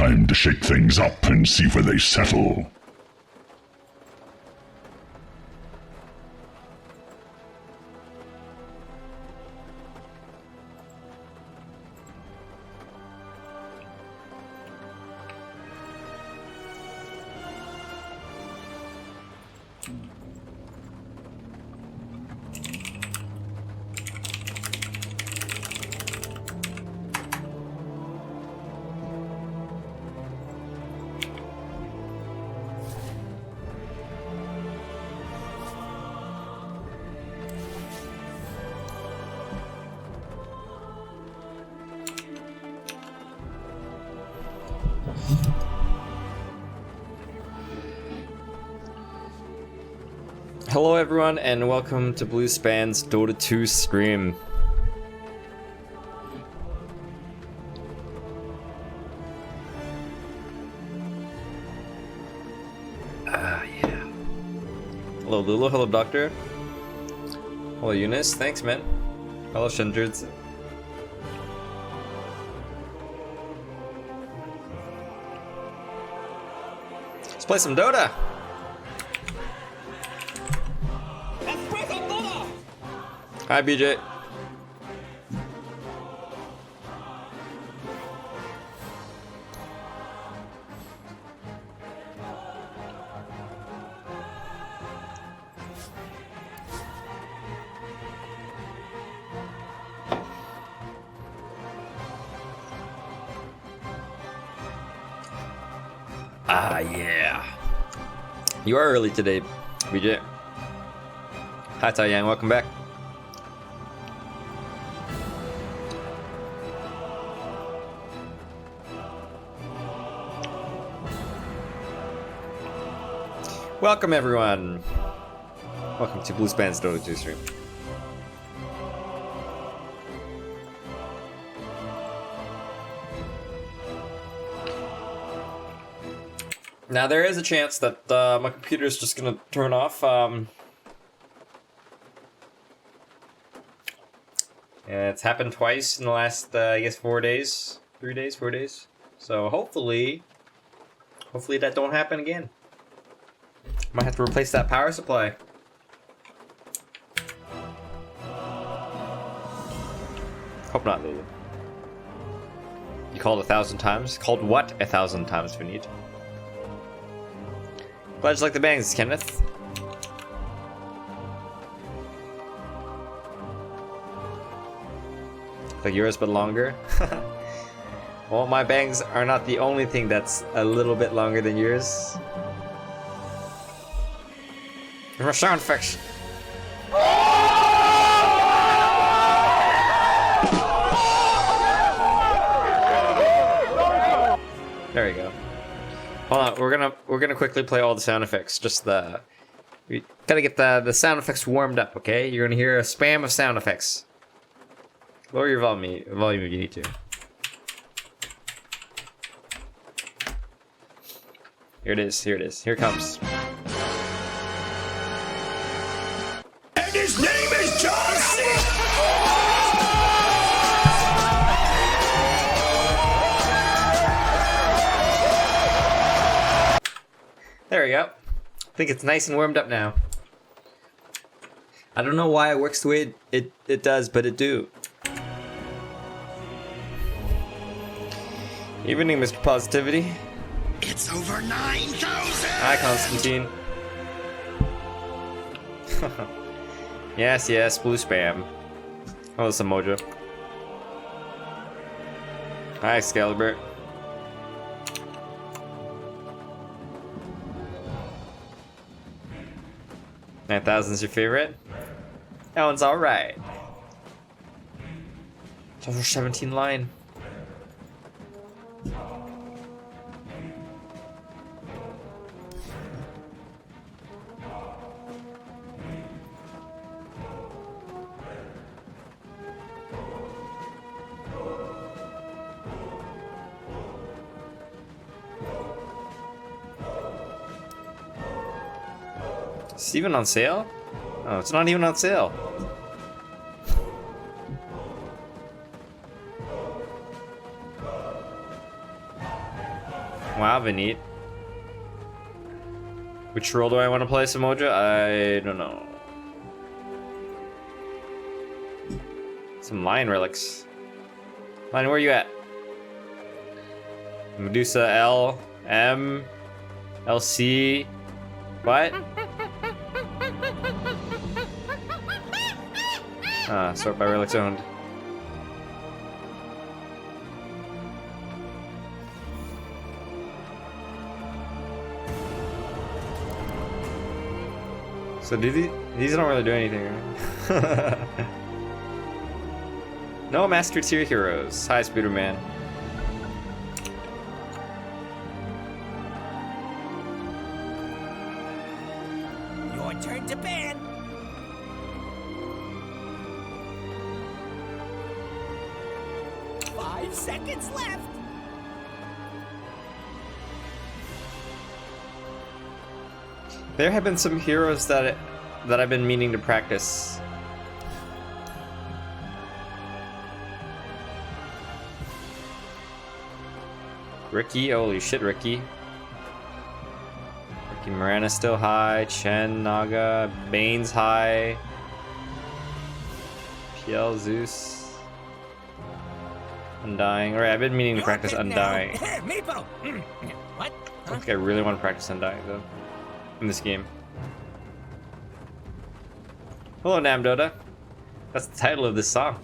Time to shake things up and see where they settle. Hello everyone and welcome to Bluespan's Dota 2 stream. Yeah. Hello Lulu, hello Doctor. Hello Eunice, thanks man. Hello Shindrads. Let's play some Dota! Hi, BJ. Yeah. You are early today, BJ. Hi, Taiyang. Welcome back. Welcome everyone! Welcome to Bluespan's Dota 2 stream. Now there is a chance that my computer is just gonna turn off. It's happened twice in the last, I guess, 4 days. 3 days, 4 days. So hopefully that don't happen again. Might have to replace that power supply. Hope not, Lulu. You called 1,000 times? Called what 1,000 times we need? Glad you like the bangs, Kenneth. Like yours, but longer? Well, my bangs are not the only thing that's a little bit longer than yours. Your sound effects. There we go. Hold on, we're gonna quickly play all the sound effects. We gotta get the sound effects warmed up, okay? You're gonna hear a spam of sound effects. Lower your volume if you need to. Here it is, here it comes. His name is John C. There we go. I think it's nice and warmed up now. I don't know why it works the way it does, but it do. Evening, Mr. Positivity. It's over 9,000! Hi, Constantine. Yes, blue spam. Oh, there's some Mojo. Hi, Excalibur. $9,000's your favorite? That one's alright. It's over 17 line. It's even on sale? Oh, it's not even on sale. Wow, Vinit. Which role do I want to play, Samoja? I don't know. Some lion relics. Lion, where you at? Medusa L, M, LC. What? Sort by relics owned. So do these don't really do anything, right? No master tier heroes. Hi, Spiderman. Your turn to ban. Five seconds left. There have been some heroes that I've been meaning to practice. Ricky, holy shit, Ricky. Ricky Morana's still high. Chen, Naga, Bane's high. PL, Zeus. Undying. Alright, I've been meaning to practice Undying. Meepo. What? I don't think I really want to practice Undying though. In this game. Hello, Namdota. That's the title of this song.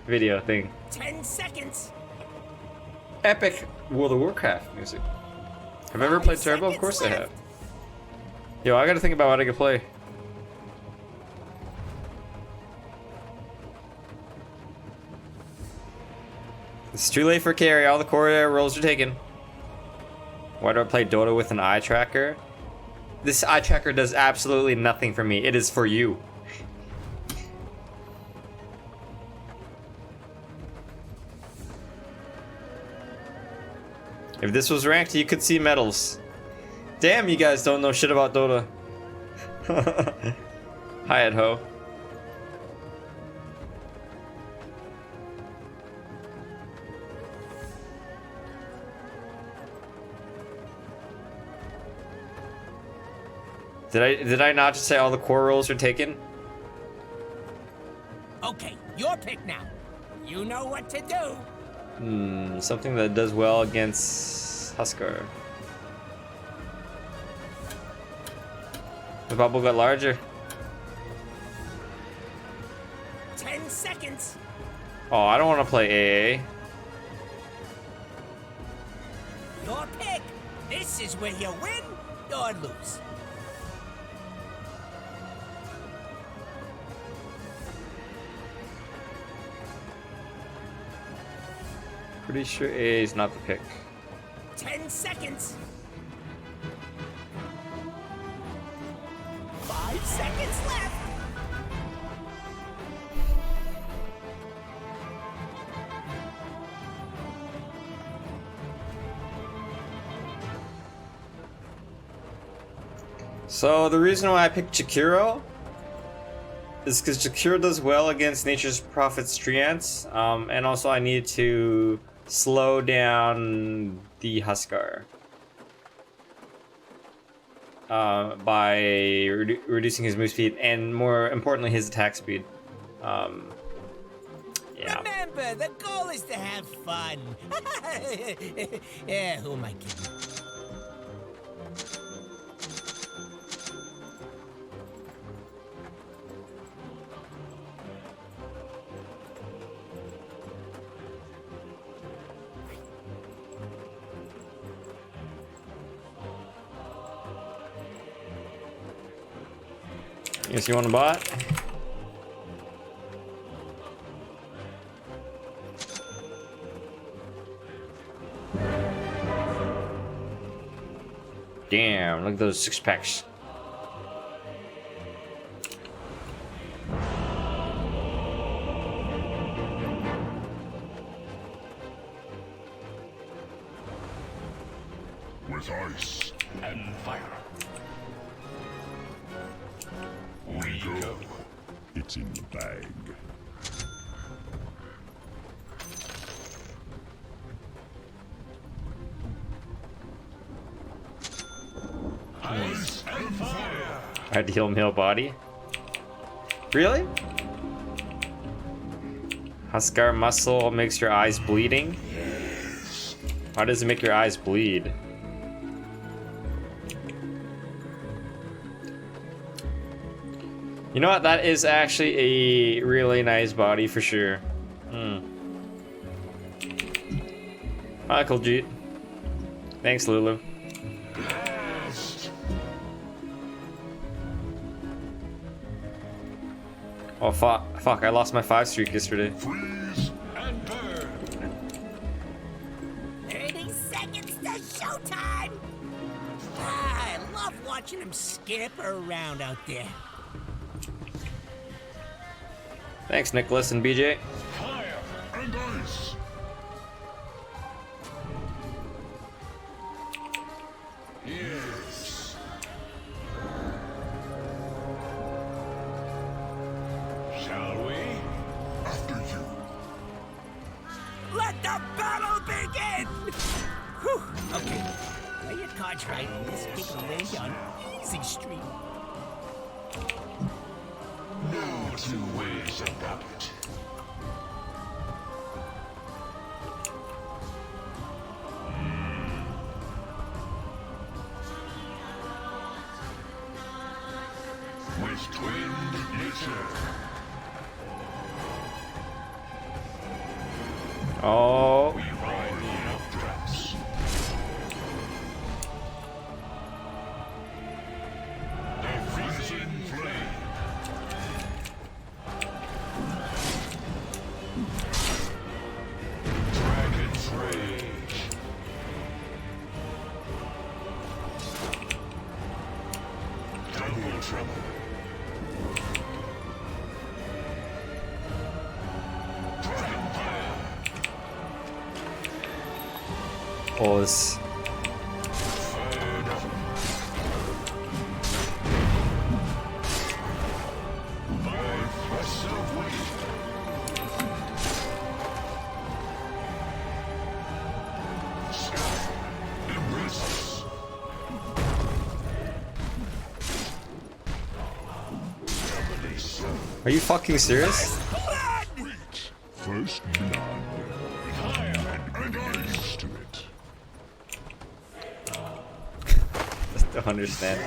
Video thing. 10 seconds. Epic World of Warcraft music. Have I ever played Turbo? Of course I have. Yo, I gotta think about what I could play. It's too late for carry. All the core rolls are taken. Why do I play Dota with an eye tracker? This eye tracker does absolutely nothing for me. It is for you. If this was ranked, you could see medals. Damn, you guys don't know shit about Dota. Hi, Ed Ho. Did I not just say all the core rolls are taken? Okay, your pick now. You know what to do. Something that does well against Huskar. The bubble got larger. 10 seconds. Oh, I don't want to play AA. Your pick. This is where you win or lose. Pretty sure AA is not the pick. 10 seconds. 5 seconds left. So the reason why I picked Jakiro is because Jakiro does well against Nature's Prophet's Treants, and also I need to slow down the Huskar by reducing his move speed and, more importantly, his attack speed. Yeah. Remember, the goal is to have fun. Yeah, who am I kidding? Yes, you want a bot? Damn, look at those six packs. With ice and fire. We go. It's in the bag. Ideal male body? Really? Huskar muscle makes your eyes bleeding? Why does it make your eyes bleed? You know what? That is actually a really nice body for sure. Michael G. Thanks, Lulu. Oh fuck! I lost my 5 streak yesterday. Freeze and burn. 30 seconds to showtime! Ah, I love watching him skip around out there. Thanks, Nicholas and BJ. Fire and ice. Yes. Shall we? After you. Let the battle begin! Whew, okay. Play your cards right. Let's take a land on C Street. No two ways about it. With twinned nature. Oh, We ride the updrafts. The freezing flame. Dragon's rage. Double trouble. Dragon fire. Oz. Fired up. By thrust of weight. Sky embraces. Doubly so. Are you fucking serious? First blood. Fire and ice to it. Just don't understand.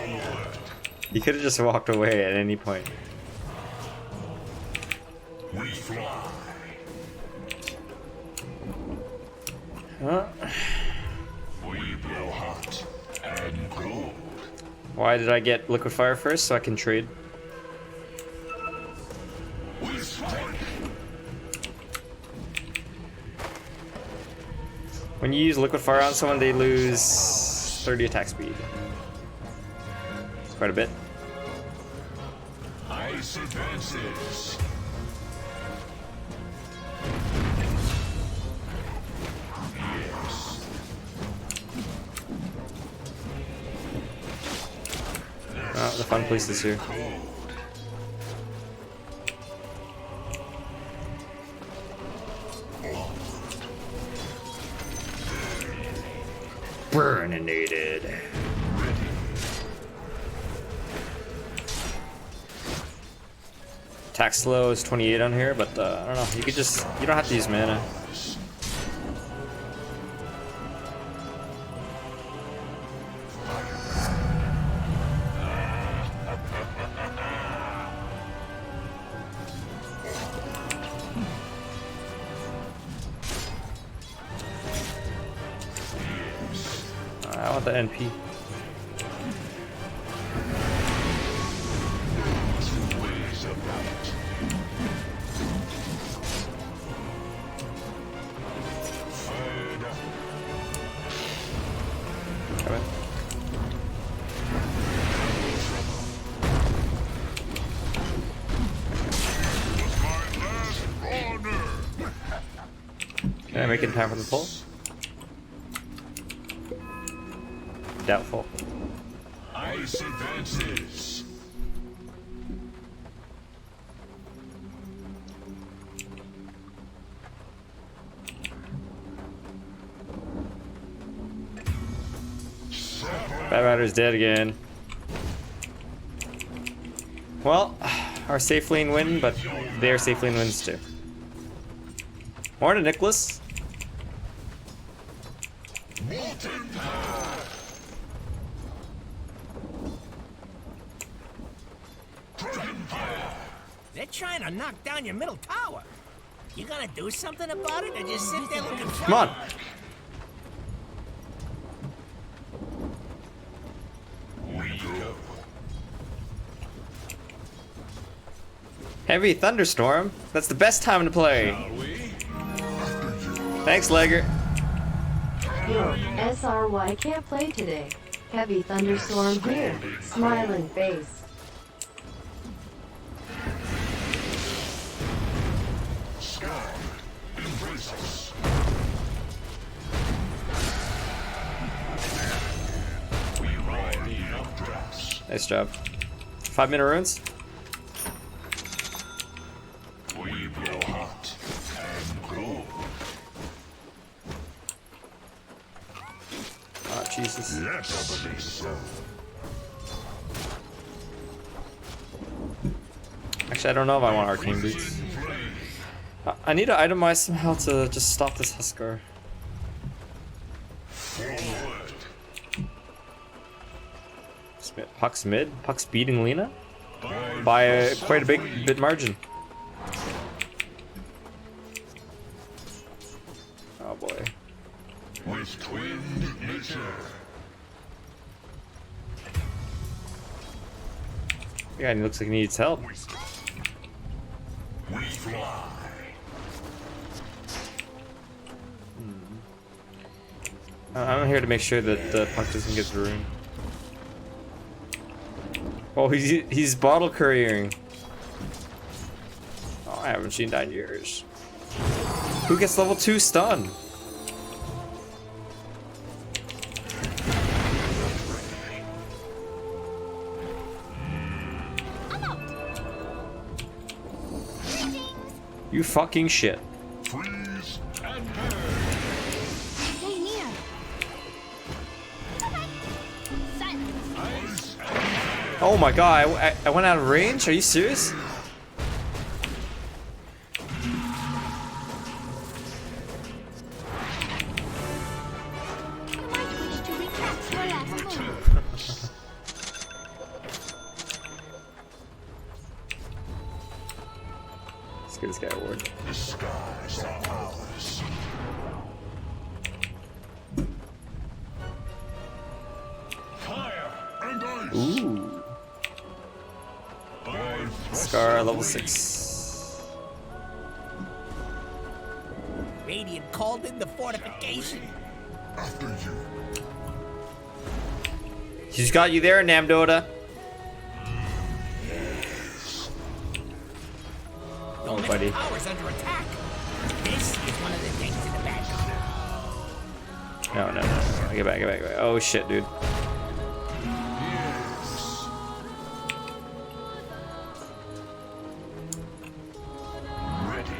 You could have just walked away at any point. We fly. Huh? We blow hot and cold. Why did I get liquid fire first so I can trade? We strike. When you use liquid fire on someone, they lose 30 attack speed. It's quite a bit. Ice advances. Yes. Oh, the fun place is here. Cold. Burninated. Ready. Attack slow is 28 on here, but I don't know. You could just, you don't have to use mana. I want the NP. Two ways about it. Fired up. Come in. My last honor. Can I make it in time for the pull? Doubtful. Ice advances. Bad Rider's dead again. Well, our safe lane win, but their safe lane wins too. Morning, Nicholas. They're trying to knock down your middle tower. You gonna do something about it, or just sit there looking Come on. Heavy thunderstorm. That's the best time to play. Thanks, Legger. Yo, SRY can't play today. Heavy thunderstorm here. Smiling face. Nice job. 5-minute runes. Oh, Jesus. Actually, I don't know if I want arcane boots. I need to itemize somehow to just stop this Huskar. Puck's mid. Puck's beating Lena by quite a bit margin. Oh boy. With twin nature. Yeah, he looks like he needs help. We fly. I'm here to make sure that the Puck doesn't get ruined. Oh, he's bottle couriering. Oh, I haven't seen that in years. Who gets level 2 stun? You fucking shit. Freeze and burn. Stay near. Silence. Oh my god, I went out of range? Are you serious? You might wish to recast your last move. Let's get this guy a ward. The skies are ours. Fire and ice. Ooh. Scar level 6. Radiant called in the fortification. After you. He's got you there, Namdota. Your middle buddy. tower's under attack. This is one of the things in the background. No. Get back. Oh shit, dude. Ready.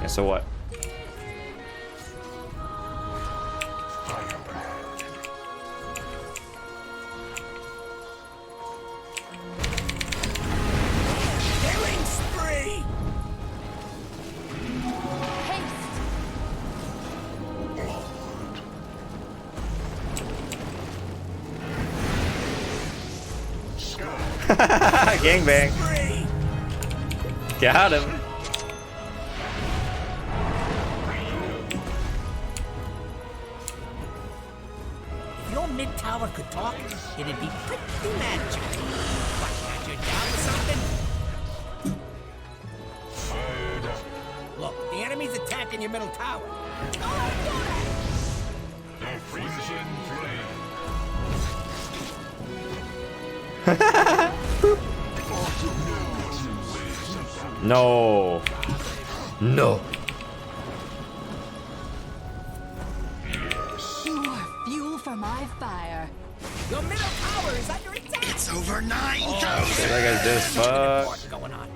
Yeah, so what? Firebrand. Killing spree! Haste. Gangbang. Spree! Got him. If your mid tower could talk, it'd be pretty magic. What, got you down to something? Fired up. Look, the enemy's attacking your middle tower. The freezing flame. No. No. You are fuel for my fire. Your middle tower is under attack. It's over 9,000. That guy's dead as fuck. What's going on?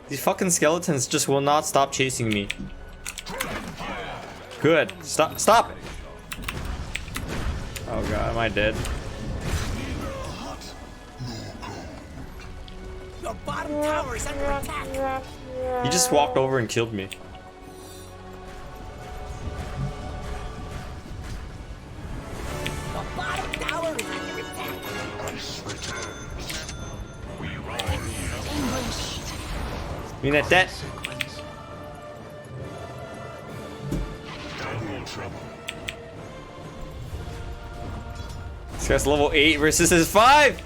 These fucking skeletons just will not stop chasing me. Good. Stop it. Oh god, am I dead? Your bottom tower is under attack. He just walked over and killed me. Your bottom tower is under attack. You mean that? This guy's level 8 versus his 5!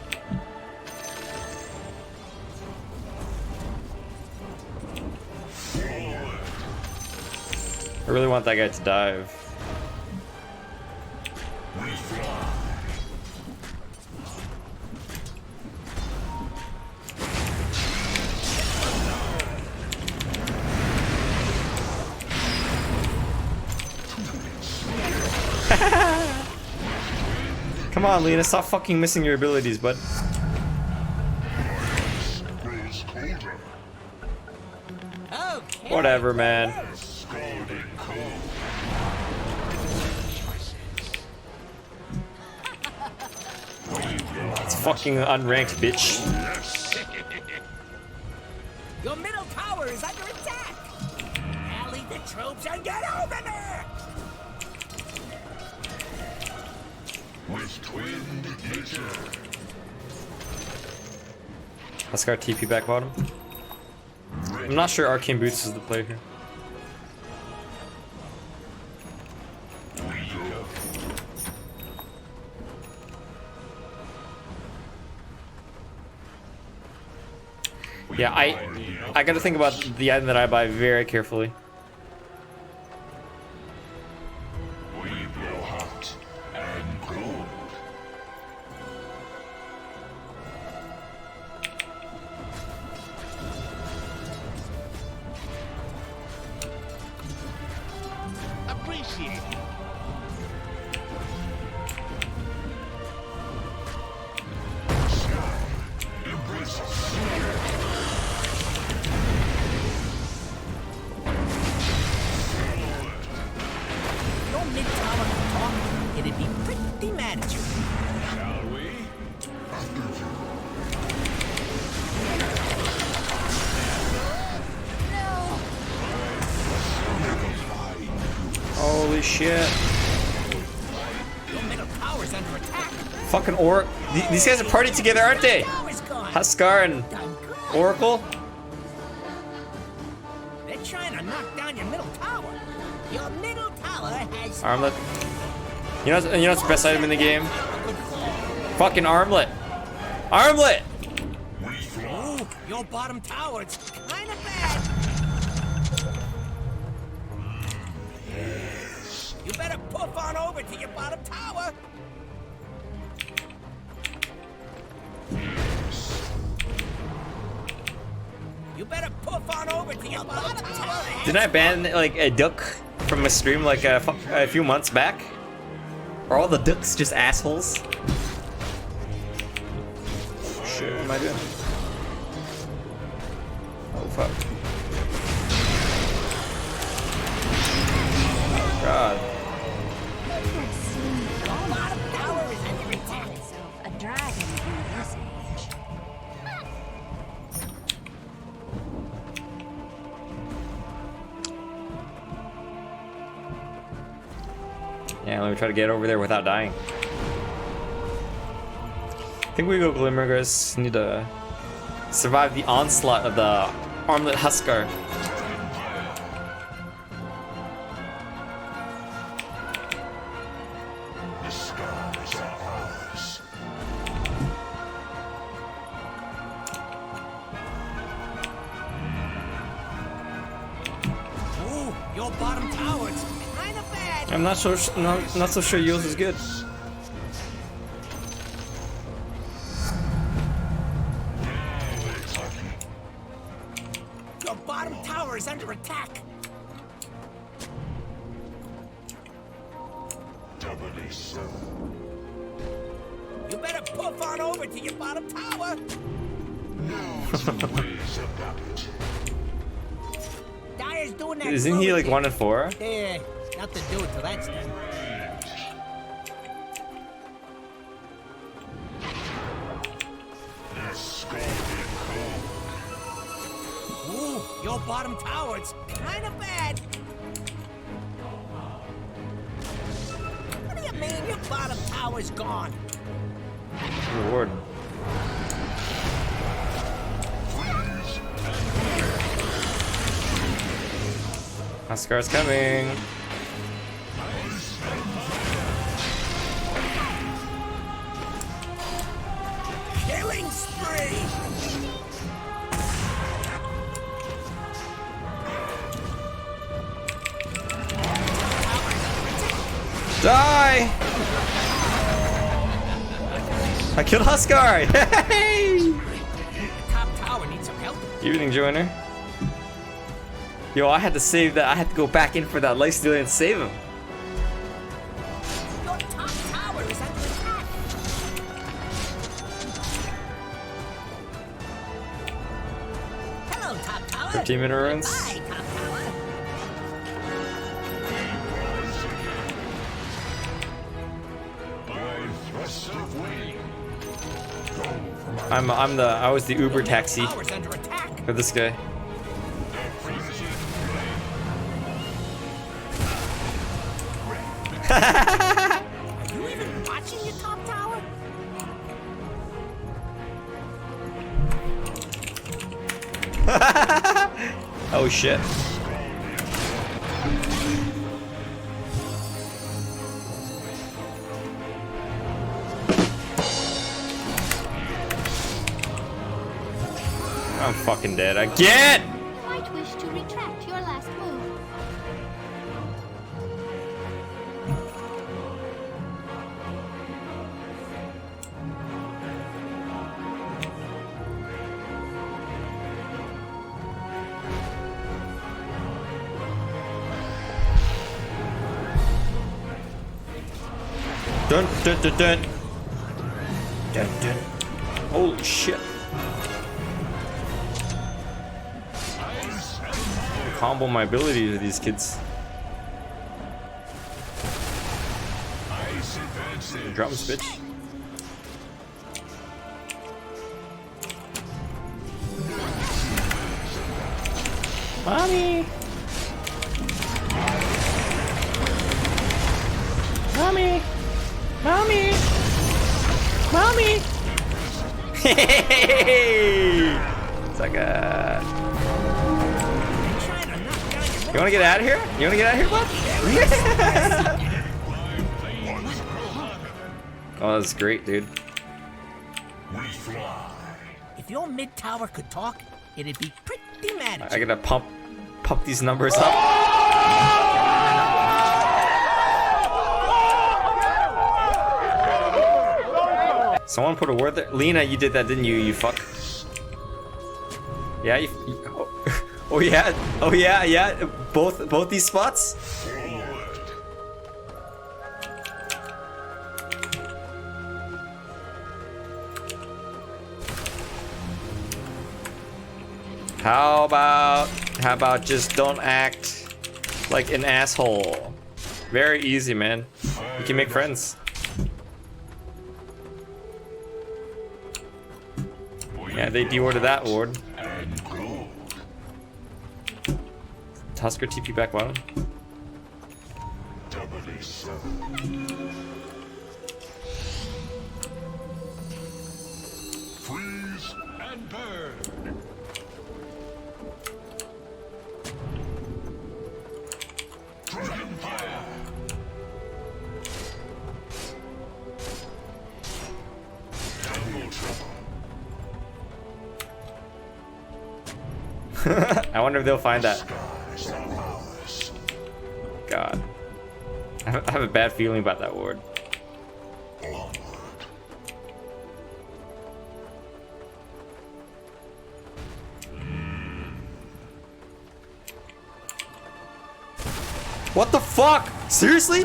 I really want that guy to dive. Come on, Lena, stop fucking missing your abilities, bud. Okay. Whatever, man. It's fucking unranked, bitch. Your middle tower is under attack. Rally the troops and get over there. Huskar TP back bottom. I'm not sure Arcane Boots is the play here. Yeah, I gotta think about the item that I buy very carefully. Appreciate it. Your mid tower can talk, it'd be pretty mad at you. Shall we? Holy shit. Your middle tower's under attack. Fucking these guys are partying together, aren't they? Tower's gone. Huskar and Done good. Oracle? They're trying to knock down your middle tower. Your middle tower has Armlet. You know what's the best item in the game? Fucking armlet. Armlet! Ooh, your bottom tower, it's kind of bad. You better poof on over to your bottom tower. You better poof on over to your bottom tower. Didn't I ban like a duck from a stream like a few months back? Are all the ducks just assholes? Shit, what am I doing? Oh fuck. Oh god. Your bottom tower is under attack. A dragon in this age. Yeah, let me try to get over there without dying. I think we go Glimmergris. Need to survive the onslaught of the Armlet Huskar. Ooh, your bottom tower, it's kind of bad. I'm not so sure yours is good. Your bottom tower is under attack. You better poof on over to your bottom tower. Dyer's doing that. Isn't he like glowing 1 and 4? thing. Yeah, nothing to do it till that's done. Your bottom tower, it's kind of bad. What do you mean your bottom tower's gone? Reward. Huskar's coming. Killing spree! Die! I killed Huskar! Hey! The top tower needs some help. Evening, joiner. Yo, I had to save that. I had to go back in for that life stealer and save him. Your top tower is under attack. Hello, top tower. 15-minute runs. Bye, top tower. I was the Uber taxi Tower's under attack. for this guy. Are you even watching your top tower? Oh shit. I'm fucking dead again! You might wish to retract your last move. Dun dun dun dun. Dun dun. Holy shit. Combo my abilities with these kids. Drums, bitch. Mommy! Mommy! Mommy! Mommy! Hey! It's like a... You wanna get out of here? You wanna get out of here, bud? Oh, that's great, dude. If your mid tower could talk, it'd be pretty mad at I you. gotta pump these numbers up. Someone put a word there. Lena, you did that, didn't you? You fuck. Yeah. Oh yeah. Oh yeah. Yeah. Both these spots. How about just don't act like an asshole? Very easy, man. You can make friends. Yeah, they deordered that ward. Tusker TP back bottom. Freeze and burn. Dragon fire. Double trouble. I wonder if they'll find that. God. I have a bad feeling about that ward. What the fuck? Seriously?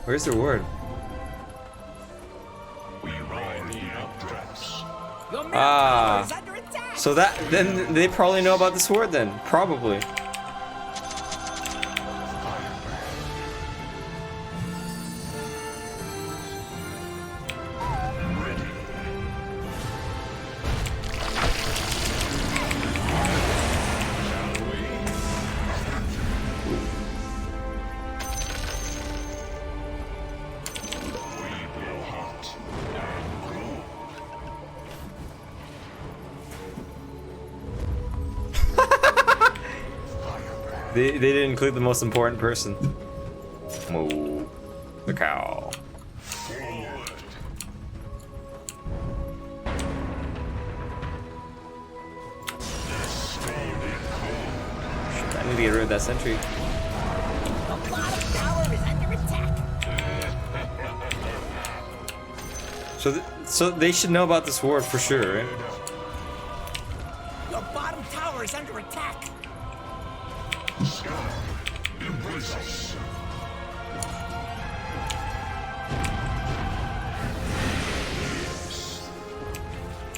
Where's the word? We ride the updrafts. Your mid Ah. tower is under attack. So then they probably know about this word then. Probably. They didn't include the most important person. Moo. The cow. I need to get rid of that sentry. The bottom tower is under attack. So they should know about this ward for sure, right? Your bottom tower is under attack.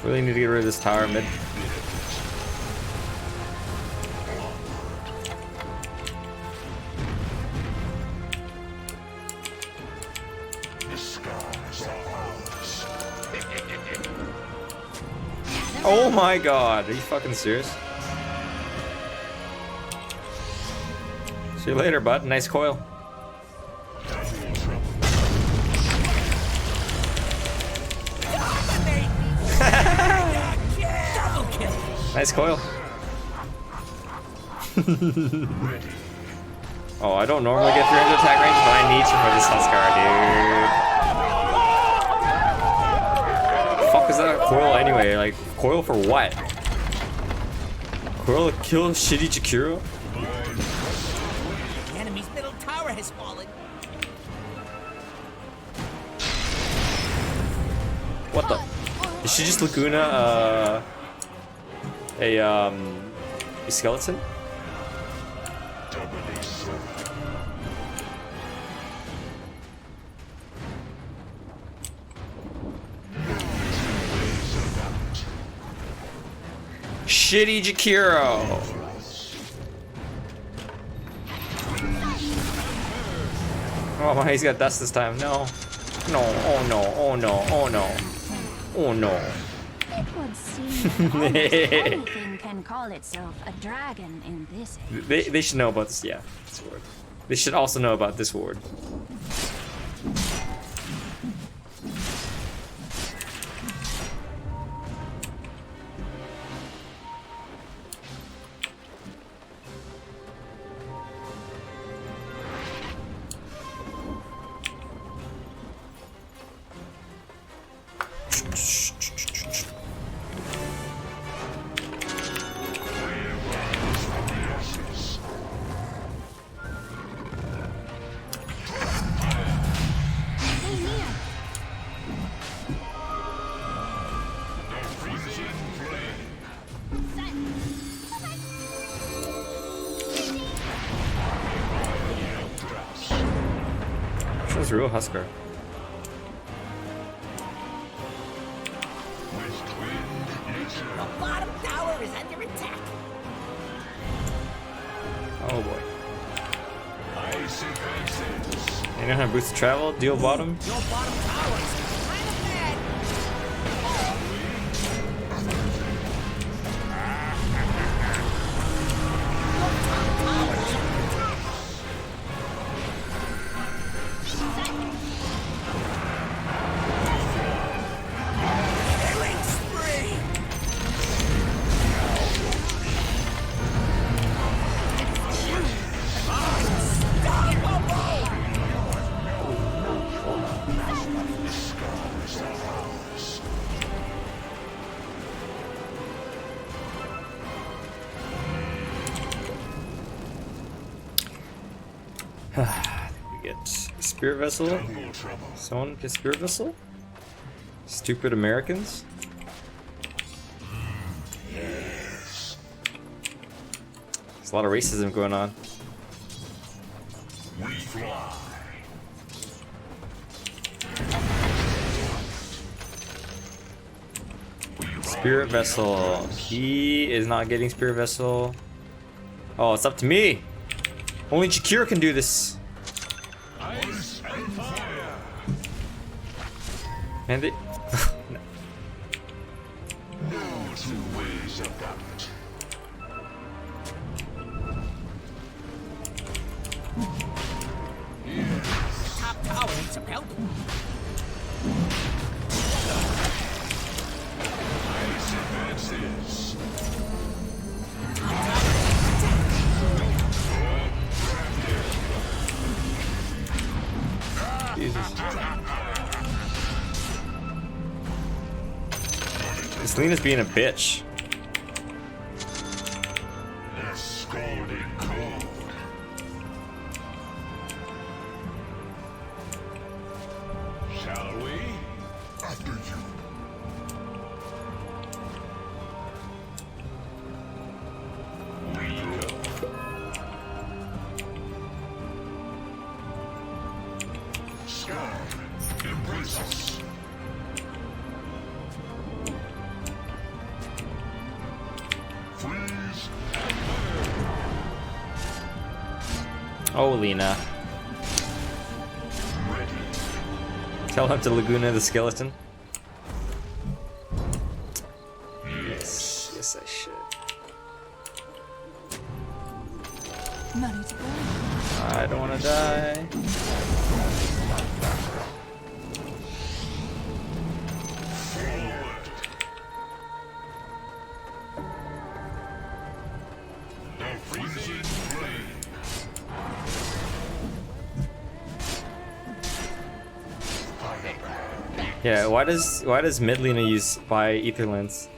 Really need to get rid of this tower mid. Oh my god, are you fucking serious? See you later, bud. Nice coil. Double kill. Nice coil. Oh, I don't normally get 300 attack range, but I need to for this Huskar, dude. Fuck is that coil anyway? Like, coil for what? Coil to kill shitty Jakiro? The enemy's middle tower has fallen. What the? Is she just Laguna, a skeleton? Shitty Jakiro! Oh my, he's got dust this time. No. No, oh no, oh no, oh no. Oh no. It would seem almost anything can call itself a dragon in this age. They should know about this, yeah. This ward. They should also know about this ward. Hey, Mia. Which one's real Huskar? The bottom tower is under attack. Oh boy. You know how to boost the travel? Deal bottom? Your bottom tower is kind of bad. Killing spree. Unstoppable. We get Spirit Vessel. Someone get Spirit Vessel? Stupid Americans? There's a lot of racism going on. Spirit Vessel. He is not getting Spirit Vessel. Oh, it's up to me. Only Jakiro can do this. And they... No. Top tower needs some help. Selena's being a bitch. The scalding cold. Shall we? After you. We go. Sky, embrace us. Freeze. Oh, Lena. Ready. Tell him to Laguna the skeleton. Yes. Yes, I should. Ready to go. I don't want to die. Forward. The freezing flame. Yeah, why does Midlina use by Etherlands?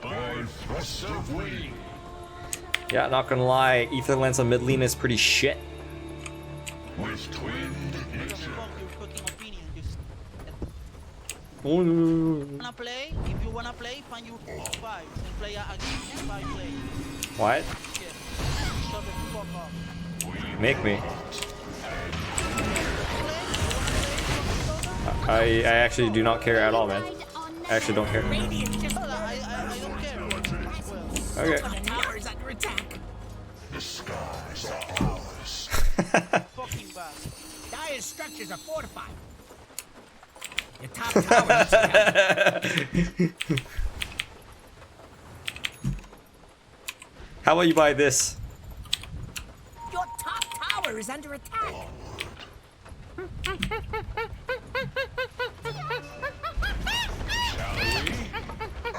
By thrust of wing. Yeah, not gonna lie, Etherlands on Midlina is pretty shit. With twinned nature. Your fucking opinion. Just What? wanna play? If you wanna play, find you 5 and play against 5 play. What? Yeah. Shut the fuck up. Make me. I actually do not care at all, man. I actually don't care. Radiant just I don't care. Okay. the tower is under attack. The skies are ours. Fucking bad. Dire's structures are fortified. The top tower needs help. How about you buy this? Your top tower is under attack.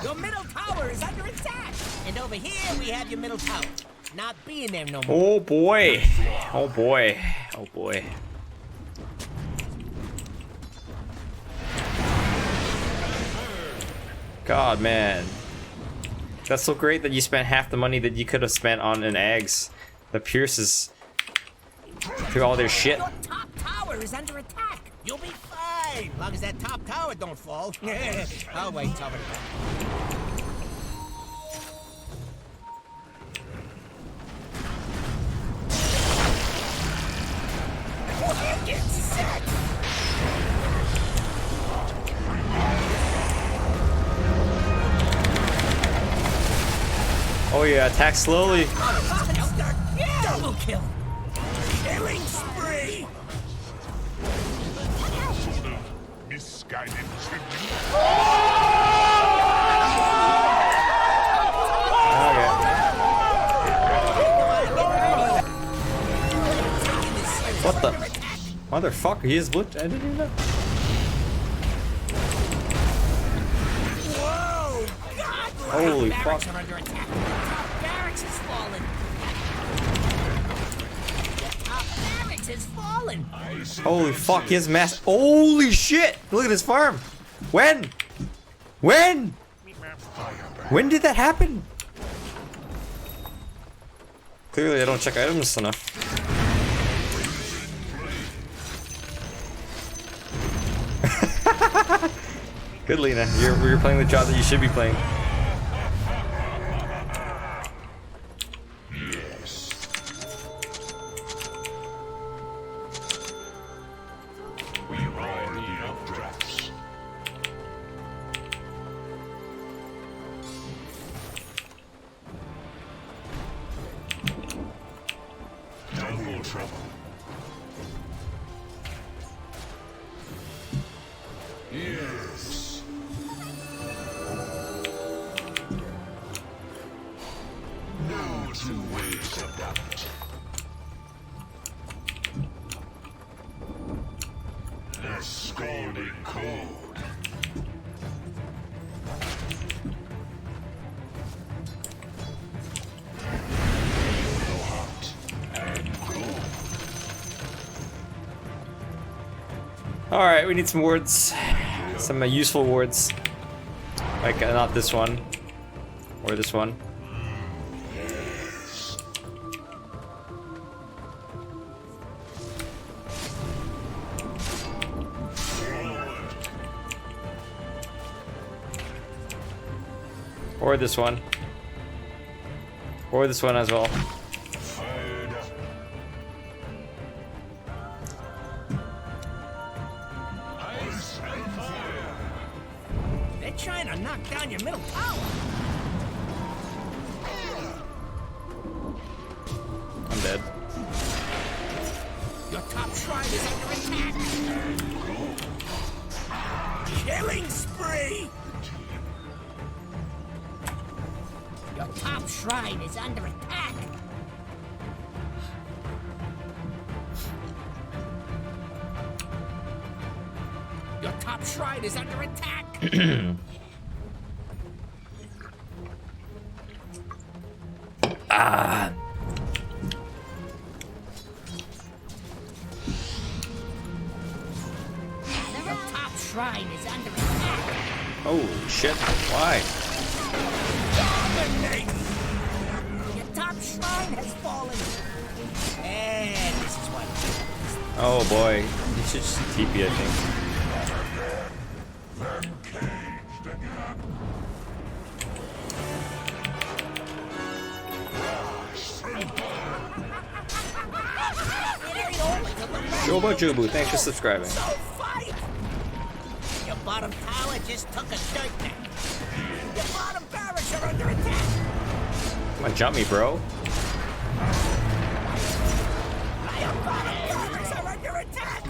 Your middle tower is under attack. And over here we have your middle tower. Not being there no more. Oh boy. Oh boy. Oh boy. God, man. That's so great that you spent half the money that you could have spent on an eggs that pierces through all their shit. Your top tower is under attack. You'll be fine. Long as that top tower don't fall. I'll wait till it. Get set. Oh yeah, attack slowly. Double kill. Killing spree. Sort of misguided tribute. Okay. What the? Motherfucker, he is looked. I didn't even know. Whoa! God! Holy Barracks fuck. are under attack. Top barracks has fallen. Top barracks has fallen. Holy fuck, he has mass. Holy shit! Look at his farm. When? When? When did that happen? Clearly, I don't check items enough. Good, Lena. You're playing the job that you should be playing. Yes. We ride the updrafts. Double trouble. Yes. No two ways about it. The scalding cold. Feel hot and cold. Alright, we need some words. Some useful words. Like, not this one. Or this one. Or this one. Or this one as well. They're trying to knock down your middle tower. I'm dead. Your top shrine is under attack. Killing spree. Your top shrine is under attack. Your top shrine is under attack. Ah. Your top shrine is under attack. Oh shit. Why? Dominate! Your top shrine has fallen. And this is what. Oh boy. He should just TP, I think. Jobo Jubu, thanks for subscribing. So fight! Your bottom tower just took a dirt nap. Your bottom barracks are under attack. Come on, jump me, bro. Your bottom barracks are under attack.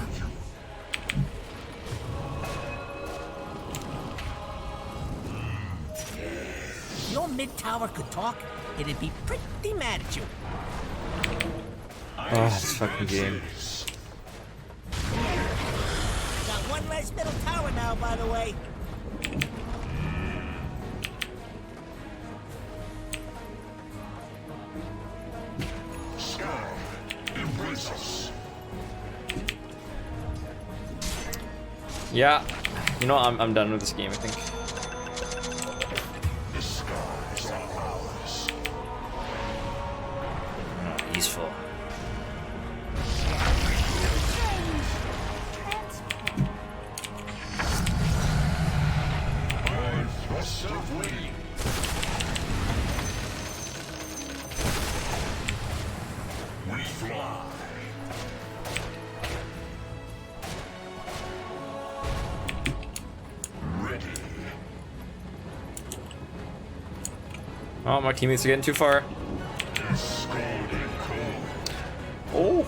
If your mid tower could talk, it'd be pretty mad at you. Oh, this fucking game. Got one less middle tower now, by the way. Yeah. You know, I'm done with this game, I think. Useful. Oh, my teammates are getting too far. Oh.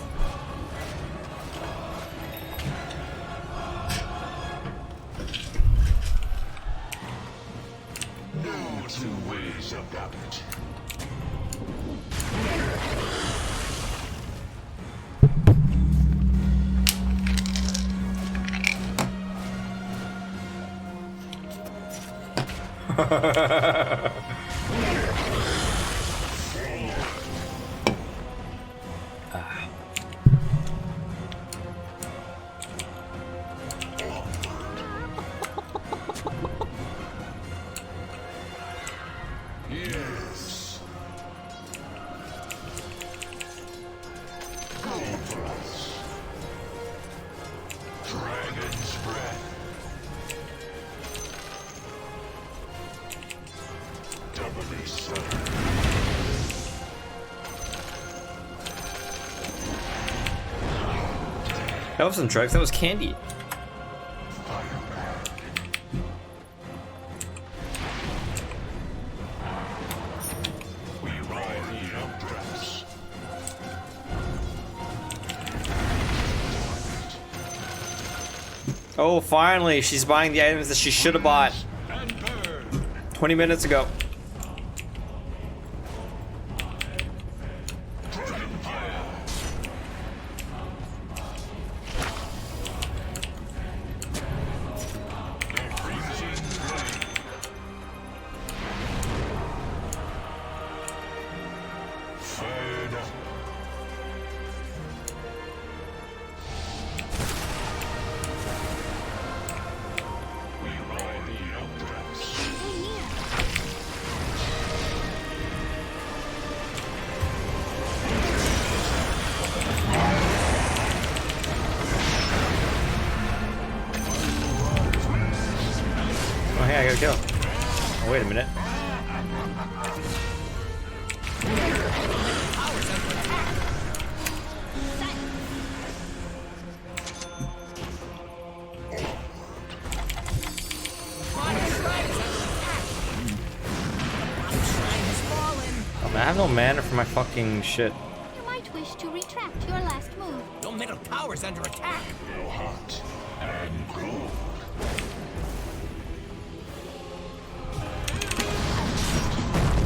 No two ways about it. Yes. Go for us. Dragon's breath. Doubly sudden. That wasn't drugs, that was candy. We ride the updrafts. Oh, finally, she's buying the items that she should have bought And burn. 20 minutes ago. Fired up. We ride the updrafts. kill. Oh, wait a minute. Oh, man, I have no mana for my fucking shit. You might wish to retract your last move. Your middle tower's under attack.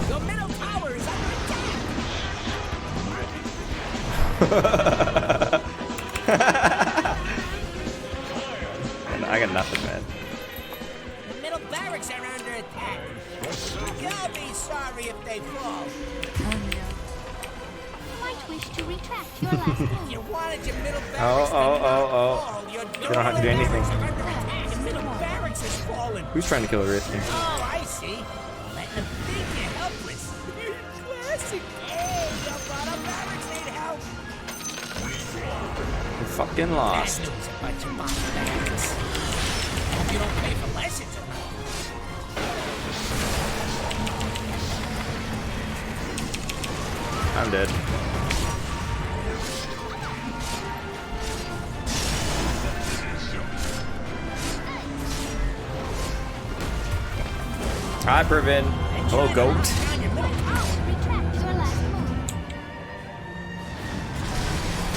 Your middle tower is under attack. I got nothing, man. The middle barracks are under attack. You'll be sorry if they fall. You might wish to retract your last move. You wanted your middle Oh, barracks to oh, not oh, fall. Your You don't have to do anything. barracks are under attack. Your middle barracks is fallen. Who's trying to kill Arithia? Oh, I see. Letting them think you're helpless. Classic. Hey, your bottom barracks need help. We're fucking Bad lost. news about your bottom barracks. Hope you don't pay for lessons or I'm dead. Hi, Pervin. Hello, goat. down your middle tower. Retract your last move.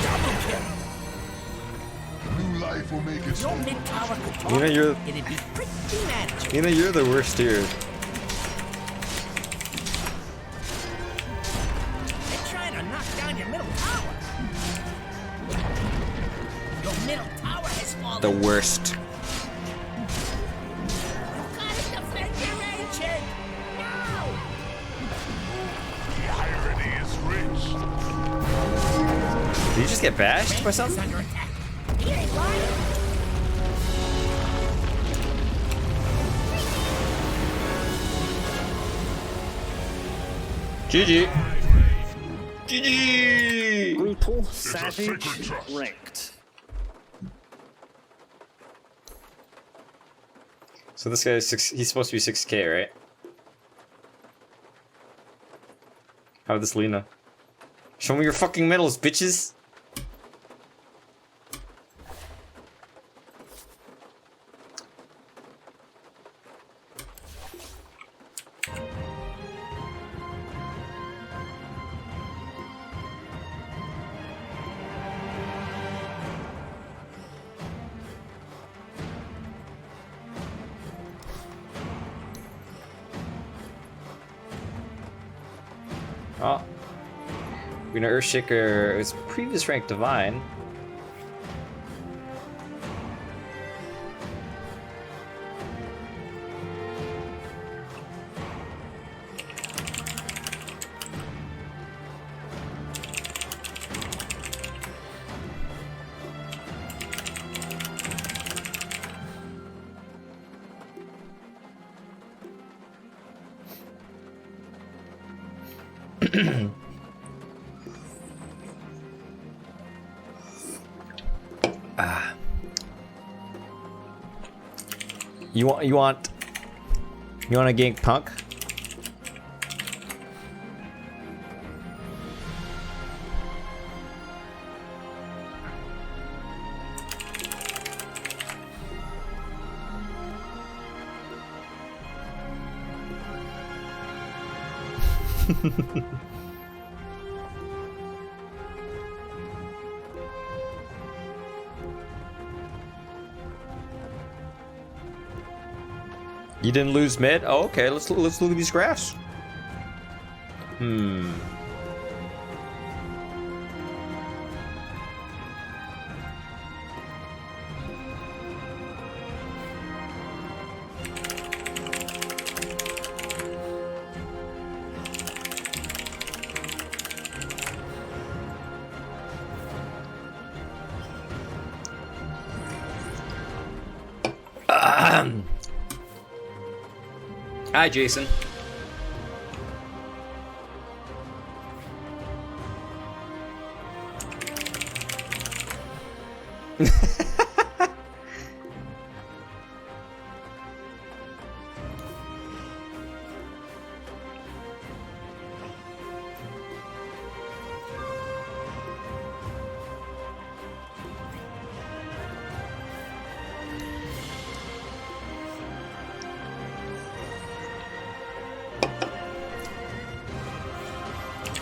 Double kill. New life will make its Your own. mid tower could talk. You know you're, It'd be pretty manageable. you know you're the worst here. They're trying to knock down your middle tower. Your middle tower has fallen. The worst. Gotta defend your ancient. No! The irony is rich. Did you just get bashed by It's something? under attack. He ain't lying. GG. GG. Brutal, a sacred savage, trust. ranked. So this guy is he's supposed to be 6k, right? How about this Lena? Show me your fucking medals, bitches! Oh. We know Earthshaker is previous rank Divine. You want a gank punk? You didn't lose mid? Oh, okay. Let's look at these graphs. Hmm. Hi, Jason.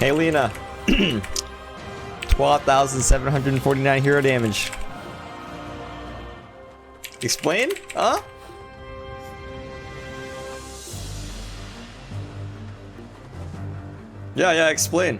Hey Lena. 12,749 hero damage. Explain? Huh? Yeah, explain.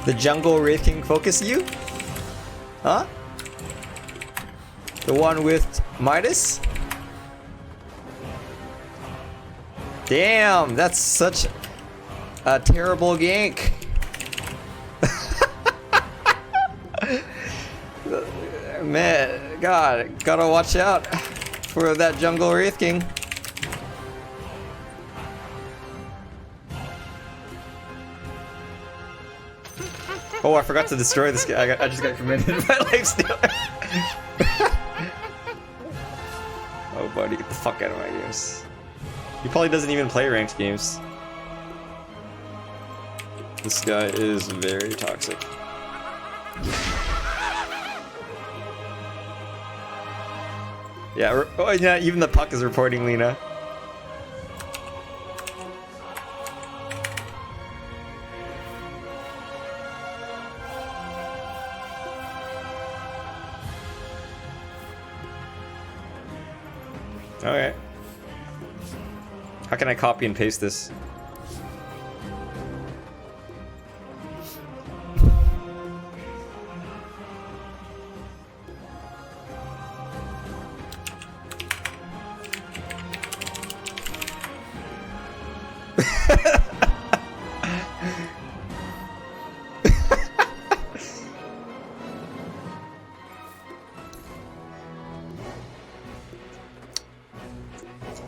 The jungle Wraith King focus you? Huh? The one with Midas? Damn, that's such a terrible gank. Man, God, gotta watch out for that jungle Wraith King. Oh, I forgot to destroy this guy. I just got commended by Lifestealer. Oh, buddy, get the fuck out of my games. He probably doesn't even play ranked games. This guy is very toxic. Yeah, oh, yeah, even the puck is reporting Lena. Okay. How can I copy and paste this?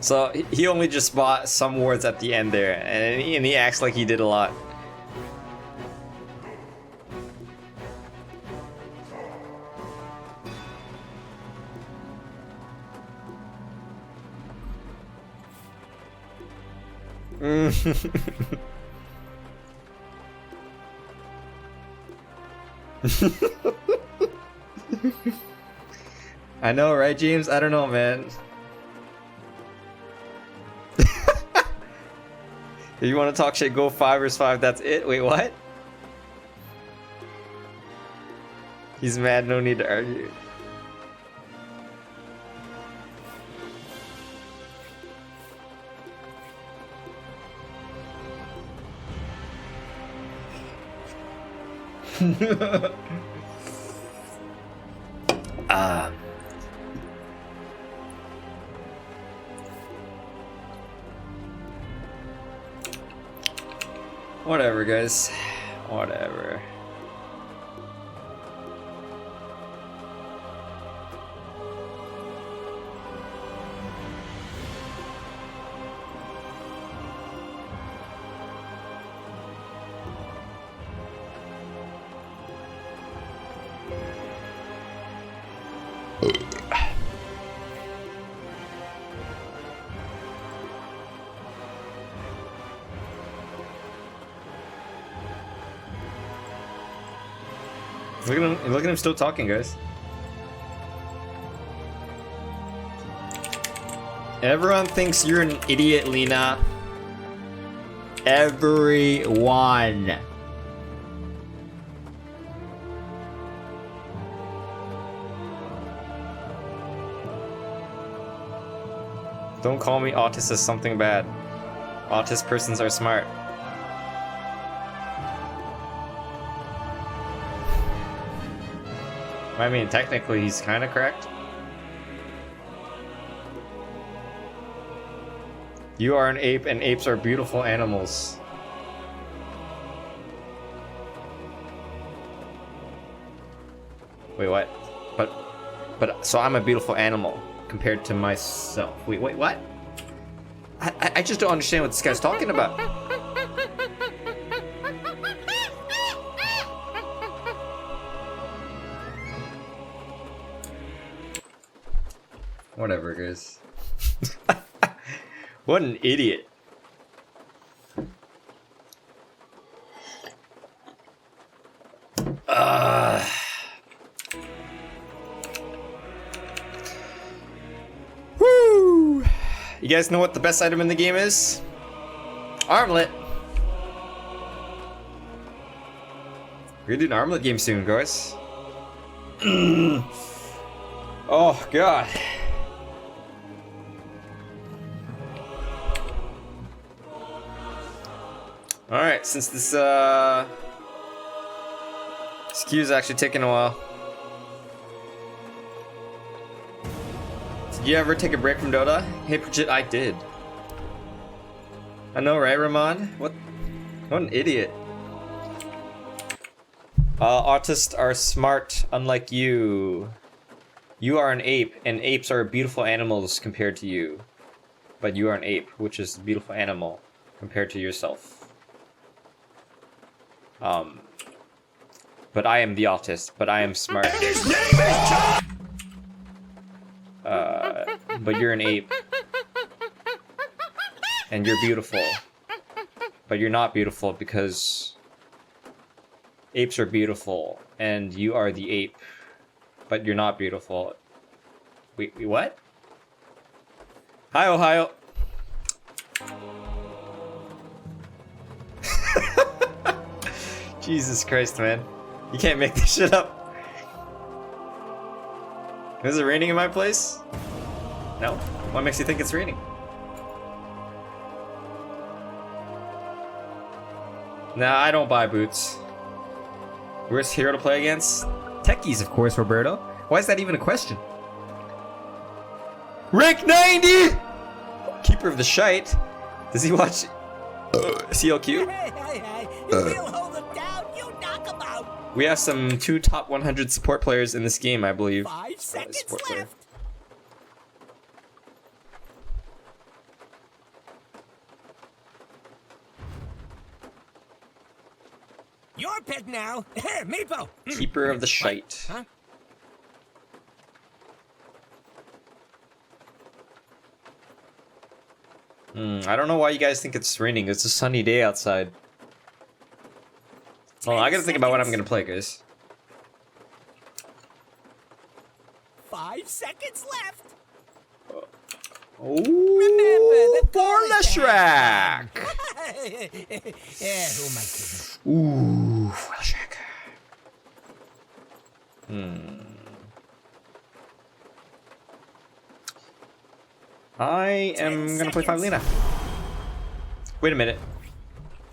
So he only just bought some wards at the end there, and he acts like he did a lot. I know, right, James? I don't know, man. If you want to talk shit, go 5 vs 5. That's it. Wait, what? He's mad. No need to argue. Whatever, guys. Whatever. Look at him still talking, guys. Everyone thinks you're an idiot, Lena. Everyone. Don't call me autist as something bad. Autist persons are smart. I mean, technically, he's kind of correct. You are an ape, and apes are beautiful animals. Wait, what? But, so I'm a beautiful animal compared to myself. Wait, what? I just don't understand what this guy's talking about. guys. What an idiot. Woo! You guys know what the best item in the game is? Armlet. We're gonna do an armlet game soon, guys. Oh god. Alright, since this queue is actually taking a while. Did you ever take a break from Dota? Hey Bridget, I did. I know, right, Ramon? What an idiot. Autists are smart, unlike you. You are an ape, and apes are beautiful animals compared to you. But you are an ape, which is a beautiful animal compared to yourself. But I am the autist, but I am smart. His name is John. But you're an ape. And you're beautiful. But you're not beautiful because apes are beautiful, and you are the ape. But you're not beautiful. Wait, what? Hi, Ohio. Jesus Christ, man. You can't make this shit up. Is it raining in my place? No? What makes you think it's raining? Nah, I don't buy boots. Worst hero to play against? Techies, of course, Roberto. Why is that even a question? Rank 90! Keeper of the Shite. Does he watch CLQ? Hey, we'll hold them down, you knock them out. We have some 2 top 100 support players in this game, I believe. 5 seconds support player. left. Your pick now. Meepo. Keeper of the Shite. Huh? I don't know why you guys think it's raining. It's a sunny day outside. Well, I gotta think about what I'm gonna play, guys. 5 seconds left. Oh, Remember, the for goal the is to have Shrek! Yeah, who am I kidding? Ooh, for the Shrek. I am gonna play Firelina. Wait a minute.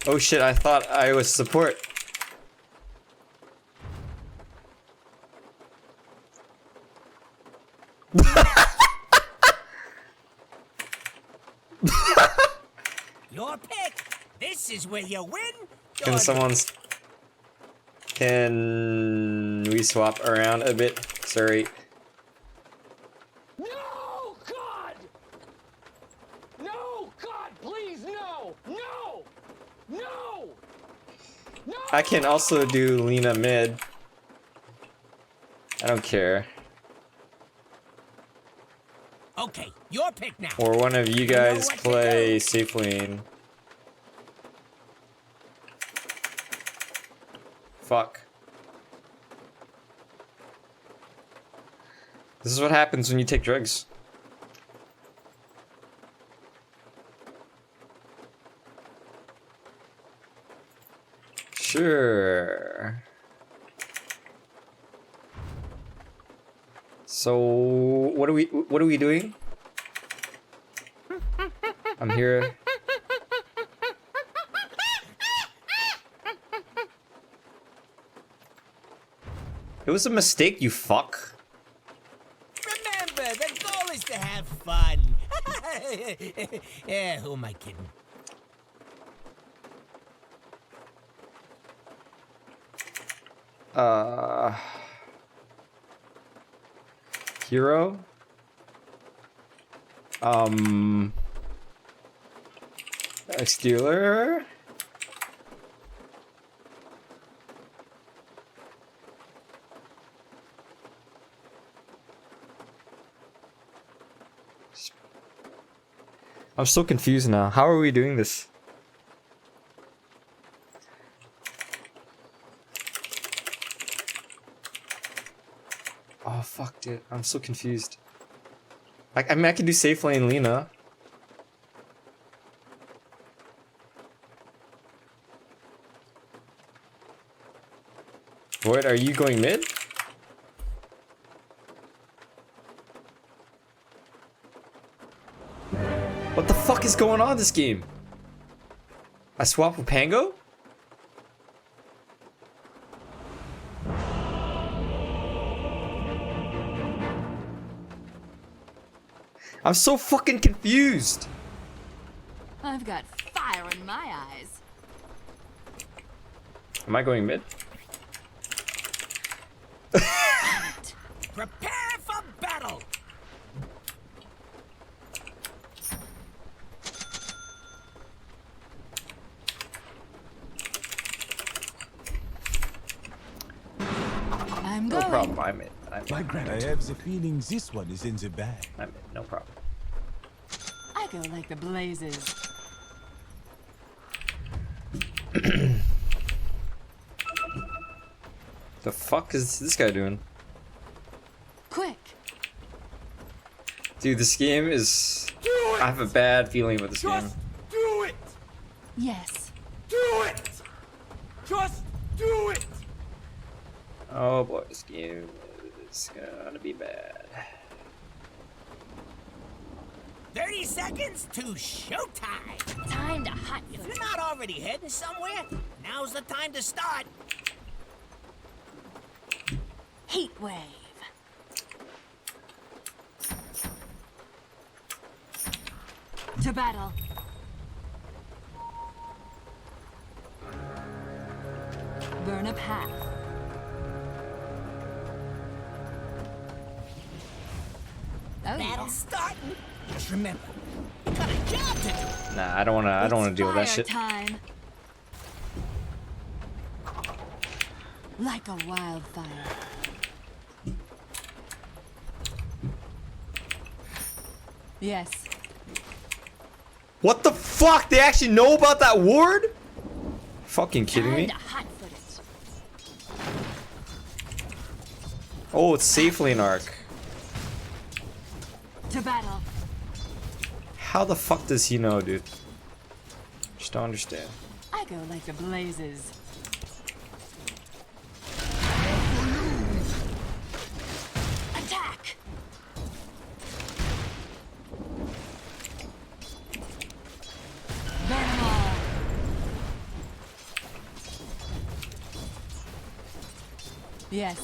Oh shit, I thought I was support. Your pick. This is where you win. Can someone's... Can we swap around a bit? Sorry. No, God! No, God, please, no! No! No! No! I can also do Lina mid. I don't care. Okay, your pick now. Or one of you guys play safe lane. Fuck. This is what happens when you take drugs. Sure. So what are we doing? I'm here. It was a mistake, you fuck. Remember, the goal is to have fun. Yeah, who am I kidding? Hero? Stealer? I'm so confused now. How are we doing this? Oh fuck, dude. I'm so confused. I mean, I can do safe lane Lena. Void, are you going mid? What the fuck is going on this game? I swap with Pango? I'm so fucking confused. I've got fire in my eyes. Am I going mid? Prepare for battle. I'm No going. problem. I'm in. I have the feeling this one is in the bag. I'm in. No problem. I go like the blazes. The fuck is this guy doing? Quick. Dude, this game is... I have a bad feeling about this game. Do it. Yes. Do it. Just do it. Oh boy, this game is gonna be bad. 30 seconds to showtime. Time to hot If foot. you're not already heading somewhere, now's the time to start. Heat wave. To battle. Burn a path. Oh Battle yeah. starting. Just remember, you got a job to do. Nah, I don't wanna deal with that Fire shit. time. Like a wildfire. Yes. What the fuck? They actually know about that ward? Fucking kidding me? Time to hot foot it. Oh, it's safe lane arc. To battle. How the fuck does he know, dude? Just don't understand. I go like the blazes. Attack! Burn 'em all. Yes.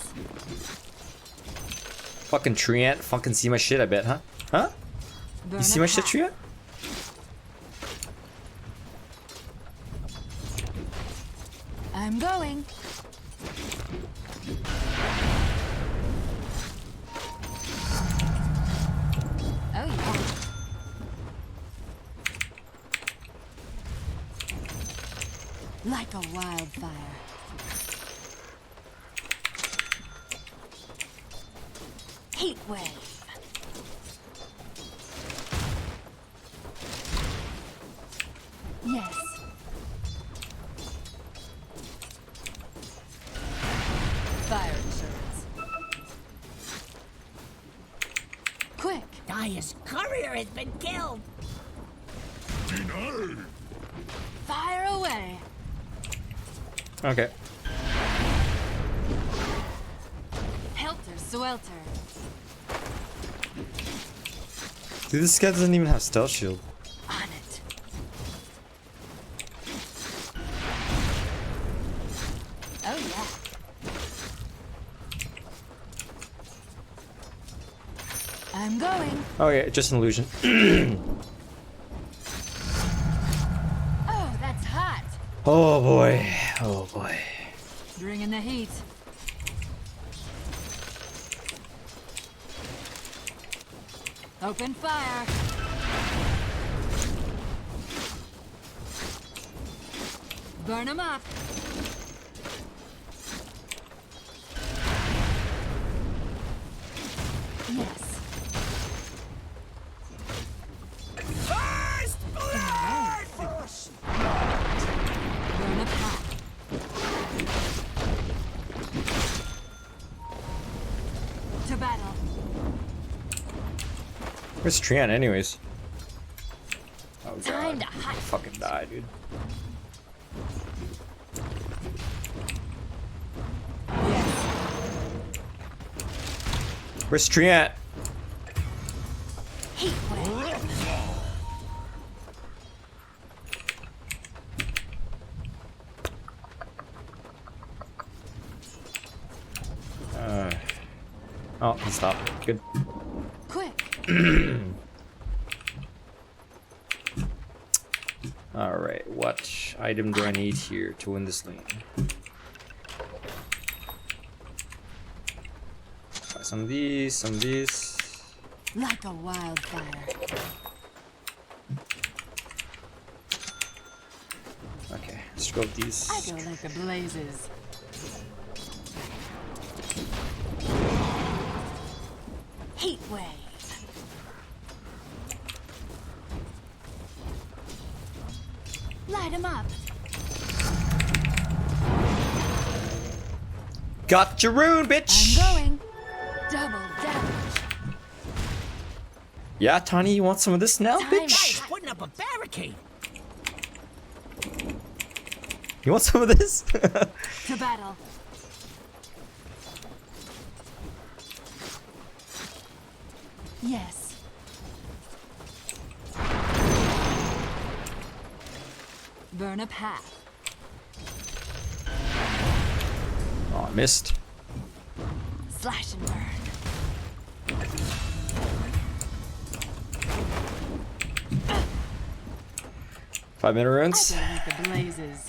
Fucking Treant fucking see my shit, I bet, huh? Huh? Burn You see a my shit, path. Treant? I'm going. Oh yeah. Like a wildfire. Heat wave. Yes. Fire insurance. Quick. Dire's courier has been killed. Fire away. Okay. Helter Swelter. Dude, this guy doesn't even have stealth shield. On it. Oh yeah. I'm going. Okay, just an illusion. Oh, that's hot. Oh boy. Oh boy. Bringing the heat. Open fire. Burn 'em up. Yes. First Where's Trian, anyways? Oh Time god. to hot Fucking die, dude. Where's Trian? Heat wave. Oh, he stopped. Good. Quick. Alright, what item do I need here to win this lane? Buy some of these, some of these. Like a wildfire. Okay, let's go with these. I go like the blazes. Heat wave. Light 'em up. Got your rune, bitch! I'm going. Double damage. Yeah, Tiny, you want some of this now, Time. bitch? Guys putting up a barricade. You want some of this? To battle. Yes. Burn a path. Oh, I missed. Slash and burn. 5-minute runes. I go like the blazes.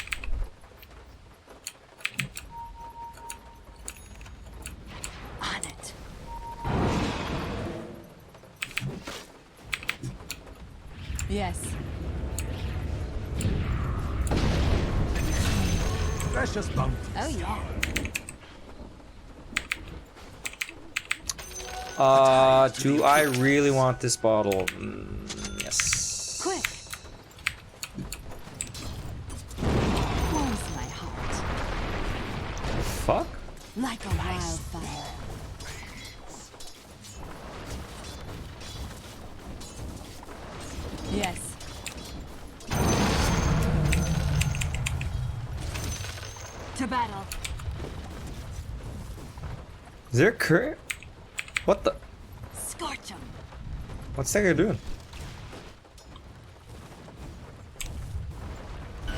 On it. Yes. Precious bounty. Oh yeah. Do I really want this bottle? Yes. Quick. Warms my heart. Fuck? Like a wildfire. Yes. To battle. Is there a current? What the? Scorch 'em. What's that guy doing?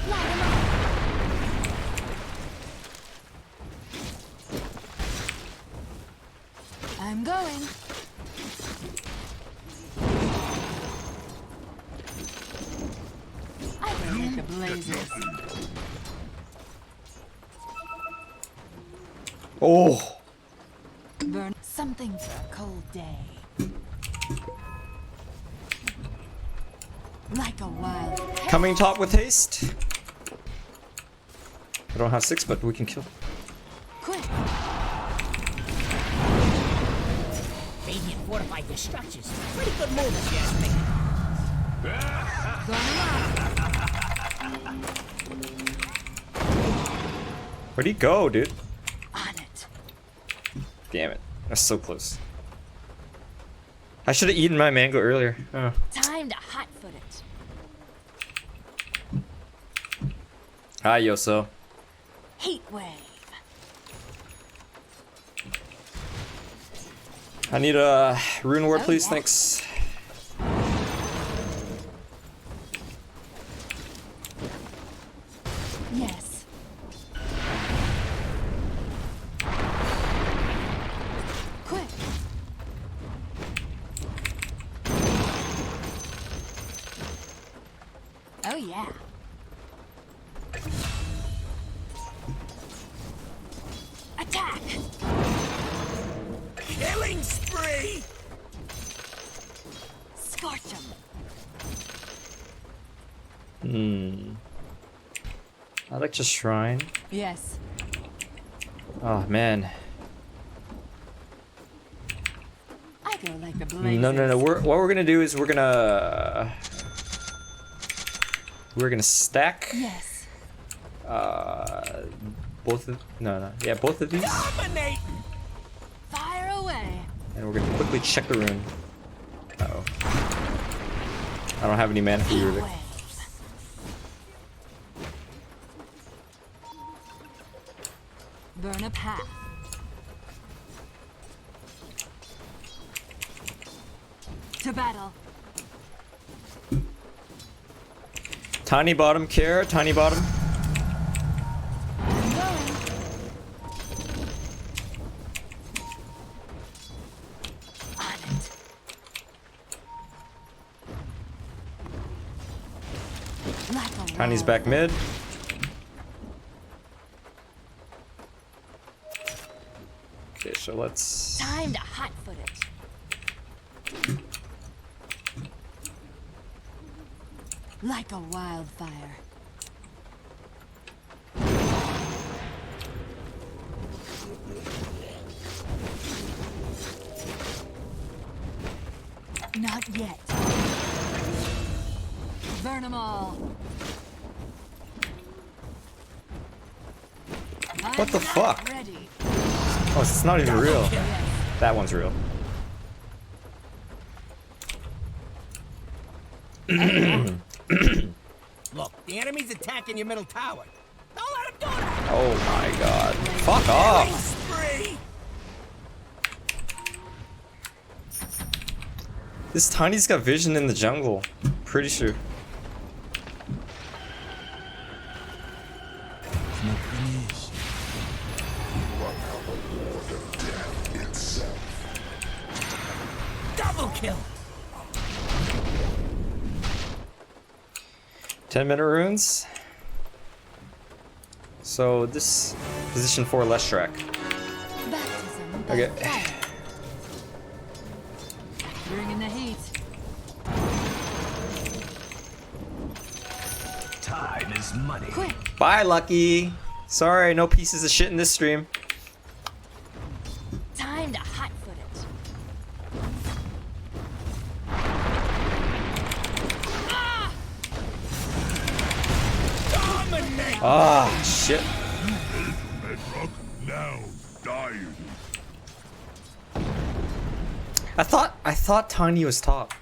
Light 'em up. I'm going. I go like the blazes. Oh! Burn something for a cold day. Like a wild. Coming top with haste. I don't have 6, but we can kill. Quick. Radiant fortified destructions. Pretty good move, if you ask me. Burn 'em up. Where'd he go, dude? On it. Damn it. That's so close. I should have eaten my mango earlier. Oh. Time to hot foot it. Hi, Yoso. Heat wave. I need a rune word, Oh, please. yeah. Thanks. Yes. Quick. Oh yeah. Attack. Killing spree! Scorch 'em. I like to shrine. Yes. Oh man. I go like the blazes. No. What we're gonna do is we're gonna stack Yes. both of both of these, Dominate! Fire away. and we're gonna quickly check the rune. Uh oh. I don't have any mana for you, Rubik. Burn a path. To battle. Tiny bottom care, tiny bottom. I'm going. On it. Like a Tiny's wall. back mid. Okay, so let's. Time to hotfoot it. Like a wildfire. Not yet. Burn them all. What the I'm fuck? ready. Oh, it's not even real. That one's real. Look, the enemy's attacking your middle tower. Don't let him do that! Oh my god. Fuck off! Spree! This Tiny's got vision in the jungle. Pretty sure. It's not finished. Double kill! 10-minute runes. So this position 4 Leshrac. Baptism by Okay. fire. Bring in the heat. Time is money. Quick. Bye, Lucky. Sorry, no pieces of shit in this stream. Time to hotfoot it. Dominate! Ah, shit. Bedrock now dying. I thought Tiny was top.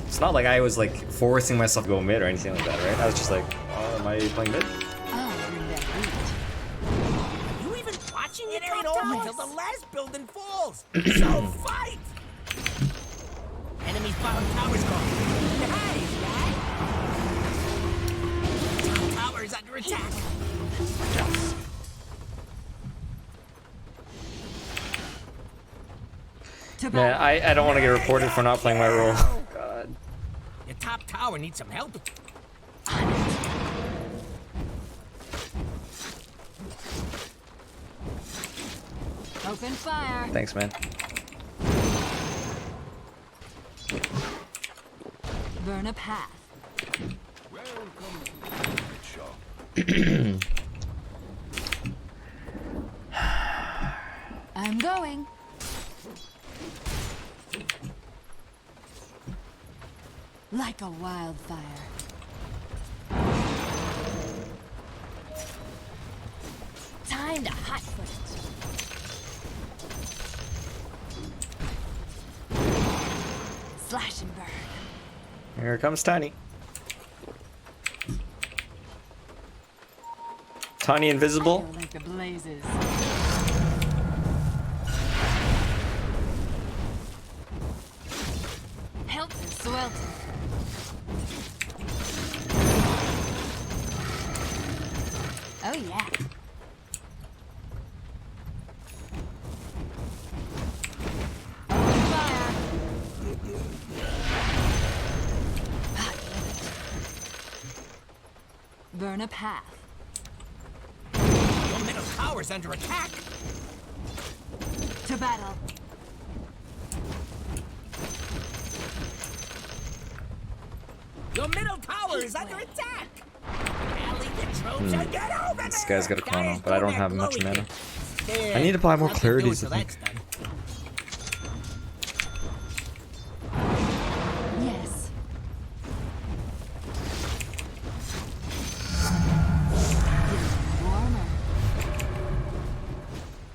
It's not like I was like forcing myself to go mid or anything like that, right? I was just like, oh, am I playing mid? I'll bring that heat. You even watching it? It ain't Top over towers. till the last building falls. So fight! Enemy's bottom tower's gone. Nice, right? Top tower is under attack. To Man, battle. I don't want to get reported for not playing my role. God. Your top tower needs some help. Open fire. Thanks, man. Burn a path. I'm going. Like a wildfire. Time to hotfoot it. Slash and burn. Here comes Tiny. Tiny invisible. Fire like the blazes. Helter swelter. Oh yeah. Open fire. Hot limit. Burn a path. Your middle tower's under attack. To battle. Your middle tower is under attack. Rally the troops and get over This there. guy's got a chrono, Guys, but I do don't that have much glowy mana. thing. I need to buy more Nothing to do clarities, I until think. that's done. Yes.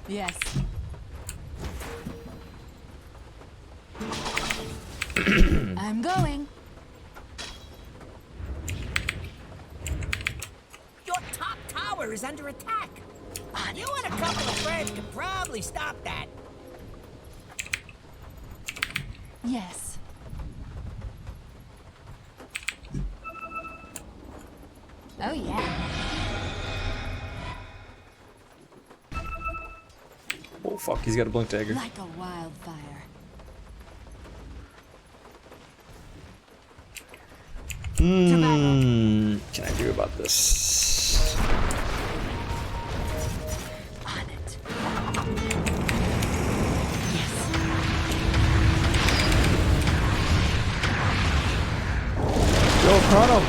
Yes. I'm going. Your top tower is under attack. You and a couple of friends could probably stop that. Yes. Oh yeah. Oh fuck, he's got a blink dagger. Like a wildfire. Can I do about this? On it. Yo, Chrono!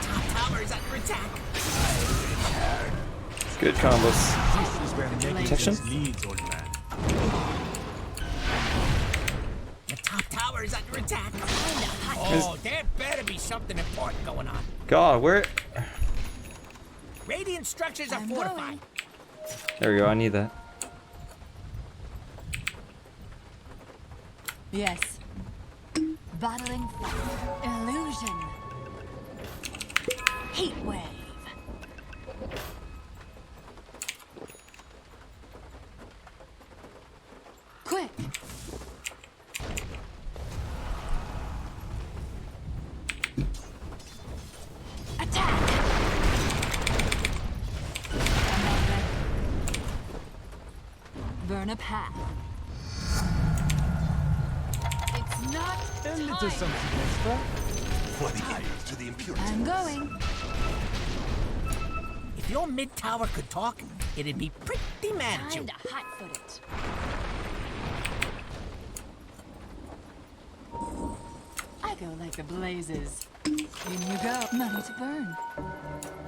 Top tower is under attack. Good combos. This is where Protection? negligence leads, old man. The top tower is under attack. Oh, there better be something important going on. God, where? Radiant structures are I'm fortified. going. There we go, I need that. Yes. Battling fire. Illusion. Heat wave. Quick. Attack. Burn a path. It's not A little time. something extra. For the heirs to the impurity. I'm going. If your mid tower could talk, it'd be pretty mad at you. Time to hot-foot it. I go like the blazes. In you go. Money to burn.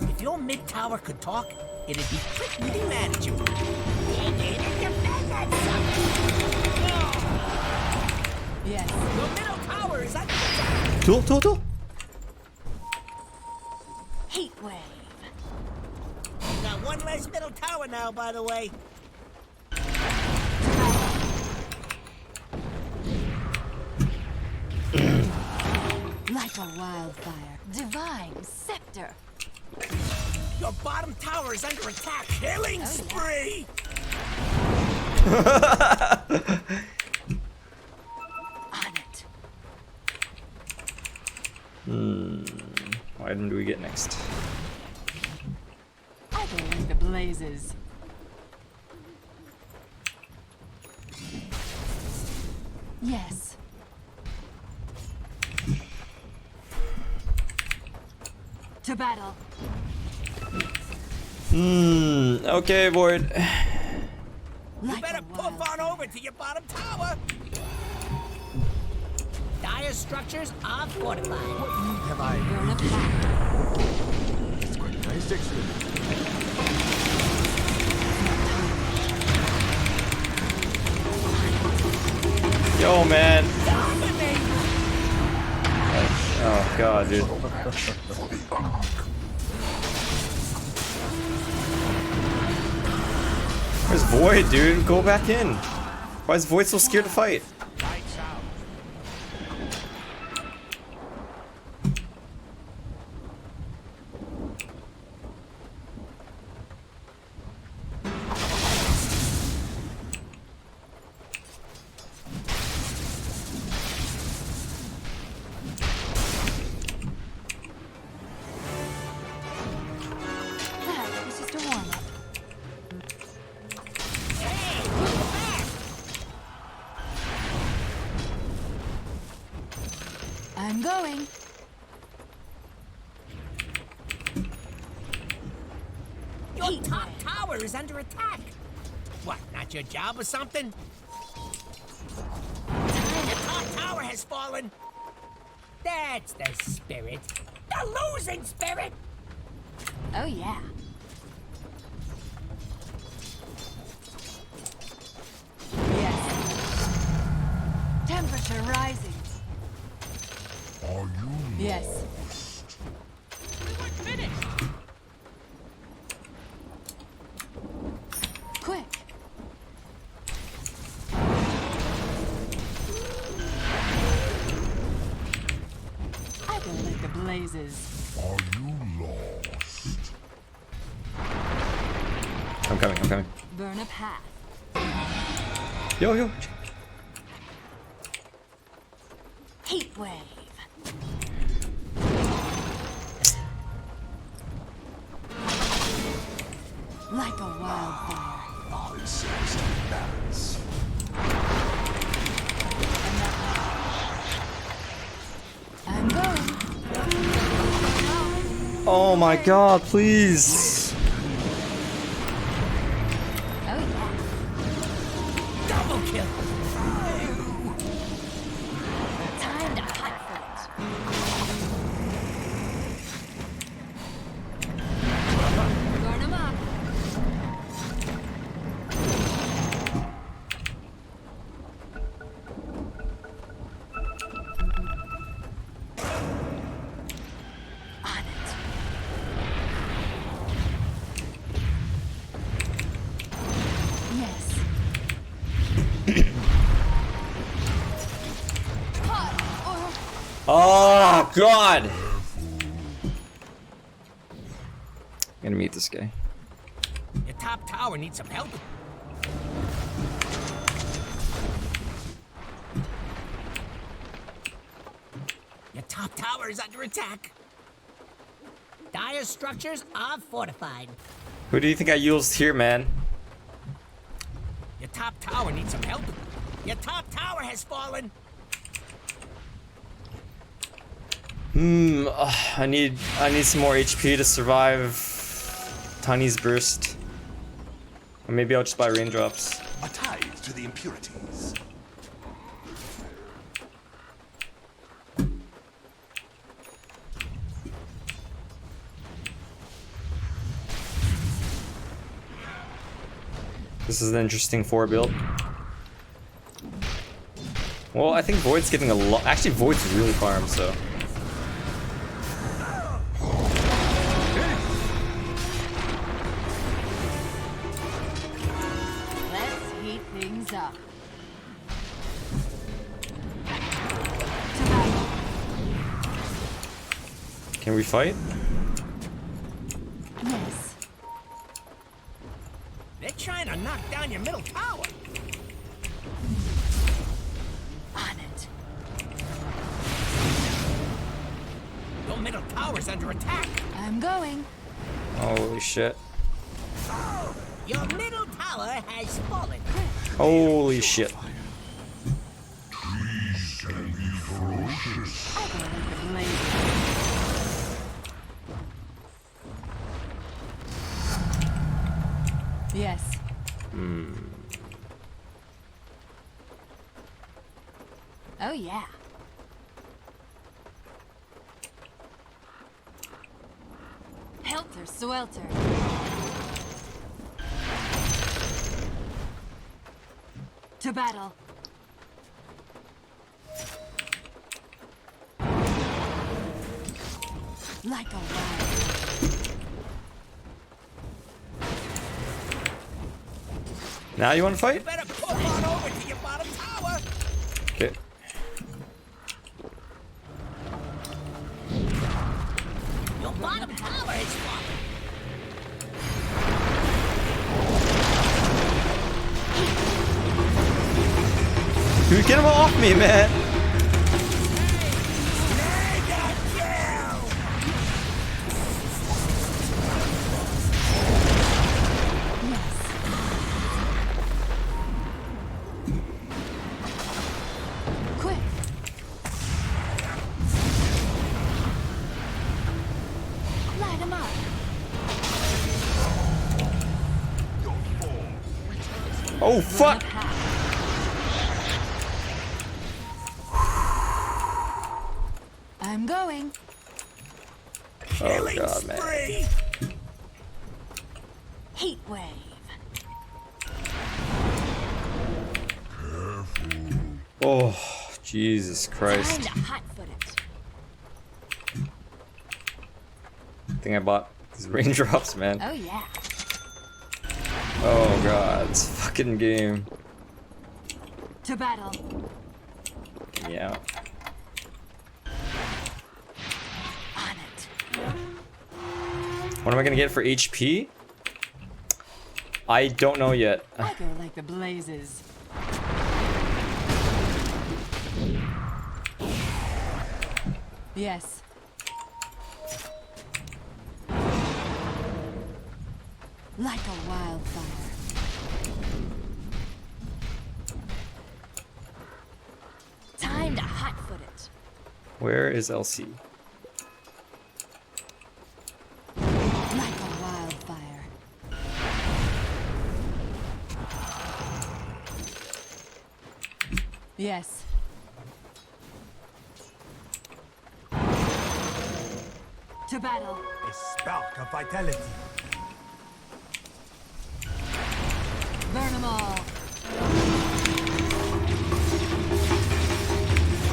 If your mid tower could talk, it'd be pretty mad at you. Yes. Your middle tower is under attack. Tool. Heat wave. You got one less middle tower now, by the way. Like a wildfire. Divine scepter. Your bottom tower is under attack. Killing spree. On it. What item do we get next? I go like the blazes. Yes. To battle. Okay, Void. You Like better a puff on wildfire. over to your bottom tower. Dire structures are fortified. Have I? Burn a path. It's quite nice, actually. Yo, man. Oh god, dude. Where's Void, dude? Go back in. Why is Void so scared to fight? Lights out. That was just a warm-up. I'm going. Your top tower is under attack. What, not your job or something? Your top tower has fallen. That's the spirit. The losing spirit. Oh yeah. Yes. Temperature rising. Are you Yes. blazes. Are you lost? I'm coming, I'm coming. Burn a path. Yo, yo. Heat wave. Like a wildfire. I sense balance. I'm going. Oh my god, please. Oh yeah. Double kill. Time to hunt for it. Burn 'em up. On it. Yes. Oh god. I'm gonna meet this guy. Your top tower needs some help. Your top tower is under attack. Dire structures are fortified. Who do you think I used here, man? Your top tower needs some help. Your top tower has fallen. I need some more HP to survive Tiny's burst. Or maybe I'll just buy raindrops. A tithe to the impurities. This is an interesting 4 build. Well, I think Void's getting a lot. Actually, Void's really farmed, so. Let's heat things up. Can we fight? Yes. They're trying to knock down your middle tower. On it. Your middle tower's under attack. I'm going. Holy shit. Your middle tower has fallen. Holy shit. Trees can be ferocious. Yes. Oh yeah. Helter Swelter. To battle. Like a wild. Now you want to fight? Better pull on over to your bottom tower. Okay. Your bottom tower is fallen. Dude, get him off me, man. Quick. Light 'em up. Oh, fuck. I'm going. Oh, God, man. Heat wave. Oh, Jesus Time Christ. to hot foot it. I think I bought these raindrops, man. Oh yeah. Oh, God. This fucking game. To battle. Get me out. On What am I gonna get for HP? I don't know yet. I go like the blazes. Yes. Like a wildfire. Time to hotfoot it. Where is LC? Like a wildfire. Yes. To battle. A spark of vitality. Burn them all.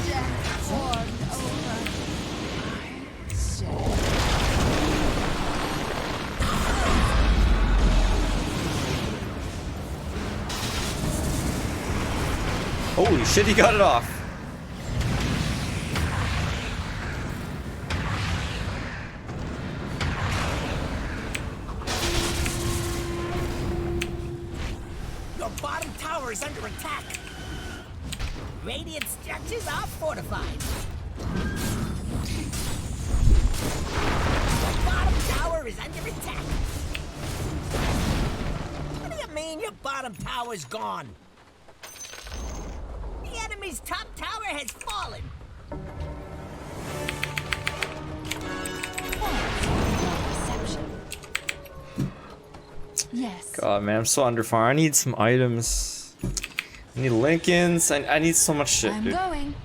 Death warmed over. Shit. Holy shit, he got it off. Your bottom tower is under attack. Radiant structures are fortified. Your bottom tower is under attack. What do you mean your bottom tower's gone? The enemy's top tower has fallen. Perception. Yes. God, man, I'm so under fire. I need some items. I need Lincolns. I need so much shit, I'm dude. going.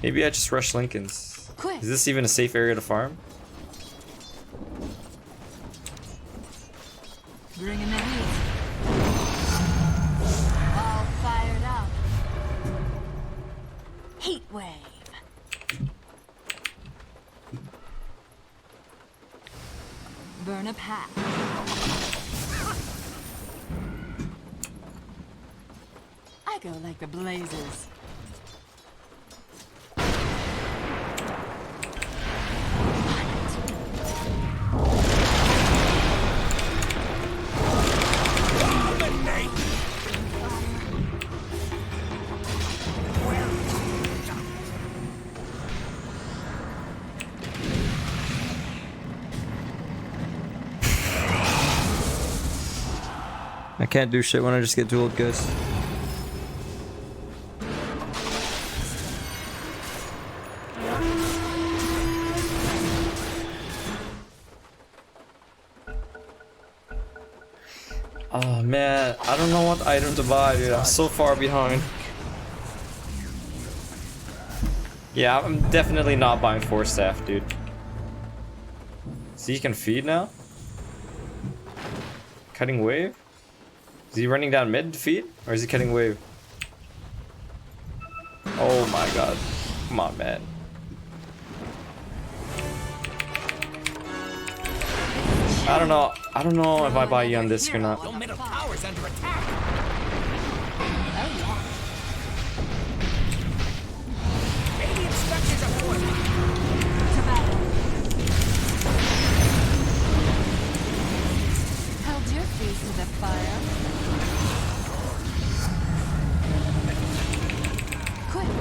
Maybe I just rush Lincolns. Quick. Is this even a safe area to farm? Bringing the heat. All fired up. Heat wave. Burn a path. I go like the blazes. I can't do shit when I just get dueled, guys. Oh man, I don't know what item to buy, dude. I'm so far behind. Yeah, I'm definitely not buying Force Staff, dude. So you can feed now? Cutting wave? Is he running down mid to feed? Or is he cutting wave? Oh my god. Come on, man. I don't know. I don't know if I buy you on this or not. Your middle tower's under attack. Radiant structures are fortified. Held your feet to the fire. Quick.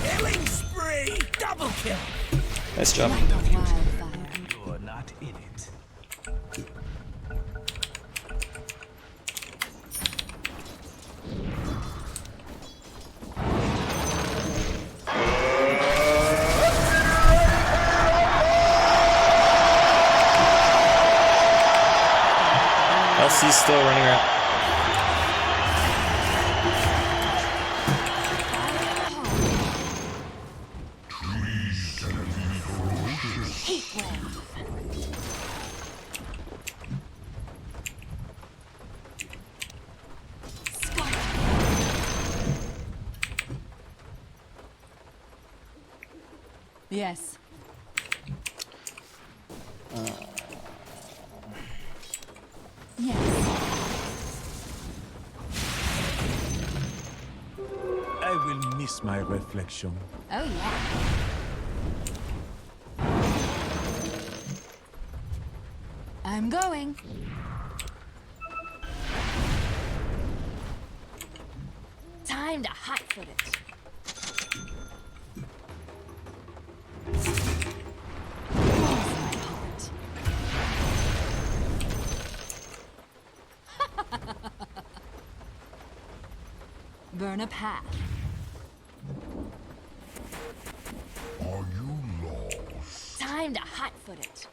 Killing spree! Double kill! Nice job. Like a wildfire. You're not in it. LC's still running around. Heat wave. Scorch. Yes. Yes. I will miss miss my reflection. Oh, yeah. I'm going. Time to hot-foot it. Where's my heart? Burn a path. Are you lost? Time to hot-foot it.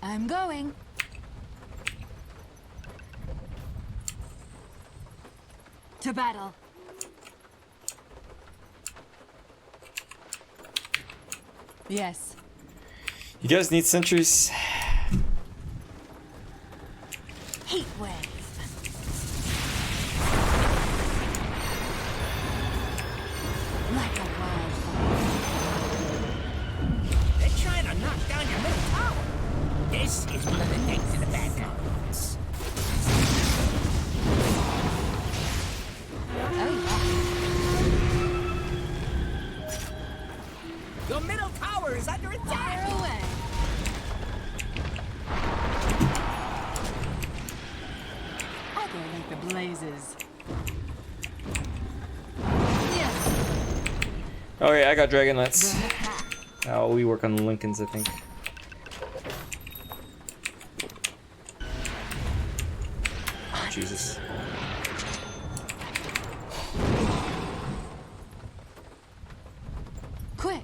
I'm going. To battle. Yes. You guys need sentries? Heat wave. Like a wildfire. They're trying to knock down your middle tower. This is one of the things in the backgrounds. Oh, yeah. Your middle tower is under attack. Fire away. I go like the blazes. Yes. Okay, I got Dragonlance. Burn a path. Oh, we work on the Lincolns, I think. Jesus. Quick.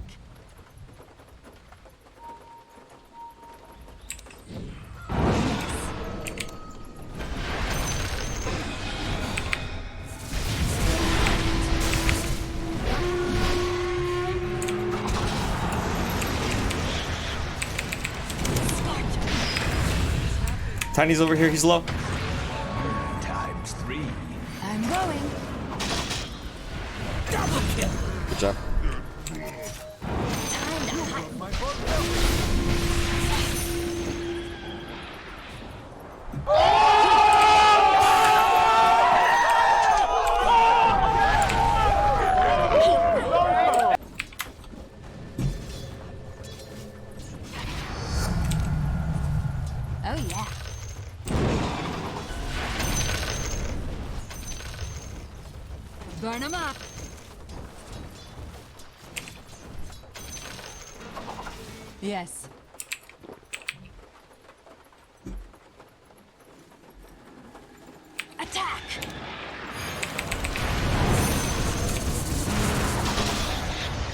Tiny's over here, he's low. Times 3. I'm going. Double kill. Good job. Time to hot. Oh yeah. Burn them up. Yes. Attack!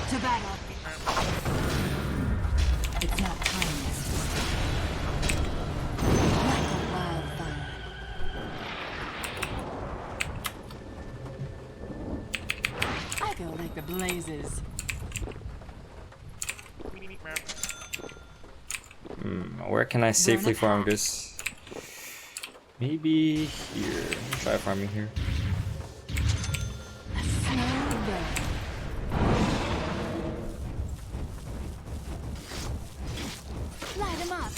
To battle. It's not time yet. Like a wildfire. I go like the blazes. Where can I safely farm this? Maybe here. Try farming here. A slow burn. Light 'em up.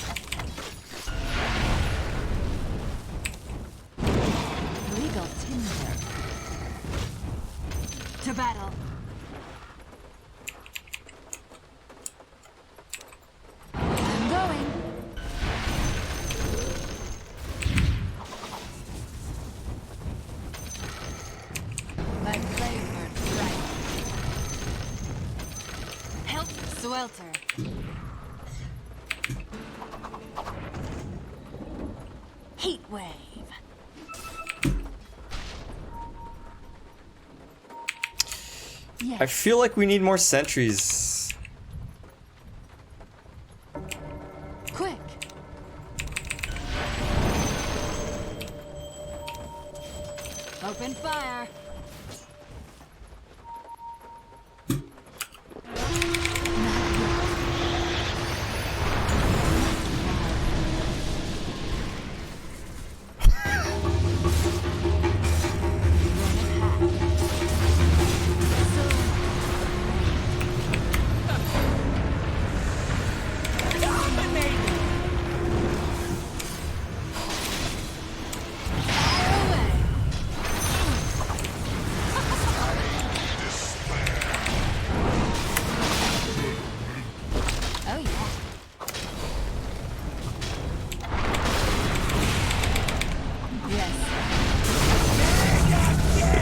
Legal timber. To battle. I'm going. My flame burns bright. Help swelter. Heat wave. Yes. I feel like we need more sentries. Quick. Open fire. Fire away.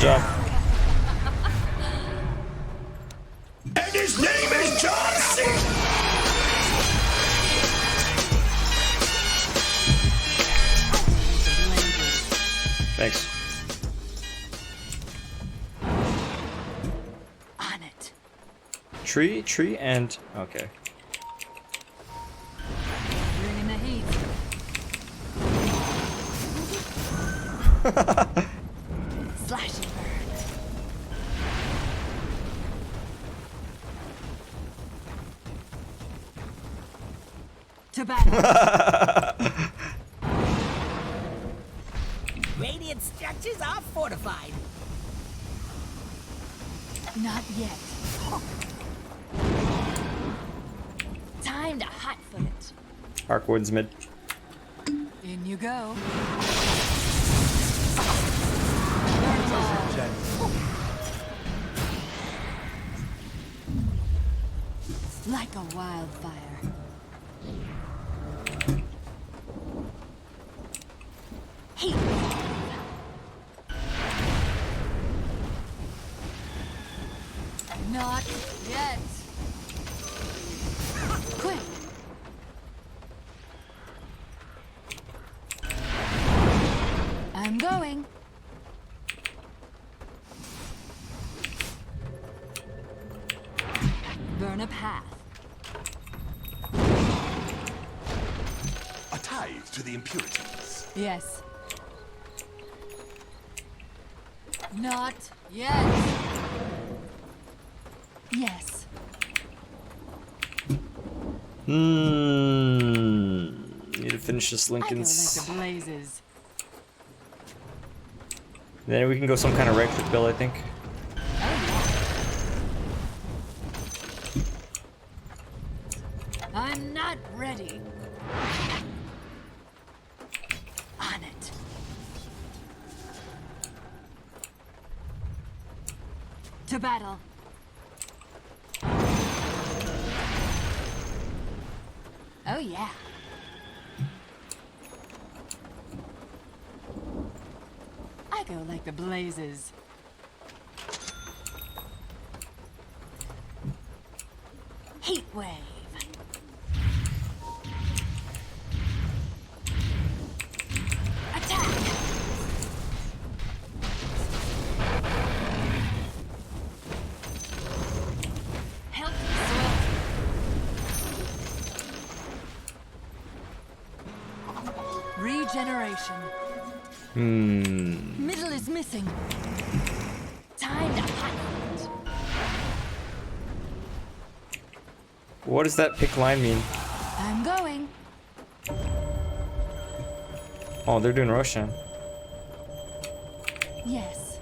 job. And his name is John C. Thanks. On it. Tree, and okay. Bringing the heat. Slashing bird. To battle. Radiant structures are fortified. Not yet. Time to hot foot it. Arkwood's mid. In you go. Like a wildfire. Heat. Not yet. Quick. I'm going. Burn a path. A tithe to the impurities. Yes. Not yet. Yes. Need to finish this I go like Lincoln's. the blazes. Then we can go some kind of right click build, I think. I'm not ready. On it. To battle. Oh yeah. I go like the blazes. Heat wave. Attack. Help me, regeneration. Middle is missing. Time to hunt. What does that pick line mean? I'm going. Oh, they're doing Roshan. Yes.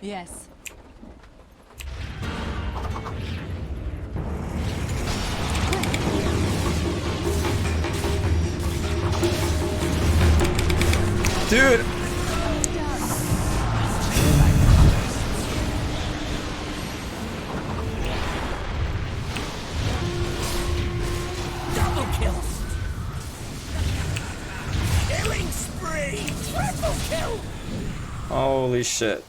Yes. Dude! Double kills. Killing spree. Triple kill. Holy shit.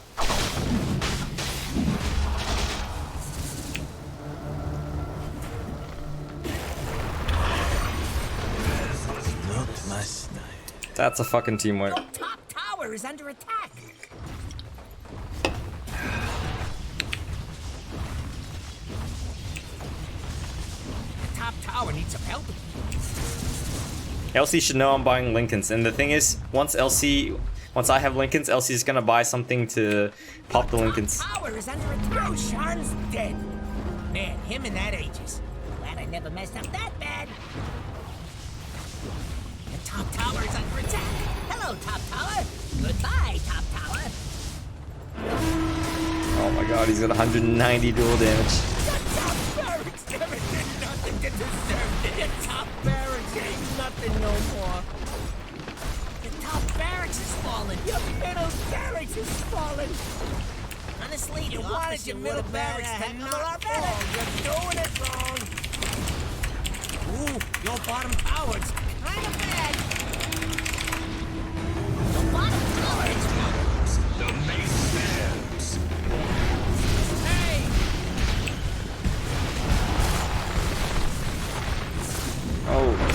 That's a fucking team wipe. Your top tower is under attack. The top tower needs some help. LC should know I'm buying Lincolns, and the thing is, once I have Lincolns, LC is gonna buy something to pop the Lincolns. Tower is under attack. Roshan's dead. Man, him and that Aegis. Glad I never messed up that bad. The top tower is under attack. Hello, top tower. Goodbye, top tower. Oh my god, he's got 190 dual damage. The top barracks never did nothing to deserve it. The top barracks ain't nothing no more. The top barracks is falling. Your middle barracks is falling. Honestly, you wanted your middle barracks to not fall. You're doing it wrong. Ooh, your bottom tower's kind of bad.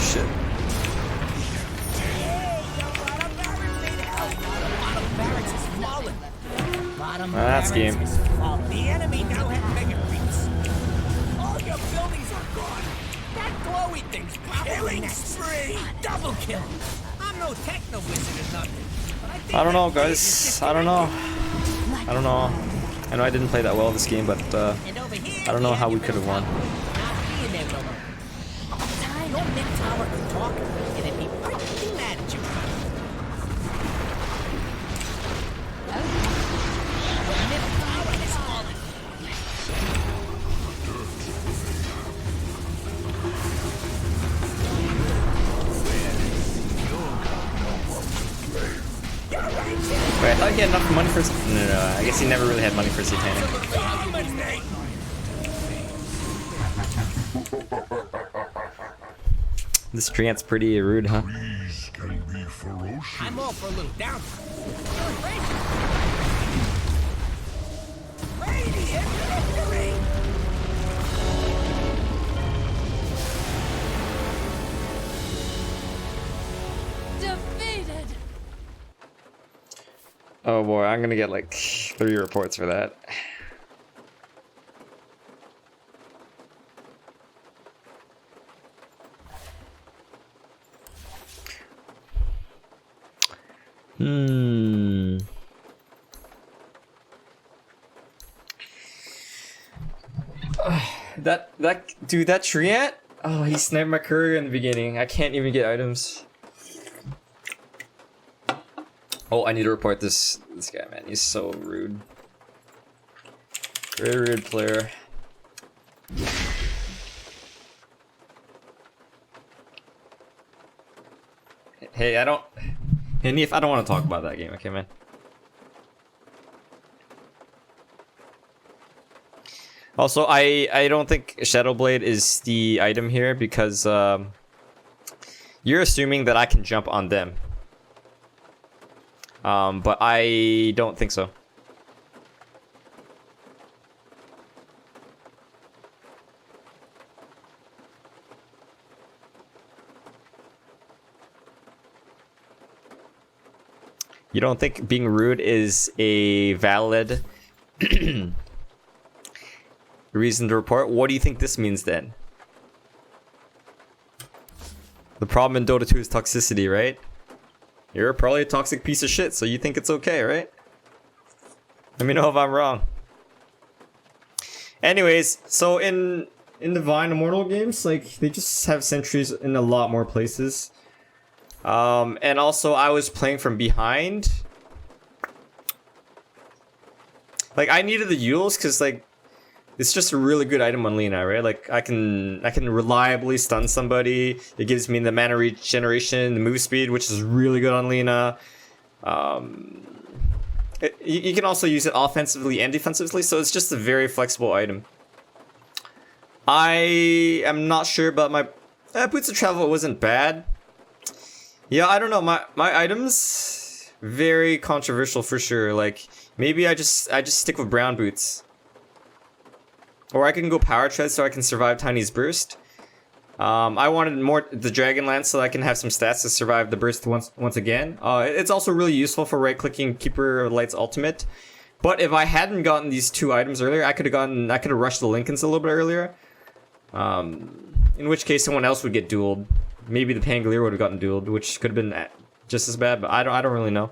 Shit. Barracks is fallen. Bottom That's barracks game. is fallen. The enemy now has mega creeps. All your buildings are gone. That glowy thing's probably killing spree. Double kill. I'm no techno wizard or nothing. But I think I don't know, that guys. is just I don't know. I don't know. I know I didn't play that well this game, but And over here, I don't know how we could have won. not being there no more. Your mid tower can talk, and it'd be pretty mad at you. Your mid tower has fallen. Wait, I thought he had enough money for... No, I guess he never really had money for Satanic. This Treant's pretty rude, huh? I'm all for a little down. Radiant victory! Defeated. Oh boy, I'm gonna get like 3 reports for that. That Treant? Oh, he sniped my courier in the beginning. I can't even get items. Oh, I need to report this guy, man. He's so rude. Very rude player. Hey, I don't... Hey, Neef, I don't want to talk about that game, okay, man? Also, I don't think Shadowblade is the item here because you're assuming that I can jump on them. But I don't think so. You don't think being rude is a valid reason to report? What do you think this means then? The problem in Dota 2 is toxicity, right? You're probably a toxic piece of shit, so you think it's okay, right? Let me know if I'm wrong. Anyways, so in Divine Immortal games, like, they just have sentries in a lot more places. And also I was playing from behind. Like, I needed the Euls because, like, it's just a really good item on Lina, right? Like, I can reliably stun somebody. It gives me the mana regeneration, the move speed, which is really good on Lina. You can also use it offensively and defensively, so it's just a very flexible item. I am not sure about my... Boots of Travel wasn't bad. Yeah, I don't know. My items, very controversial for sure. Like, maybe I just stick with brown boots. Or I can go Power Tread so I can survive Tiny's burst. I wanted more the Dragon Lance so I can have some stats to survive the burst once again. It's also really useful for right-clicking Keeper of Light's ultimate. But if I hadn't gotten these 2 items earlier, I could have rushed the Lincolns a little bit earlier. In which case someone else would get dueled. Maybe the Pangolier would have gotten dueled, which could have been just as bad, but I don't really know.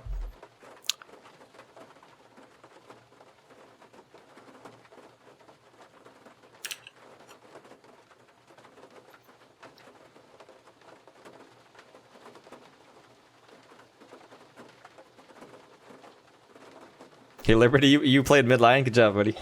Okay, Liberty, you played mid lane. Good job, buddy.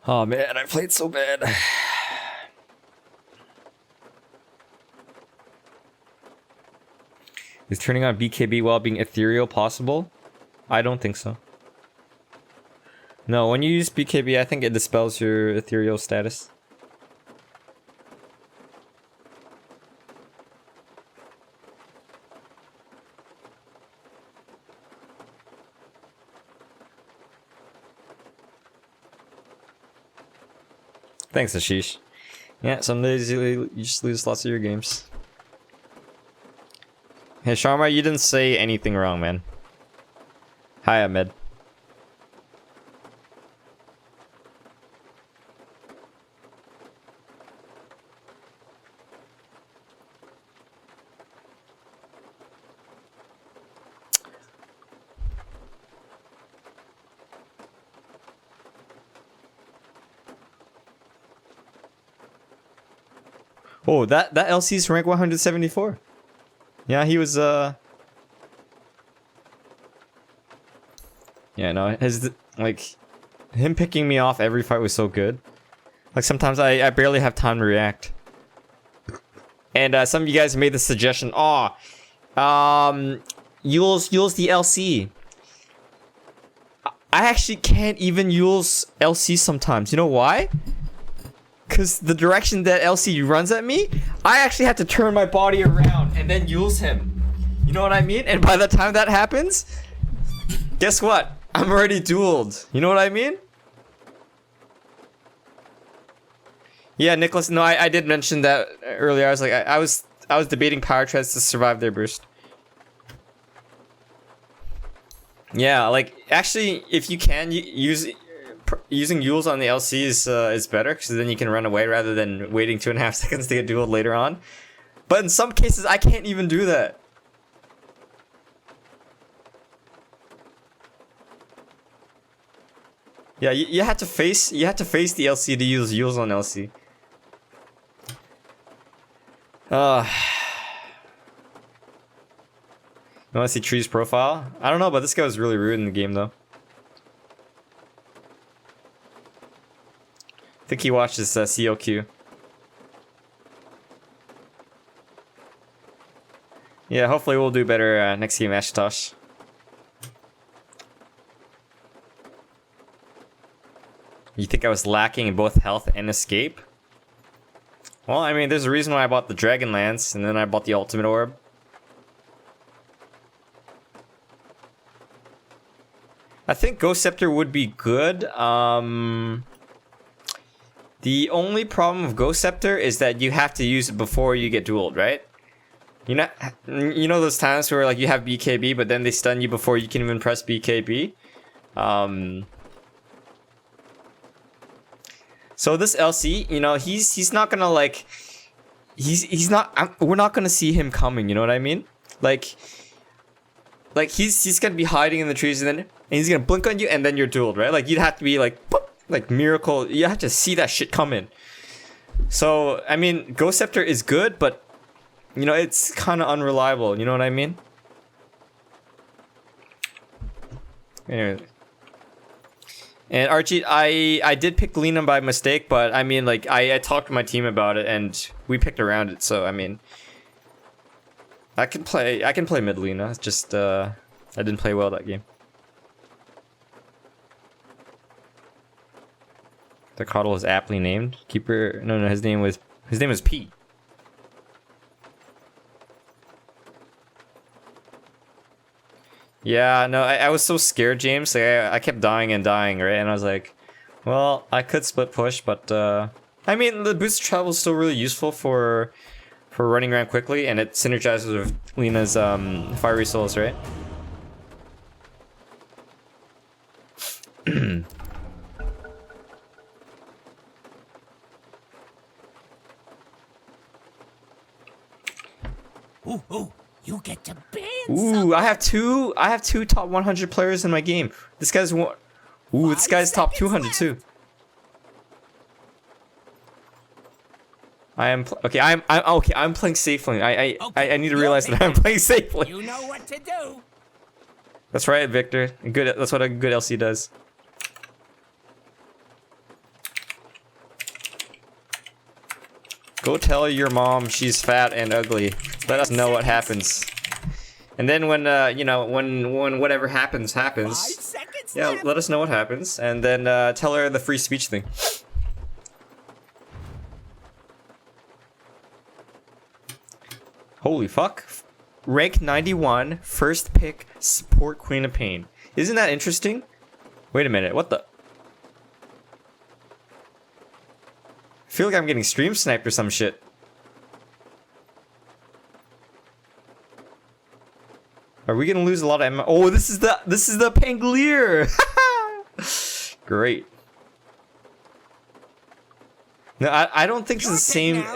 Oh man, I played so bad. Is turning on BKB while being ethereal possible? I don't think so. No, when you use BKB, I think it dispels your ethereal status. Thanks, Ashish. Yeah, some days you just lose lots of your games. Hey, Sharma, you didn't say anything wrong, man. Hi, Ahmed. Oh, that LC's rank 174. Yeah, he was yeah, no, his like him picking me off every fight was so good. Like sometimes I barely have time to react. And some of you guys made the suggestion, Yules the LC. I actually can't even Yules LC sometimes. You know why? Because the direction that LC runs at me, I actually have to turn my body around and then use him. You know what I mean? And by the time that happens, guess what? I'm already dueled. You know what I mean? Yeah, Nicholas. No, I did mention that earlier. I was like, I was debating power treads to survive their burst. Yeah, like actually, if you can using Yules on the LC is better, because then you can run away rather than waiting 2.5 seconds to get dueled later on. But in some cases, I can't even do that. Yeah, you have to face the LC to use Yules on LC. You want to see Tree's profile? I don't know, but this guy was really rude in the game, though. I think he watches CLQ. Yeah, hopefully we'll do better next game, Ashutosh. You think I was lacking in both health and escape? Well, I mean, there's a reason why I bought the Dragon Lance, and then I bought the Ultimate Orb. I think Ghost Scepter would be good. The only problem with Ghost Scepter is that you have to use it before you get dueled, right? You know those times where like you have BKB, but then they stun you before you can even press BKB. So this LC, you know, he's not gonna like, he's not. We're not gonna see him coming. You know what I mean? Like he's gonna be hiding in the trees, and he's gonna blink on you, and then you're dueled, right? Like you'd have to be like, boop, like miracle. You have to see that shit come in. So I mean, Ghost Scepter is good, but you know it's kind of unreliable. You know what I mean? Anyway. And Archie, I did pick Lina by mistake, but I mean, like, I talked to my team about it, and we picked around it, so, I mean... I can play mid Lina, just, I didn't play well that game. The Coddle is aptly named. Keeper... No, his name was Pete. Yeah, no, I was so scared, James. Like, I kept dying and dying, right? And I was like, well, I could split push, but I mean, the boost travel is still really useful for running around quickly, and it synergizes with Lina's Fiery Souls, right? Ooh, you get to ban Ooh, I have two top 100 players in my game. This guy's one. Ooh, this guy's top 200 too. I am okay. I'm okay. I'm playing safely. I need to realize that I'm playing safely. You know what to do. That's right, Victor. Good. That's what a good LC does. Go tell your mom she's fat and ugly. Let us know what happens. And then when you know, when whatever happens. 5 seconds Yeah, left. let us know what happens, and then tell her the free speech thing. Holy fuck. Rank 91, first pick, support Queen of Pain. Isn't that interesting? Wait a minute, what the? feel like I'm getting stream sniped or some shit. Are we gonna lose a lot of M? Oh, this is the Pangolier. Great. No, I don't think it's the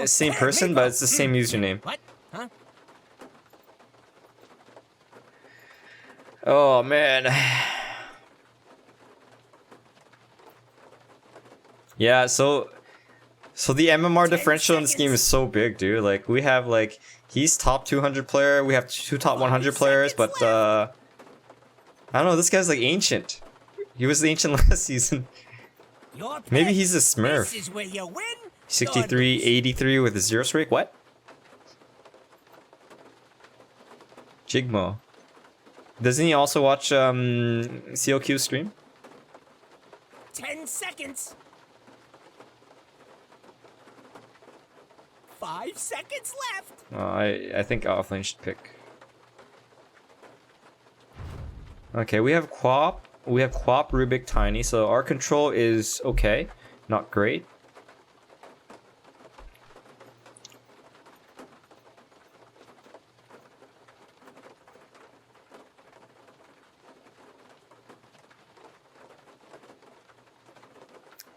same person, but it's the same username. What? Huh? Oh man. Yeah, so the MMR differential in this game is so big, dude. Like we have like he's top 200 player, we have 2 top 100 players, but I don't know, this guy's like ancient. He was the ancient last season. Maybe he's a Smurf. This is where you win. 63, 83 with a 0 streak. What? Jigmo. Doesn't he also watch CLQ stream? 10 seconds. 5 seconds left. I think Offlane should pick. Okay, we have Quap. We have Quap, Rubik, Tiny. So our control is okay, not great.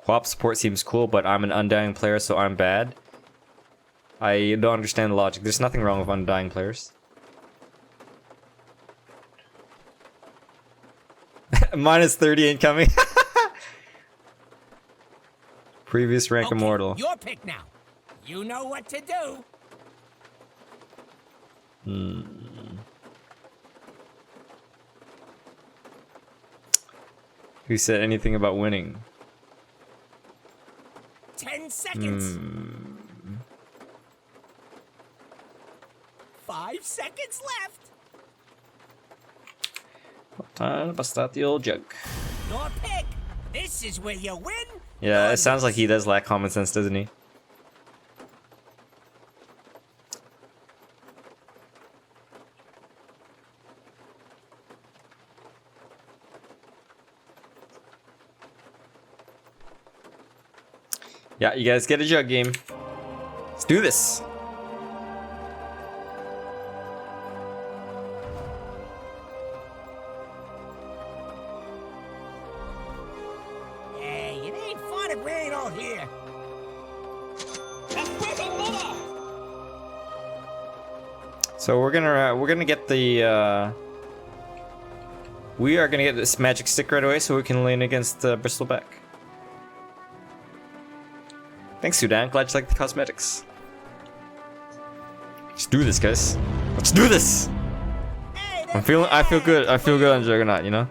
Quap support seems cool, but I'm an Undying player, so I'm bad. I don't understand the logic. There's nothing wrong with Undying players. Minus 30 incoming. Previous rank immortal. Your pick now. You know what to do. Who said anything about winning? 10 seconds. 5 seconds left. Time to bust out the old joke. Your pick. This is where you win. Yeah, it sounds like he does lack common sense, doesn't he? Yeah, you guys get a jug game. Let's do this. Hey, it ain't fun if we ain't all here. So we're gonna get the we are gonna get this magic stick right away, so we can lean against Bristleback. Thanks, Sudan. Glad you like the cosmetics. Let's do this, guys. Let's do this. I feel good. I feel good on Juggernaut. You know.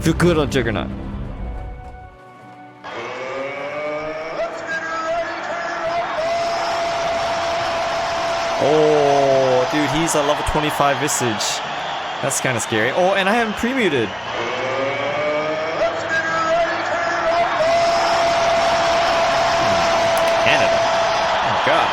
Feel good on Juggernaut. Oh, dude, he's a level 25 Visage. That's kind of scary. Oh, and I haven't pre-muted. Canada. Oh, God.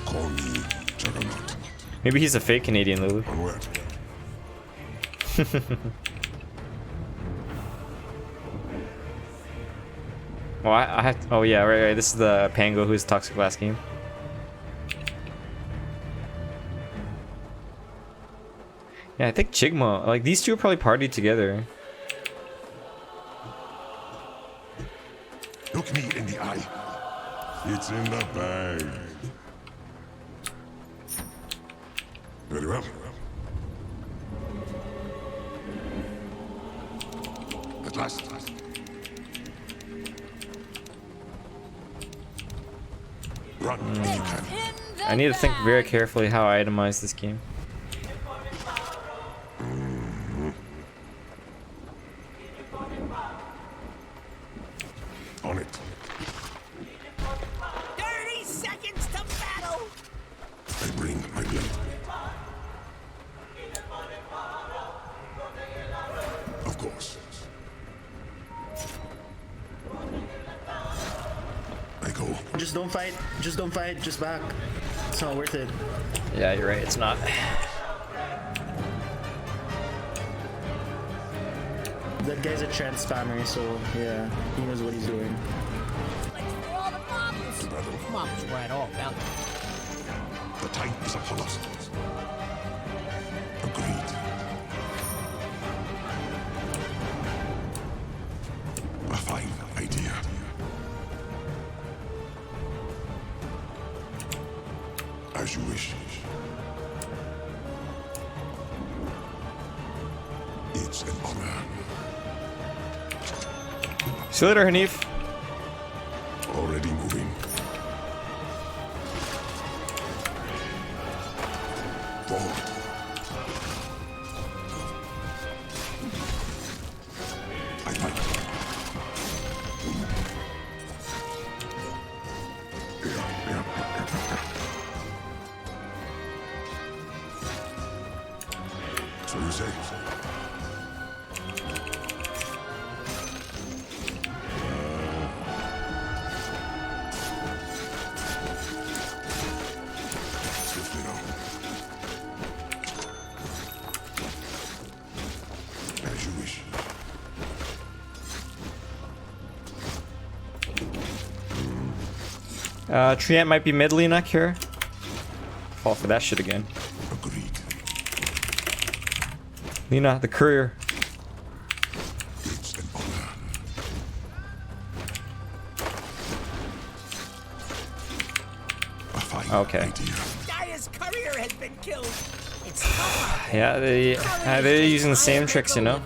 Call me Juggernaut. Maybe he's a fake Canadian, Lulu. Onward. Oh, I have to, oh yeah, right. This is the Pango who's toxic last game. Yeah, I think Chigma. Like these two are probably partied together. Look me in the eye. It's in the bag. Very well. At last. Run if you can. I need to think very carefully how I itemize this game. On it. 30 seconds to battle. I bring my blade. Of course. I go. just don't fight. Just don't fight. Just back. It's not worth it. Yeah, you're right. It's not. That guy's a trend spammer, so yeah, he knows what he's doing. For all the marbles. Marbles were at all valid. The time is upon us. Agreed. A fine idea. As you wish. It's an honor. See you later, Hanif. Already moving. Forward. I fight. So you say? Swiftly now. As you wish. Treant might be mid Lenak here. Fall for that shit again. Agreed. Lena, the courier. It's an honor. A fine Okay. idea. Dyer's career has been killed. It's tough. Yeah, they're using the same tricks, you know.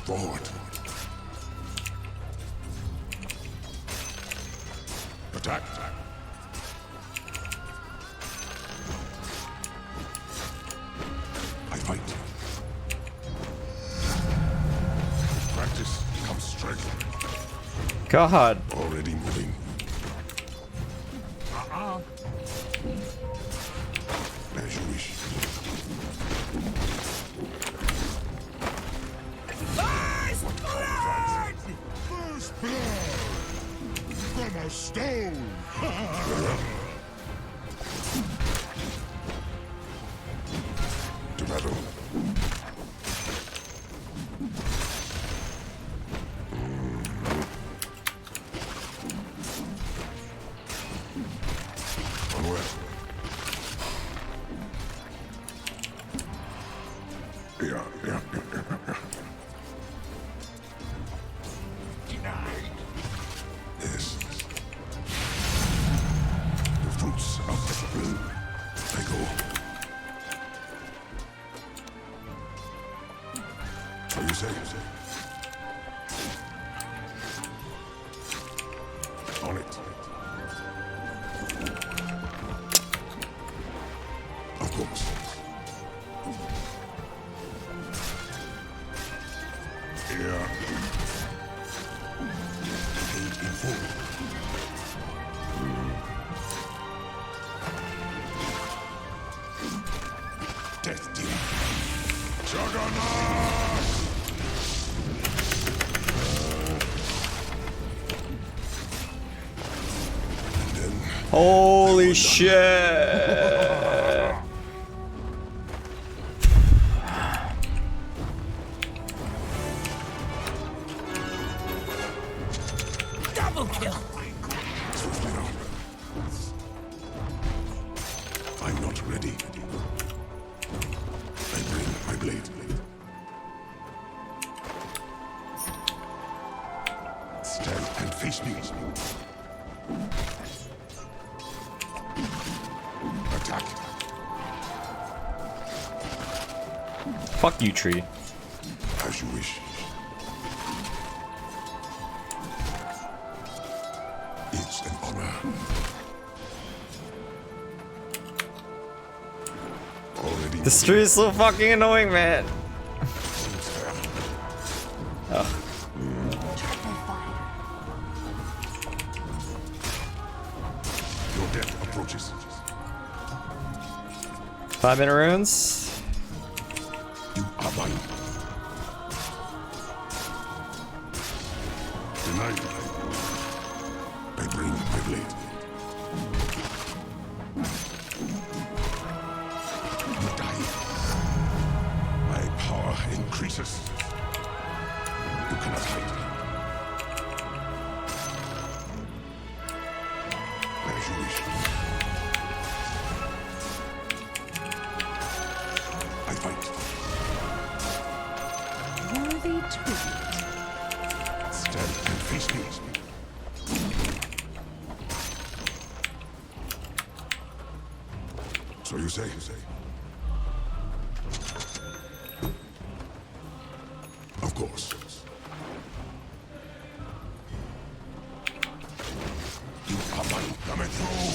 Forward. Attack. I fight. Practice comes strength. God. Already moving. As you wish. First blood! First blood from a stone. To battle. Onward. Yeah. Yes. The fruits of discipline. I go. So you say? On it. Of course. Yeah. Paid in full. Death dealer. Juggernaut! And then Holy shit. Double kill. swiftly now. I'm not ready. I bring my blade. Stand and face me. Attack. Fuck you, tree. As you wish. It's an honor. Already This tree is so fucking annoying, man. seems fair. Triple fire. Your death approaches. 5-minute runes. You are mine. Denied. I bring my blade. As you wish. I fight. Worthy tribute. Stand and face me. So you say. Of course. You are my coming through.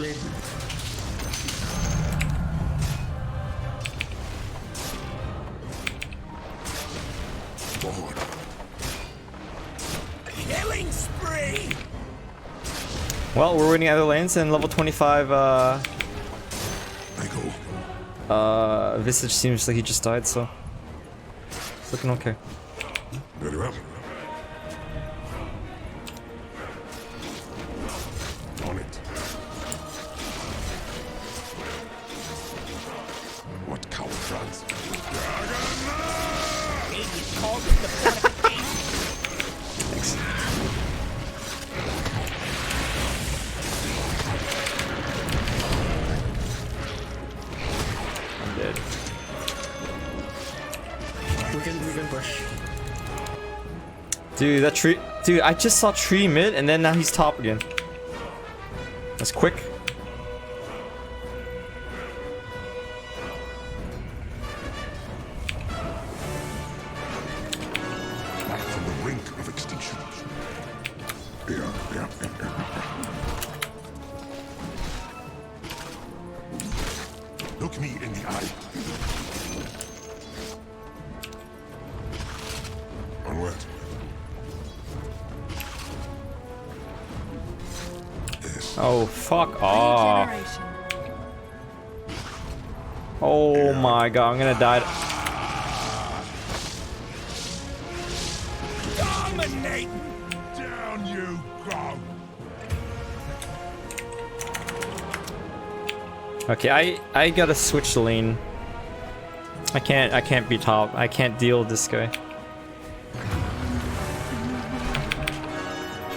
Blade. Forward. Killing spree! Well, we're winning other lanes and level 25 I go. Visage seems like he just died, so it's looking okay. Very well. On it. What coward runs? Hades called it the fortification. Thanks. I'm dead. We can push. Dude, that tree. Dude, I just saw tree mid and then now he's top again. That's quick. Back from the brink of extinction. Yeah. Look me in the eye. Onward. Yes. Oh, fuck off. Regeneration. Oh my god, I'm gonna die. Dominate! Down you go. Okay, I gotta switch the lane. I can't be top. I can't deal with this guy.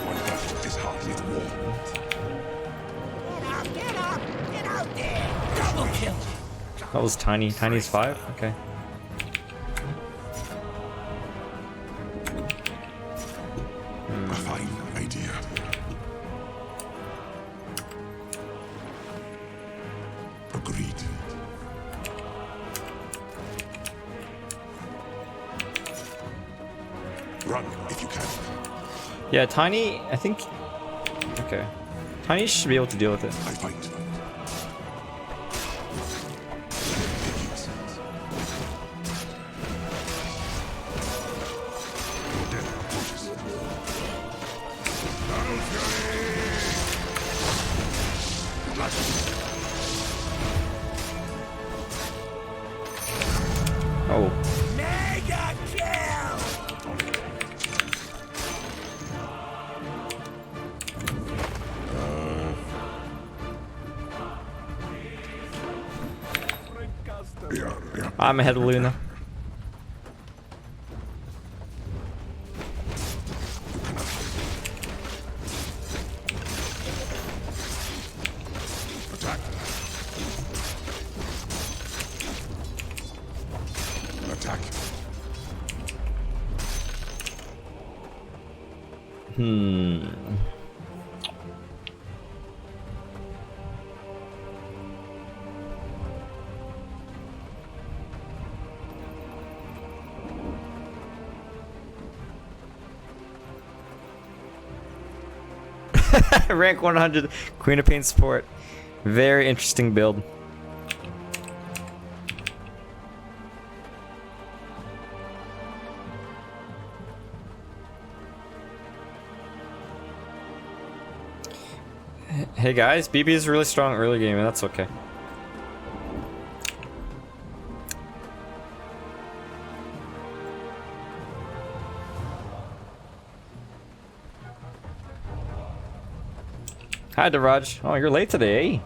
One battle is hardly the war. Get up! Get out there! Double kill! That was Tiny. Tiny's 5? Okay. A fine idea. Agreed. Run if you can. Yeah, Tiny, I think... Okay. Tiny should be able to deal with it. I fight. Your death approaches. Battle fury! Blast. Oh. Mega kill! Yeah. I'm ahead of Luna. Attack. Attack. Rank 100 Queen of Pain support. Very interesting build. Hey guys, BB is really strong early game and that's okay. Hi, Devraj. Oh, you're late today, eh?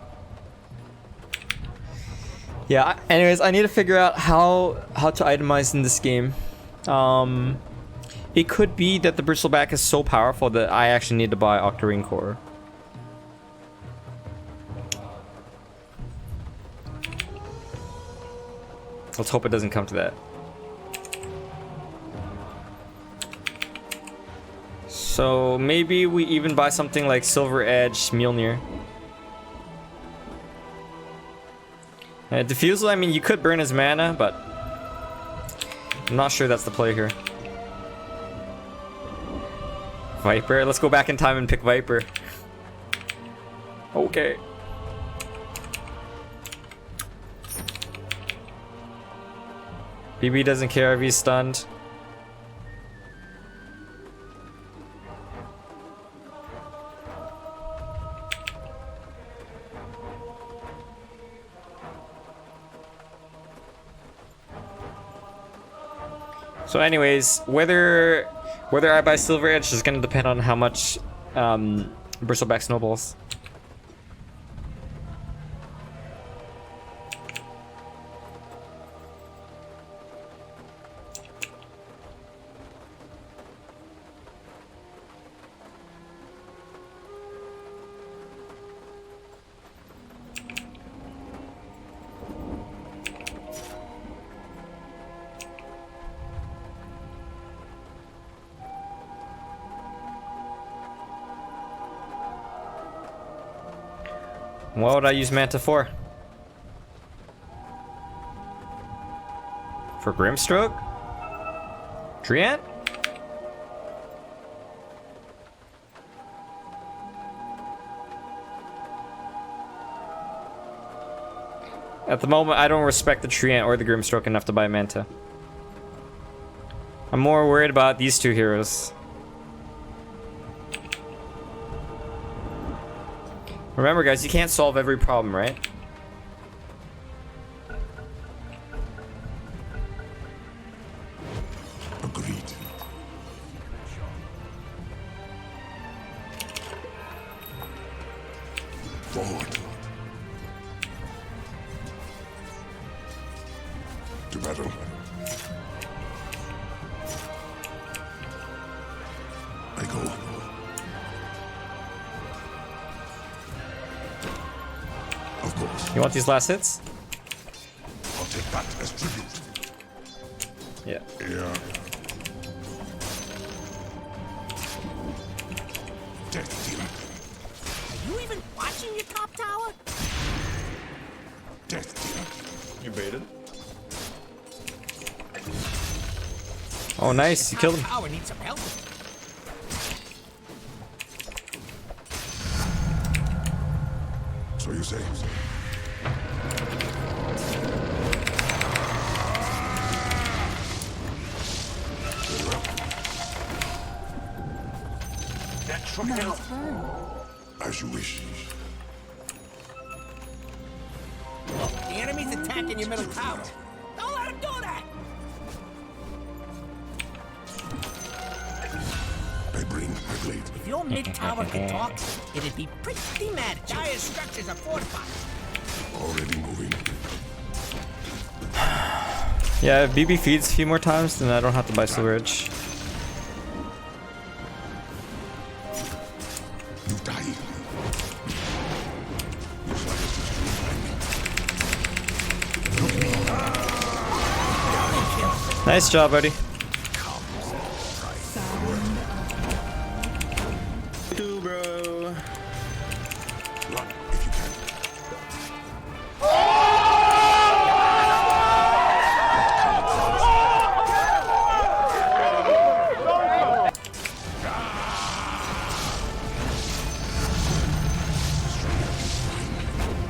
Yeah, anyways, I need to figure out how to itemize in this game. It could be that the Bristleback is so powerful that I actually need to buy Octarine Core. Let's hope it doesn't come to that. So maybe we even buy something like Silver Edge Mjolnir. Diffusal, I mean, you could burn his mana, but I'm not sure that's the play here. Viper, let's go back in time and pick Viper. Okay. BB doesn't care if he's stunned. So anyways, whether I buy Silver Edge is going to depend on how much Bristleback snowballs. What would I use Manta for? For Grimstroke? Treant? At the moment, I don't respect the Treant or the Grimstroke enough to buy Manta. I'm more worried about these two heroes. Remember, guys, you can't solve every problem, right? Agreed. Forward. To battle. I go. Of course. You want these last hits? I'll take that as tribute. Yeah. Yeah. Death dealer. Are you even watching your top tower? Death dealer. You baited. Oh, nice. You killed him. Tower needs some help. So you say. Very well. That should help. As you wish. Look, the enemy's attacking your middle tower. Don't let him do that! I bring my blade. If your mid-tower could talk, it'd be pretty mad at you. Dire structures are fortified. Already moving. Yeah, if BB feeds a few more times, then I don't have to buy Silver Edge. You die. Looks like it's just you and me. Nice job, buddy. Do, bro. Run if you can.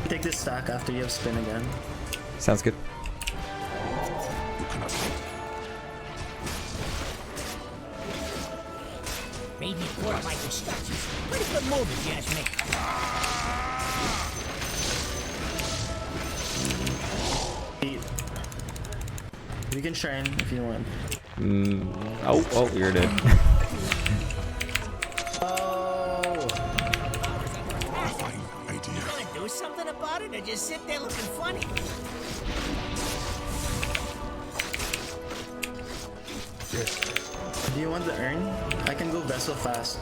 Take this stack after you have spin again. Sounds good. You cannot fight. Maybe fortified your structures. Pretty good move if you ask me. You can shrine if you want. Oh, you're dead. Oh! Fine idea. Gonna do something about it or just sit there looking funny? Yes. Do you want the urn, I can go vessel fast.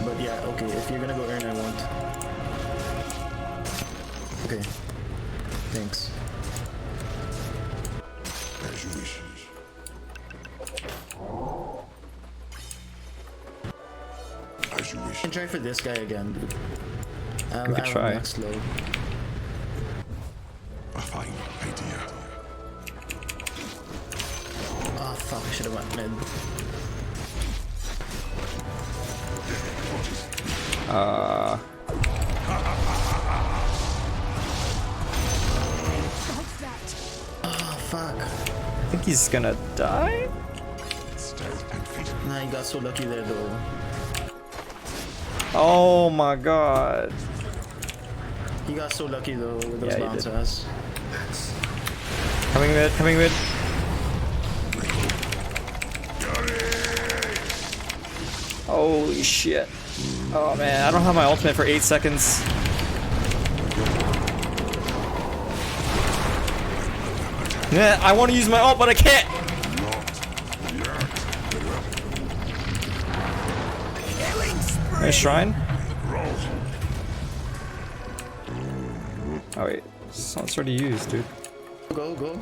But yeah, okay, if you're gonna go urn, I won't. Okay. Thanks. As you wish. As you wish. I can try for this guy again, dude. We could try. Max low. A fine idea. Oh fuck, I should have went mid. Oh fuck. I think he's gonna die? Stealth and feet. Nah, he got so lucky there though. Oh my god. He got so lucky though with those Yeah, he bounce did. ass. Coming mid, coming mid. Holy shit. Oh man, I don't have my ultimate for 8 seconds. Yeah, I want to use my ult, but I can't. Nice shrine. Oh wait, it's not already used, dude. Go, go.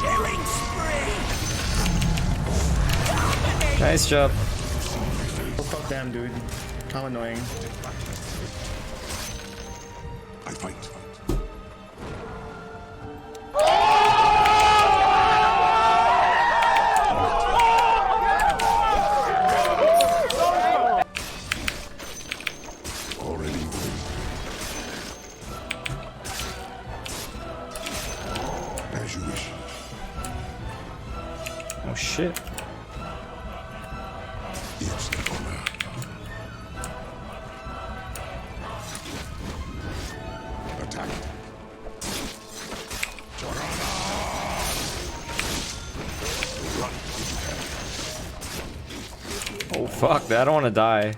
Killing spree! Nice job. Oh fuck them, dude. How annoying. I fight. Already win. As you wish. Oh shit. It's an honor. Attack. Oh fuck, I don't want to die.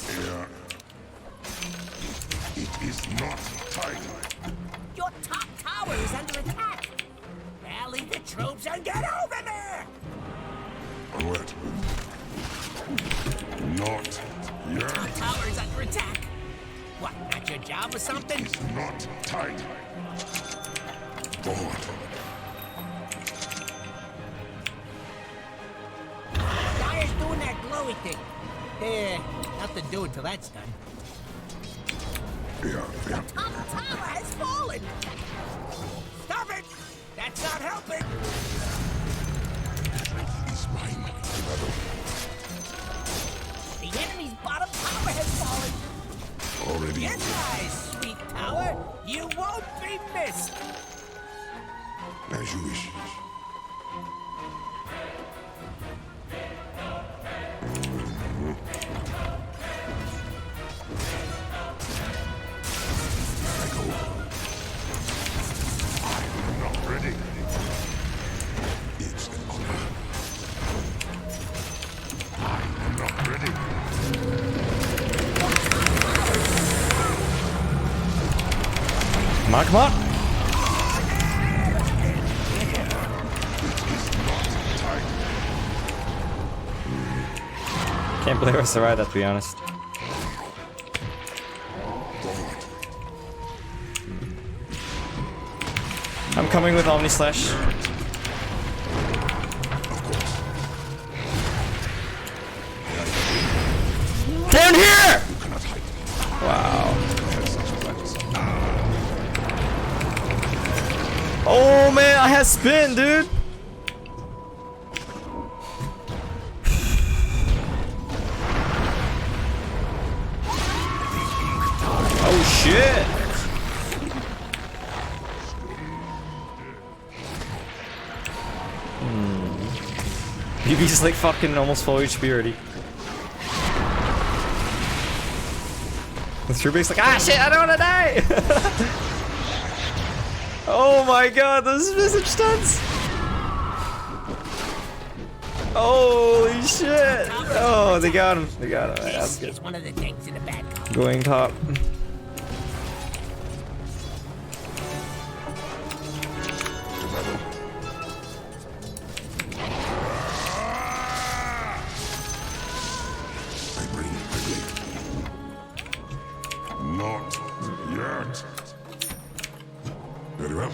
Here. It is not time. Your top tower is under attack! Rally the troops and get over there! Onward. Not yet. Top tower is under attack! What, not your job or something? It's not time. Forward. Dyer's doing that glowy thing. Nothing to do until that's done. Yeah. Top tower has fallen! Stop it! That's not helping! It's mine. Brother. The enemy's bottom tower has fallen! Already. Get eyes, sweet tower! You won't be missed! As you wish. I go. I'm not ready. It's an honor. I'm not ready. Come on, come on. Can't believe I survived that, to be honest. I'm coming with Omni Slash. Down here! Wow. Oh man, I had spin, dude. Oh shit. BB's like fucking almost full HP already. With True Bass like, ah shit, I don't wanna die! Oh my god, those visage stunts! Holy shit! Oh, they got him. They got him. That's This good. is one of the things in the bad guy. Going top. I bring my blade. Not yet. Very well.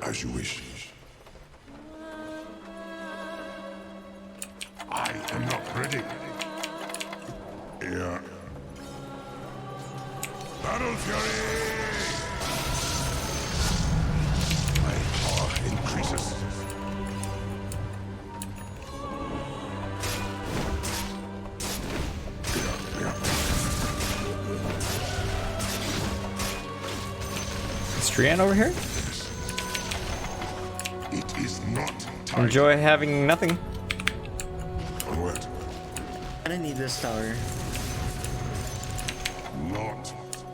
As you wish. I am not ready. Yeah. Battle Fury! My power increases. Is Trian over here? It is not time. Enjoy having nothing. Onward. I don't need this tower. Not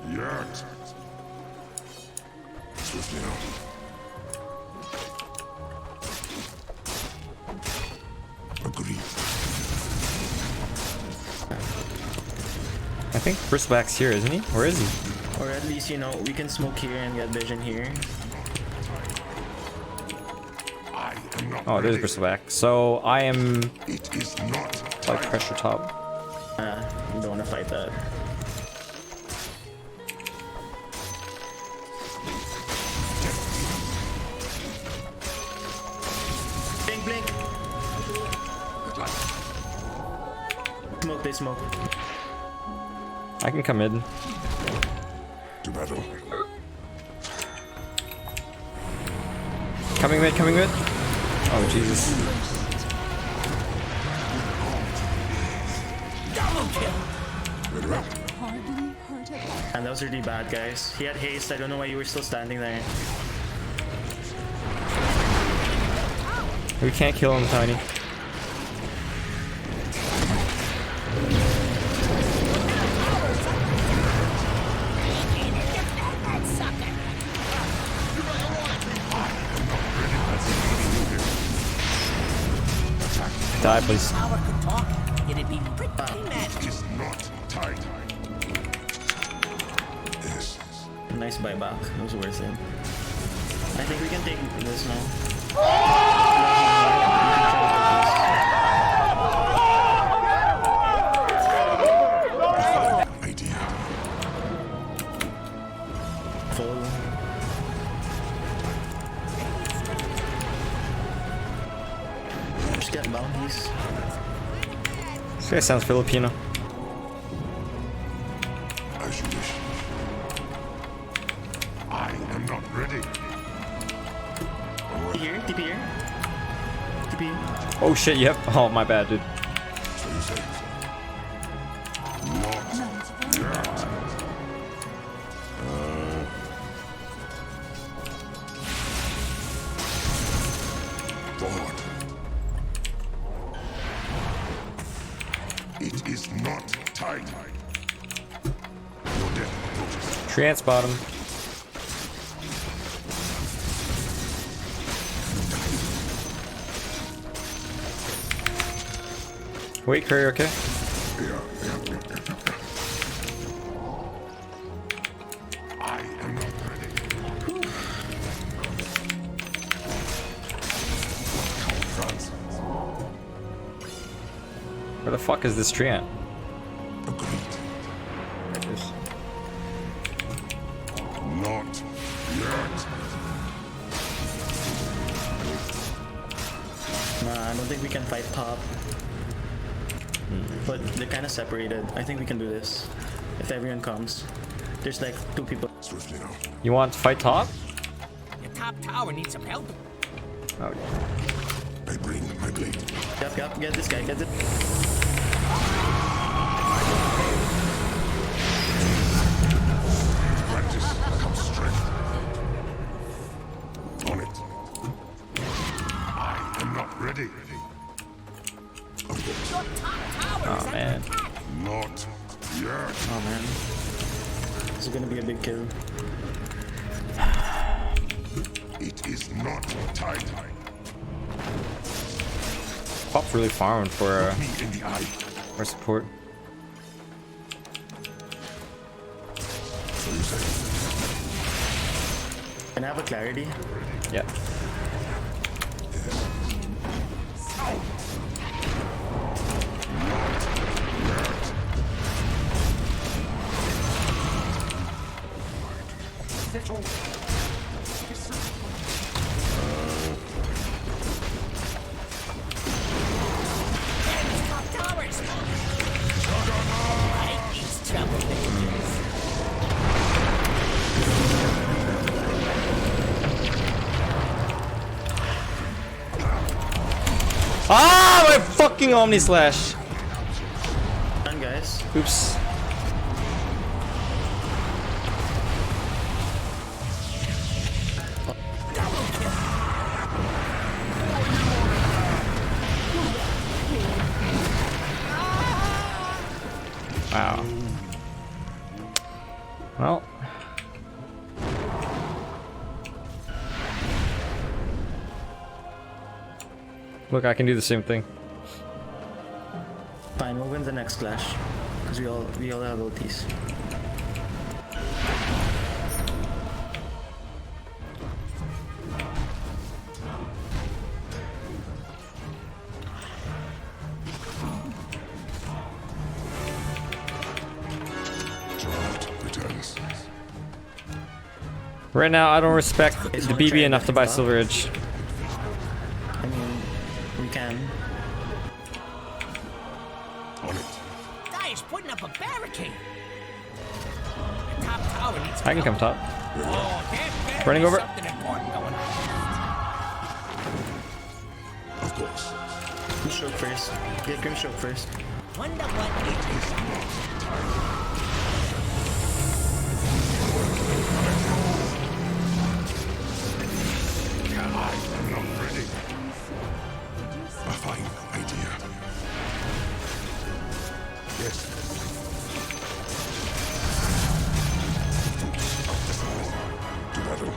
yet. Swiftly now. Agreed. I think Bristleback's here, isn't he? Where is he? Or at least, you know, we can smoke here and get vision here. I am not Oh, there's ready. Bristleback. So I am It is not like time. pressure top. You don't want to fight that. Blink, blink! Smoke, they smoke. I can come in. To battle. Coming mid, coming mid. Oh, Jesus. Very well. Hardly hurt at all. And that was really bad, guys. He had haste. I don't know why you were still standing there. We can't kill him, Tiny. Die, please. Power could talk, it'd be pretty mad. It is not time. Yes. Nice buyback. It was worth it. I think we can take this now. Idea. Full. Just get bounties. This guy sounds Filipino. As you wish. I am not ready. Onward. Here, TP here. TP. Oh shit, yep. Oh, my bad, dude. So you say. Not yet. Forward. It is not time. Your death approaches. Trance bottom. Wait, Curry, okay? I am not ready. France. Where the fuck is this Triant? Agreed. Not yet. Nah, I don't think we can fight top. But they're kind of separated. I think we can do this. If everyone comes. There's like 2 people. Swiftly now. You want to fight top? Your top tower needs some help. Oh, I bring my blade. Yep, yep, get this guy, get it. Practice comes strength. On it. I am not ready. Of course. Your top tower oh is under man. attack. Not yet. Oh man. This is gonna be a big kill. It is not tied. Pop's really farming for Me in the eye. our support. So you say. Can I have a clarity? Yeah. Top towers! I hate these troublemakers. Ah, my fucking Omni Slash. Done, guys. Oops. Wow. Well. Look, I can do the same thing. Fine, we'll win the next clash. Because we all have ultis. Draft returns. Right now, I don't respect the Is one BB trying enough to to buy fuck? Silver Edge. I mean, we can. On it. Dire's putting up a barricade. The top tower needs I can come top. Oh, there's Running over. something important going on. Of course. Who's choke first? Get Grim choke first. Wonder what it is. I'm not ready. A fine idea. Yes. To battle.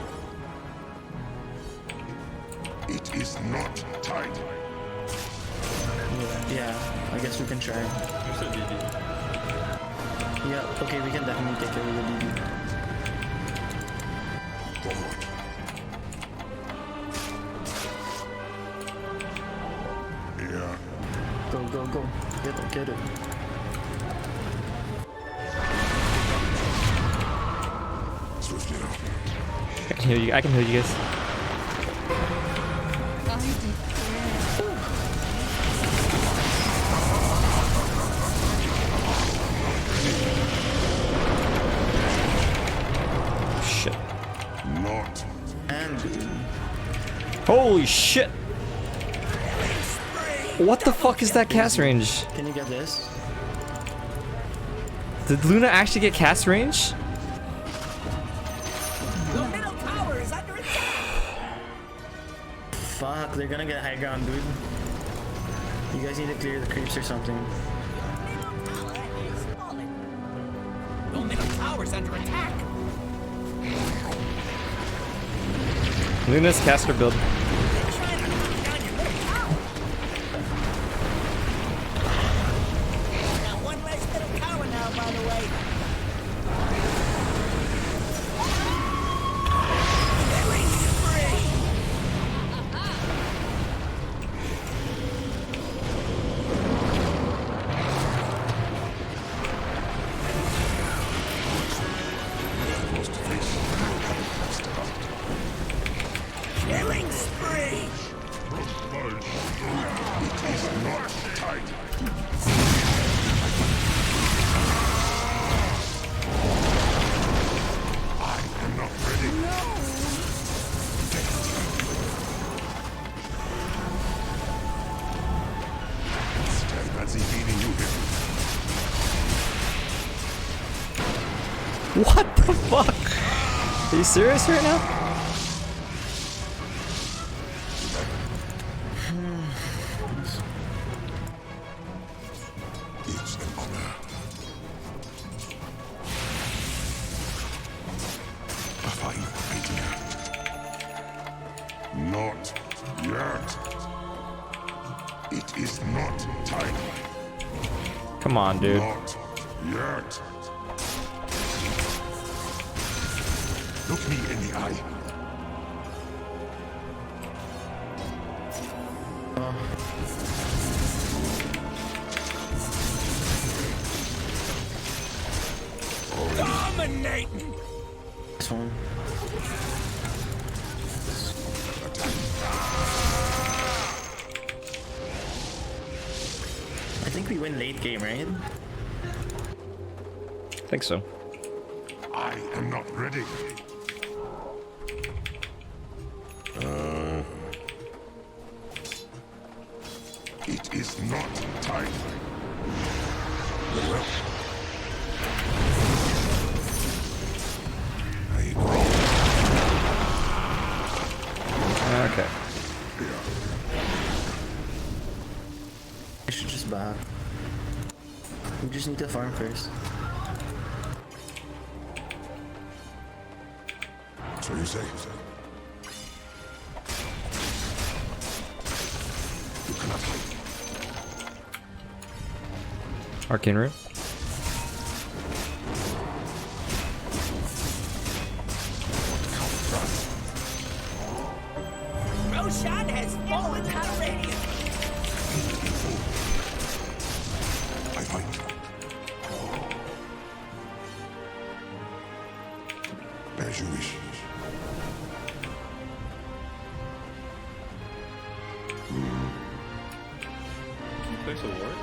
It is not tied. Yeah, I guess we can try. Yeah, okay, we can definitely take it with the BB. Forward. Yeah. Go, go, go. Get it, get it. Swiftly now. I can heal you. I can heal you guys. Shit. Not. And Holy shit. What the fuck is that cast range? can you get this? Did Luna actually get cast range? The middle tower is under attack. Fuck, they're gonna get high ground, dude. You guys need to clear the creeps or something. The middle tower's under attack. Luna's caster build. They're trying to knock down your middle tower. Got one less middle tower now, by the way. Killing spree. Close to face. Killing spree. It is not tied. I am not ready. Stand fancy beating you here. What the fuck? Are you serious right now? It's an honor. It is not time. Come on, dude. Not yet. Look me in the eye. Dominating! This one. I think we win late game, right? I think so. I am not ready. It is not time. Well, I roll. Okay. I should just back. We just need to farm first. So you say? You cannot hide. Arcane root. Roshan has fallen out of radiant. I fight. As you wish. Place a ward?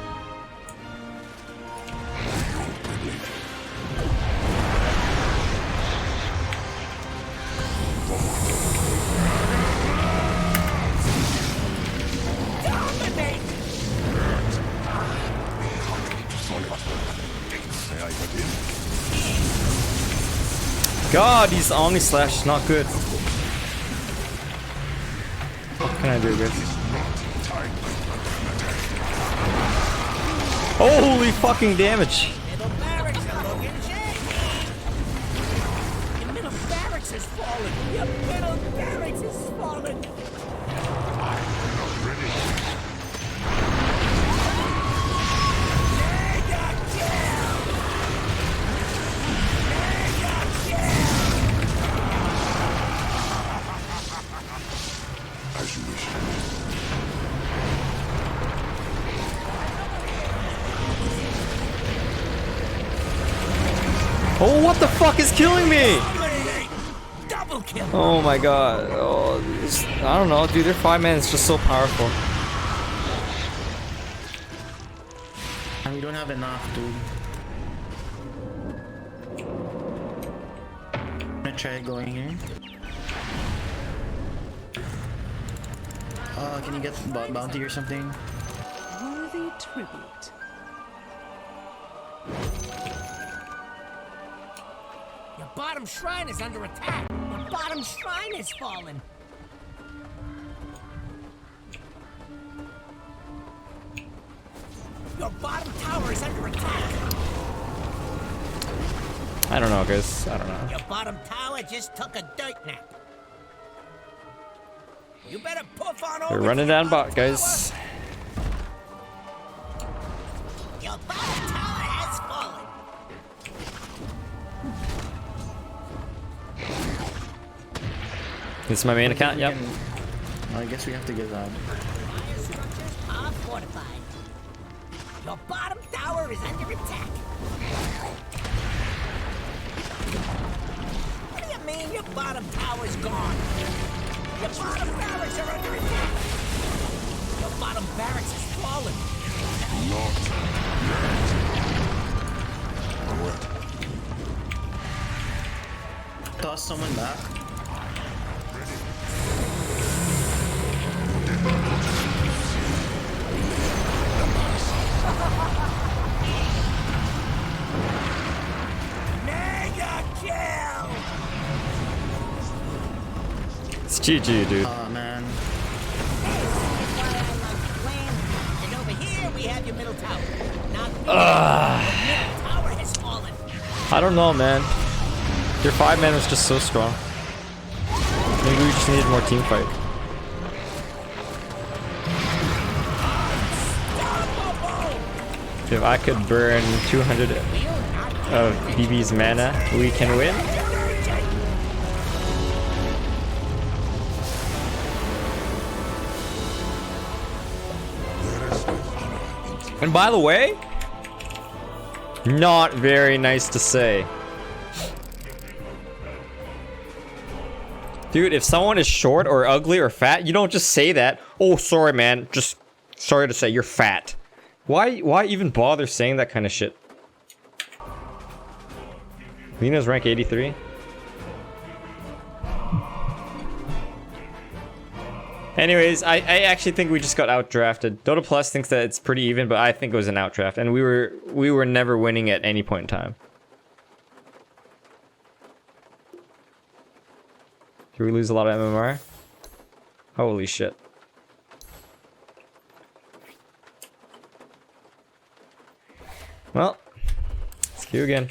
God, these Omni Slash is not good. What can I do, guys? Holy fucking damage! Middle barracks are looking shaky. Your middle barracks has fallen. Your middle barracks has fallen. Mega kill! Mega kill! As you wish. Oh, what the fuck is killing me? Double kill! Oh my god. Oh, I don't know, dude. Their 5-man is just so powerful. And we don't have enough, dude. I'm gonna try going here. Can you get bounty or something? Worthy tribute. Your bottom shrine is under attack. Your bottom shrine has fallen. Your bottom tower is under attack. I don't know, guys. I don't know. Your bottom tower just took a dirt nap. You better puff on over. We're running to your down bottom bot, guys. tower. Your bottom tower has fallen. This is my main account, yep. I guess we have to get that. Fire structures are fortified. Your bottom tower is under attack. What do you mean your bottom tower's gone? Your bottom barracks are under attack. Your bottom barracks has fallen. Not yet. What? Toss someone back. Mega kill! It's GG, dude. Oh man. And over here we have your middle tower. Now your middle tower has fallen. I don't know, man. Your 5-man was just so strong. Maybe we just needed more team fight. If I could burn 200 of BB's mana, we can win. And by the way, not very nice to say. Dude, if someone is short or ugly or fat, you don't just say that. Oh, sorry, man. Just sorry to say you're fat. Why even bother saying that kind of shit? Lena's rank 83. Anyways, I actually think we just got outdrafted. Dota Plus thinks that it's pretty even, but I think it was an outdraft, and we were never winning at any point in time. Did we lose a lot of MMR? Holy shit. Well, let's queue again.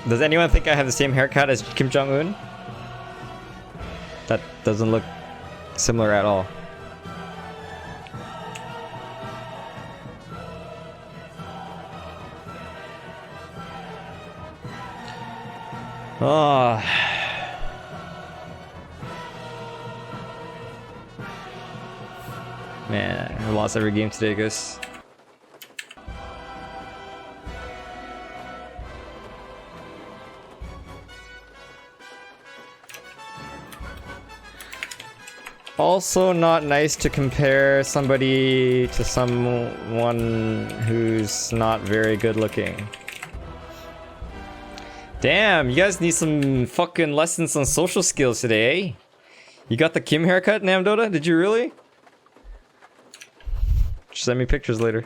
Does anyone think I have the same haircut as Kim Jong-un? That doesn't look similar at all. Oh. Man, I lost every game today, guys. Also not nice to compare somebody to someone who's not very good looking. Damn, you guys need some fucking lessons on social skills today, eh? You got the Kim haircut, Namdota? Did you really? Just send me pictures later.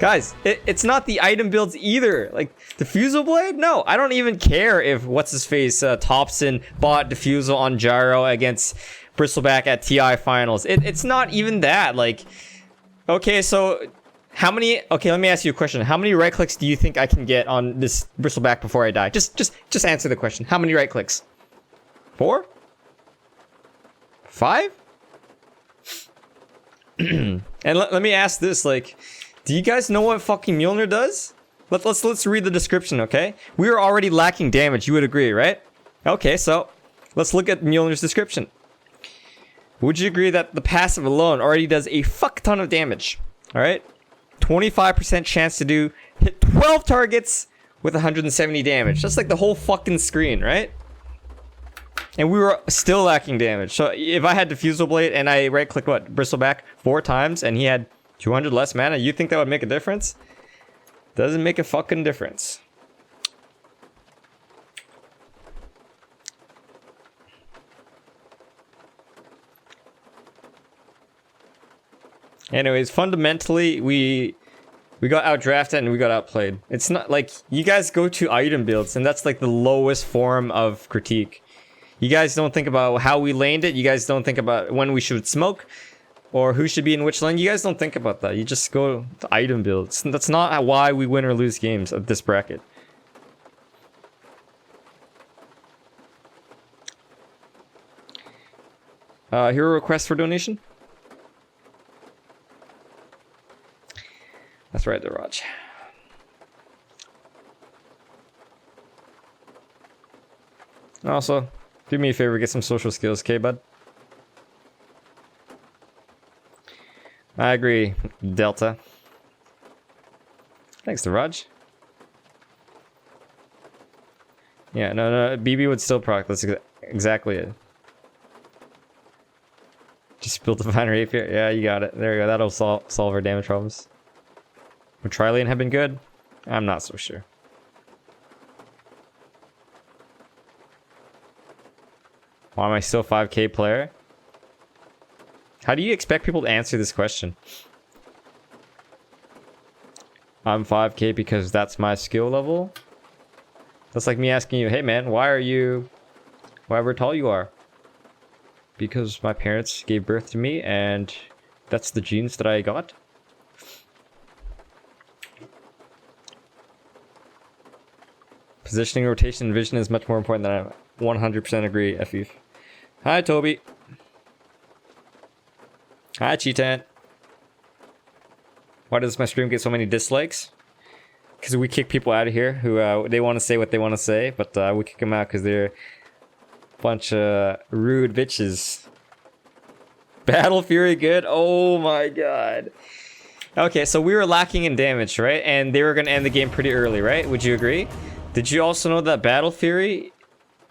Guys, it's not the item builds either. Like, Diffusal Blade? No, I don't even care if what's-his-face Thompson bought Diffusal on Gyro against Bristleback at TI Finals. It's not even that. Like, okay, so how many... Okay, let me ask you a question. How many right clicks do you think I can get on this Bristleback before I die? Just answer the question. How many right clicks? 4? 5? And let me ask this, like... Do you guys know what fucking Mjolnir does? Let's read the description, okay? We are already lacking damage, you would agree, right? Okay, so let's look at Mjolnir's description. Would you agree that the passive alone already does a fuck ton of damage? Alright? 25% chance to hit 12 targets with 170 damage. That's like the whole fucking screen, right? And we were still lacking damage. So if I had Diffusal Blade and I right click Bristleback 4 times and he had 200 less mana, you think that would make a difference? Doesn't make a fucking difference. Anyways, fundamentally, we got outdrafted and we got outplayed. It's not like you guys go to item builds and that's like the lowest form of critique. You guys don't think about how we laned it. You guys don't think about when we should smoke. Or who should be in which lane? You guys don't think about that. You just go to item builds. That's not why we win or lose games of this bracket. Hero request for donation? That's right, the Raj. Also, do me a favor, get some social skills, okay, bud? I agree, Delta. Thanks to Raj. Yeah, no, BB would still proc. That's exactly it. Just build a finer rapier. Yeah, you got it. There you go. That'll solve our damage problems. Would Trilane have been good? I'm not so sure. Why am I still 5K player? How do you expect people to answer this question? I'm 5K because that's my skill level? That's like me asking you, hey man, why are you however tall you are? Because my parents gave birth to me and that's the genes that I got. Positioning, rotation, and vision is much more important than I 100% agree, Effie. Hi, Toby. Hi, Cheetan. Why does my stream get so many dislikes? Because we kick people out of here who they want to say what they want to say, but we kick them out because they're a bunch of rude bitches. Battle Fury good? Oh my god. Okay, so we were lacking in damage, right? And they were going to end the game pretty early, right? Would you agree? Did you also know that Battle Fury,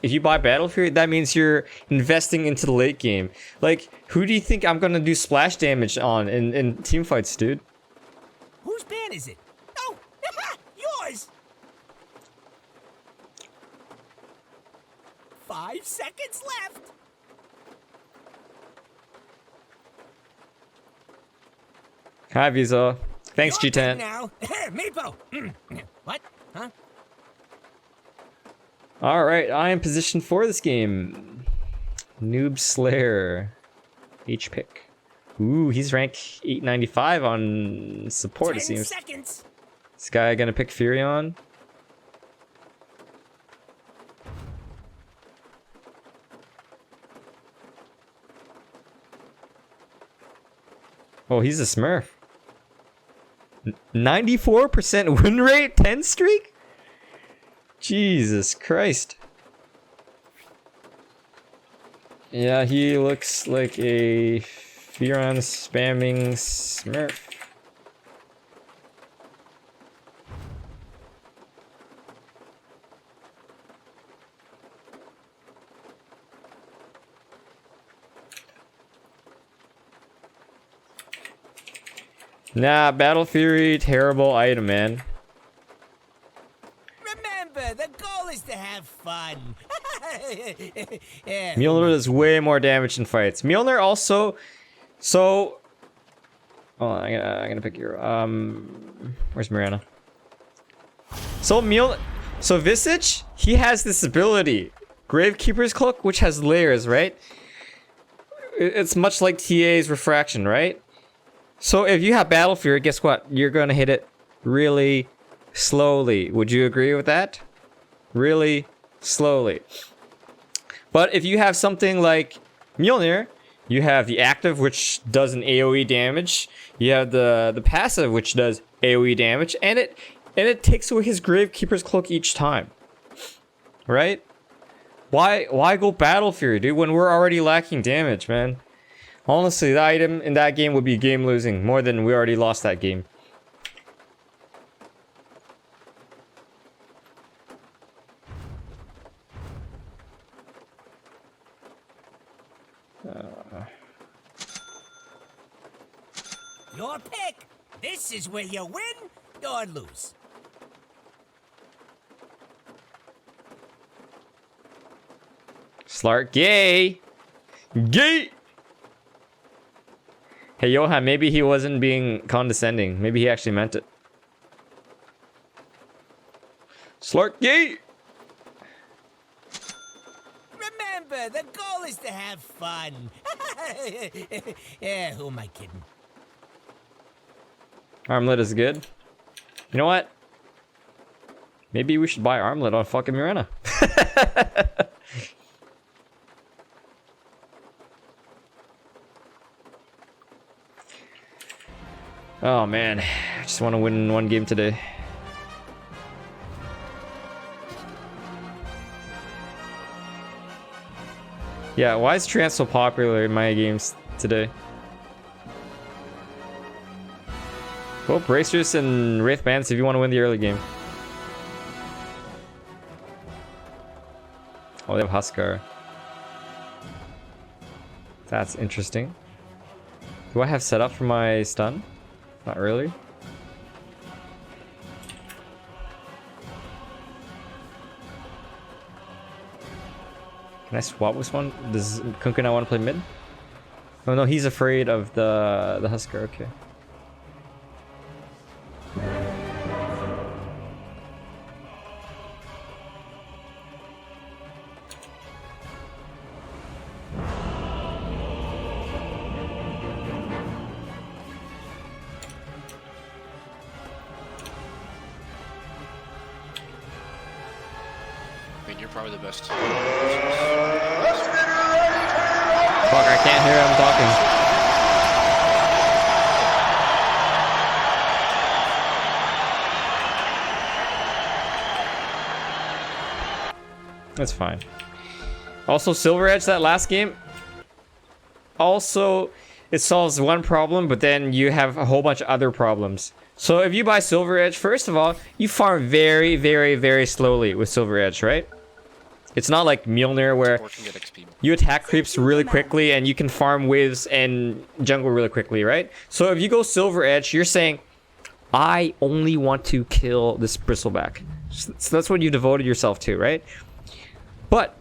if you buy Battle Fury, that means you're investing into the late game. Like, who do you think I'm going to do splash damage on in team fights, dude? Whose ban is it? Oh, yours! 5 seconds left! Hi, Visa. Thanks, You're G10. good now. Meepo! What? Huh? Alright, I am positioned for this game. Noob Slayer. H pick. Ooh, he's rank 895 on support, it 10 seems. seconds! This guy gonna pick Furion. Oh, he's a Smurf. 94% win rate? 10 streak? Jesus Christ. Yeah, he looks like a Furion spamming Smurf. Nah, Battle Fury, terrible item, man. Remember, the goal is to have fun. Yeah. Mjolnir does way more damage in fights. Mjolnir also, so, oh, I'm gonna pick your, where's Mirana? So so Visage, he has this ability, Gravekeeper's Cloak, which has layers, right? It's much like TA's Refraction, right? So if you have Battle Fury, guess what? You're gonna hit it really slowly. Would you agree with that? Really slowly. But if you have something like Mjolnir, you have the active, which does an AoE damage. You have the passive, which does AoE damage, and it takes away his Gravekeeper's Cloak each time. Right? Why go Battle Fury, dude, when we're already lacking damage, man? Honestly, the item in that game would be game losing more than we already lost that game. Your pick. This is where you win or lose. Slark gay. Gay! Hey, Johan, maybe he wasn't being condescending. Maybe he actually meant it. Slark gay! Remember, the goal is to have fun. Yeah, who am I kidding? Armlet is good. You know what? Maybe we should buy Armlet on fucking Mirana. Oh man, I just want to win one game today. Yeah, why is Trance so popular in my games today? Go Bracers and Wraith Bands if you want to win the early game. Oh, they have Huskar. That's interesting. Do I have set up for my stun? Not really. Can I swap with one? Does Kunkka not want to play mid? Oh no, he's afraid of the Husker. Okay. I mean, you're probably the best. Fuck, I can't hear him talking. That's fine. Also, Silver Edge, that last game, also, it solves one problem, but then you have a whole bunch of other problems. So if you buy Silver Edge, first of all, you farm very, very, very slowly with Silver Edge, right? It's not like Mjolnir where you attack creeps really quickly and you can farm waves and jungle really quickly, right? So if you go Silver Edge, you're saying, I only want to kill this Bristleback. So that's what you devoted yourself to, right? But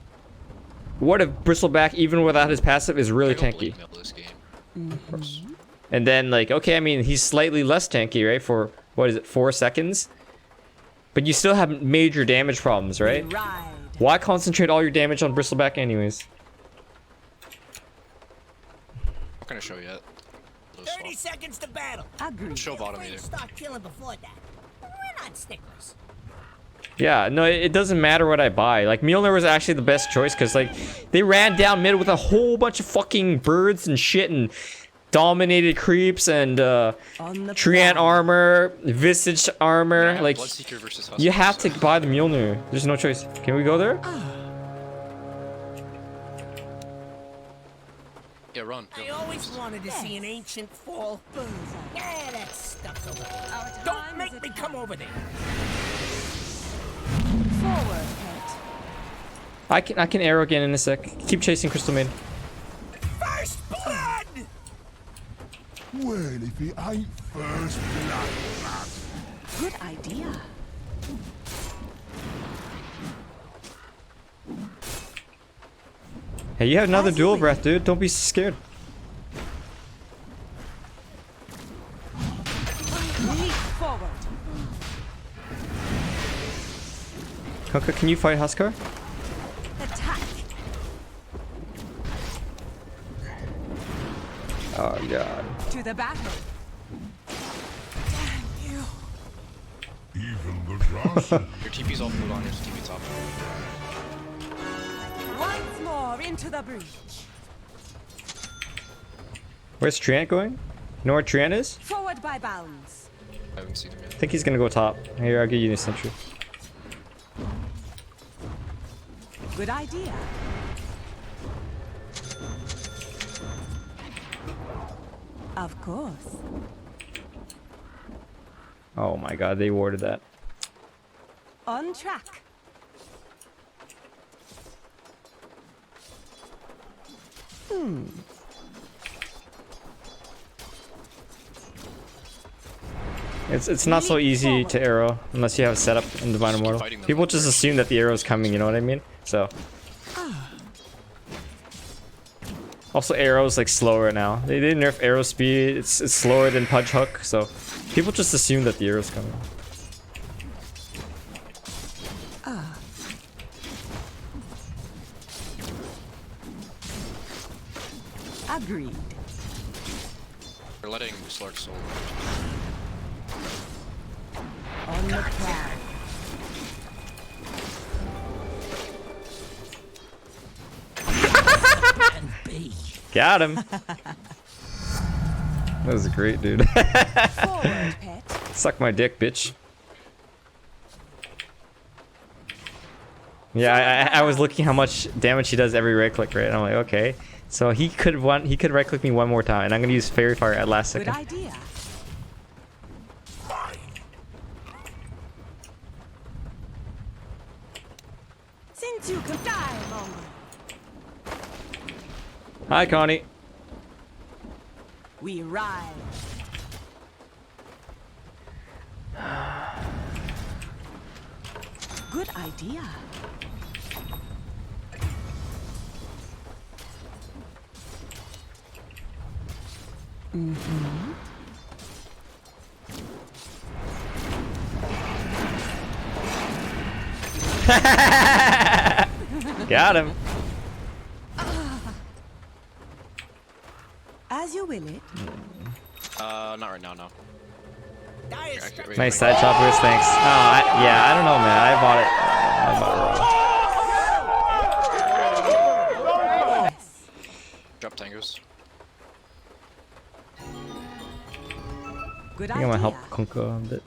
what if Bristleback, even without his passive, is really tanky? And then, like, okay, I mean, he's slightly less tanky, right? For, what is it, 4 seconds? But you still have major damage problems, right? Why concentrate all your damage on Bristleback anyways? I'm not gonna show yet. 30 seconds to battle. Don't show bottom either. Start killing before that. We're not sticklers. Yeah, no, it doesn't matter what I buy. Like, Mjolnir was actually the best choice because, like, they ran down mid with a whole bunch of fucking birds and shit and dominated creeps and Treant armor, Visage armor. Like, you have to buy the Mjolnir. There's no choice. Can we go there? Yeah, run. I always wanted to see an ancient fall. Yeah, that stuff's over there. Don't make me come over there. Forward, pet. I can arrow again in a sec. Keep chasing Crystal Maid. First blood! Well, if it ain't first blood, Good idea. Hey, you have another dual breath, dude. Don't be scared. Leap forward. Kunkka, can you fight Huskar? Attack. Oh god. To the battle. even the grass. Your TP's all full on, your TP top. Once more into the breach. Where's Treant going? You know where Treant is? Forward by bounds. I haven't seen him yet. I think he's gonna go top. Here, I'll give you the sentry. Good idea. Of course. Oh my god, they warded that. On track. It's not so easy to arrow unless you have a setup in Divine Immortal. People just assume that the arrow's coming, you know what I mean? So. Also, arrow's like slower now. They didn't nerf arrow speed. It's slower than punch hook, so people just assume that the arrow's coming. Agreed. They're letting Slark soul. On the prowl. Got him. That was great, dude. Forward, pet. Suck my dick, bitch. Yeah, I was looking how much damage he does every right click, right? And I'm like, okay. So he could right click me one more time, and I'm gonna use Fairy Fire at last Good second. idea. Since you can die longer. Hi, Connie. We ride. Good idea. Got him. As you will it. Not right now, no. Nice side choppers, thanks. Oh, yeah, I don't know, man. I bought it wrong. Drop tangos. Good I think I'm gonna help idea. Kunkka a bit.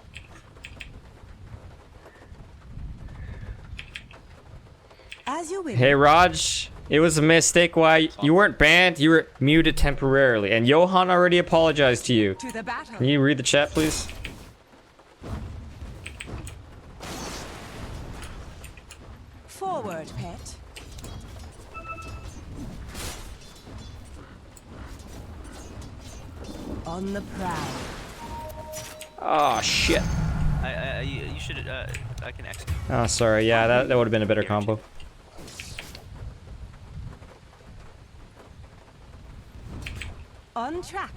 As you will. Hey, Raj. It was a mistake. Why you weren't banned? You were muted temporarily, and Johan already apologized to you. To the battle. Can you read the chat, please? Forward, pet. On the prowl. Oh shit. You should. I can execute. Oh, sorry. Yeah, that would have been a better combo. On track.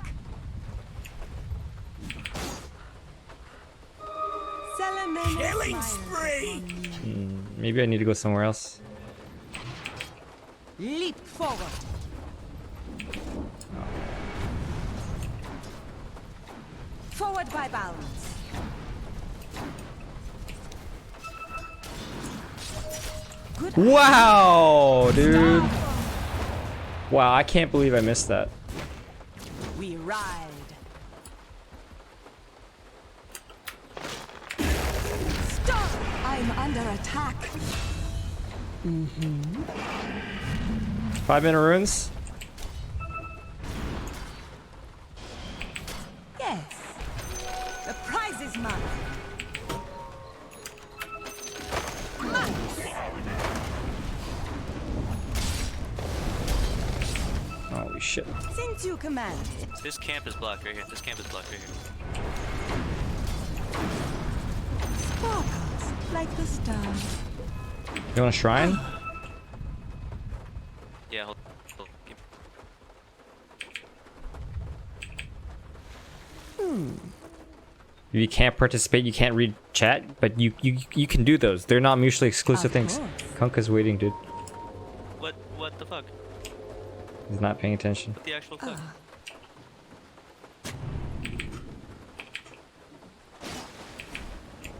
Killing spree! Maybe I need to go somewhere else. Leap forward. Forward by bounds. Good. Wow, dude. Wow, I can't believe I missed that. We ride. Stop! I'm under attack. 5-minute runes. Yes. The prize is mine. Holy shit. Since you command it. This camp is blocked right here. This camp is blocked right here. Sparkles like the stars. You want a shrine? Yeah. Hold. If you can't participate, you can't read chat, but you can do those. They're not mutually exclusive things. Kunkka's waiting, dude. What the fuck? He's not paying attention. What the actual fuck?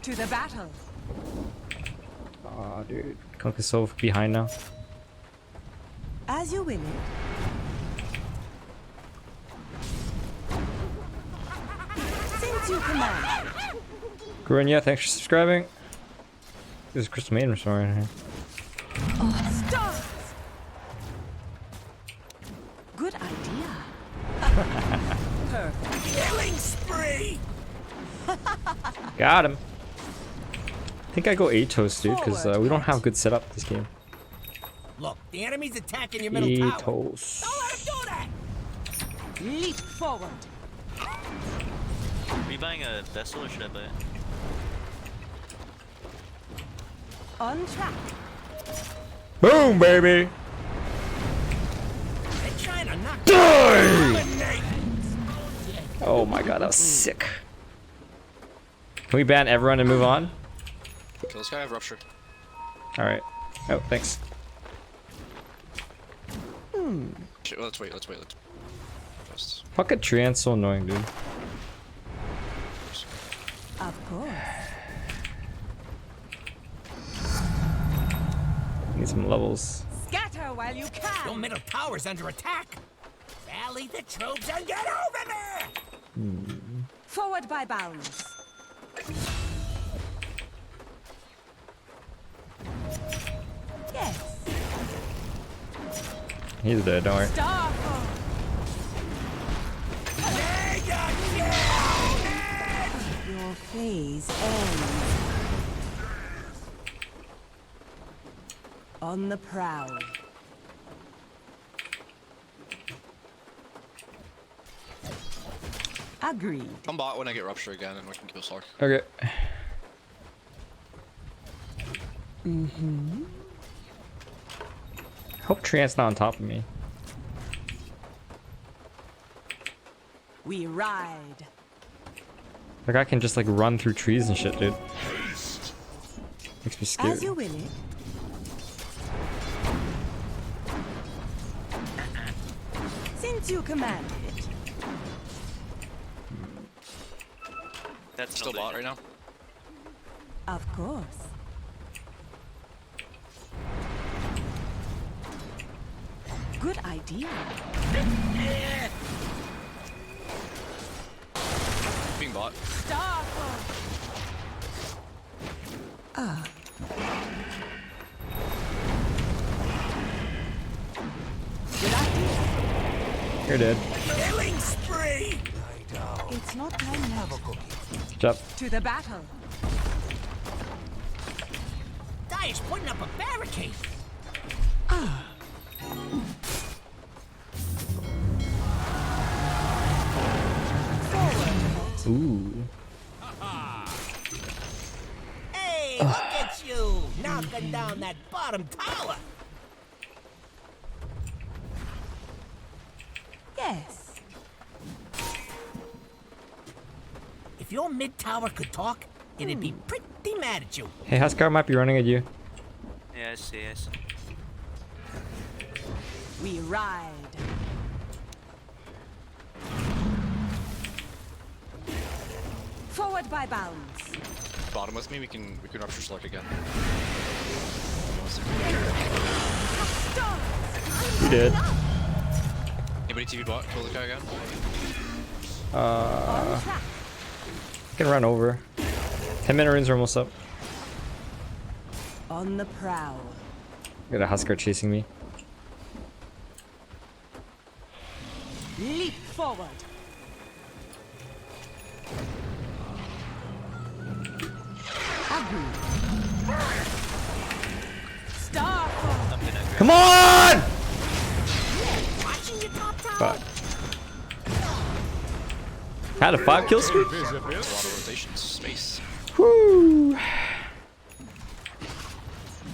To the battle. Oh, dude. Kunkka's so behind now. As you will it. Since you command. Grunya, thanks for subscribing. There's Crystal Maiden somewhere in here. Stars. Good idea. Perfect. Killing spree! Got him. I think I go Atos, dude, because we don't have good setup this game. Look, the enemy's attacking your middle tower. Atos. Don't let him do that! Leap forward. Are you buying a vessel or should I buy it? On track. Boom, baby. They're trying to knock Die! Oh my god, that was sick. Can we ban everyone and move on? Okay, this guy have rupture. Alright. Oh, thanks. Shit, well, let's wait. Just. Fucking Trian's so annoying, dude. Of course. Need some levels. Scatter while you Your can. middle tower's under attack. Rally the troops and get over there! Forward by bounds. Yes. He's dead, don't worry. Starfall. Your phase ends. On the prowl. Agreed. Come bot when I get rupture again and we can kill Slark. Okay. Hope Trian's not on top of me. We ride. That guy can just like run through trees and shit, dude. Makes me scared. As you will it. Since you command it. That's still bot right now. Of course. Good idea. Being bot. Good idea. You're dead. Killing spree! It's not time yet. Jump. To the battle. Dire's putting up a barricade. Ooh. Hey, look at you, knocking down that bottom tower. Yes. If your mid tower could talk, it'd be pretty mad at you. Hey, Huskar might be running at you. Yes, yes. We ride. Forward by bounds. Bottom with me, we can rupture Slark again. You did. Anybody TV bot? Kill the guy again? Can run over. 10-minute runes are almost up. On the prowl. Got a Huskar chasing me. Leap forward. Agreed. Star forward. Come on! Watching your top tower. Fuck. Had a 5-kill streak? That's a lot of rotations. Space. Woo!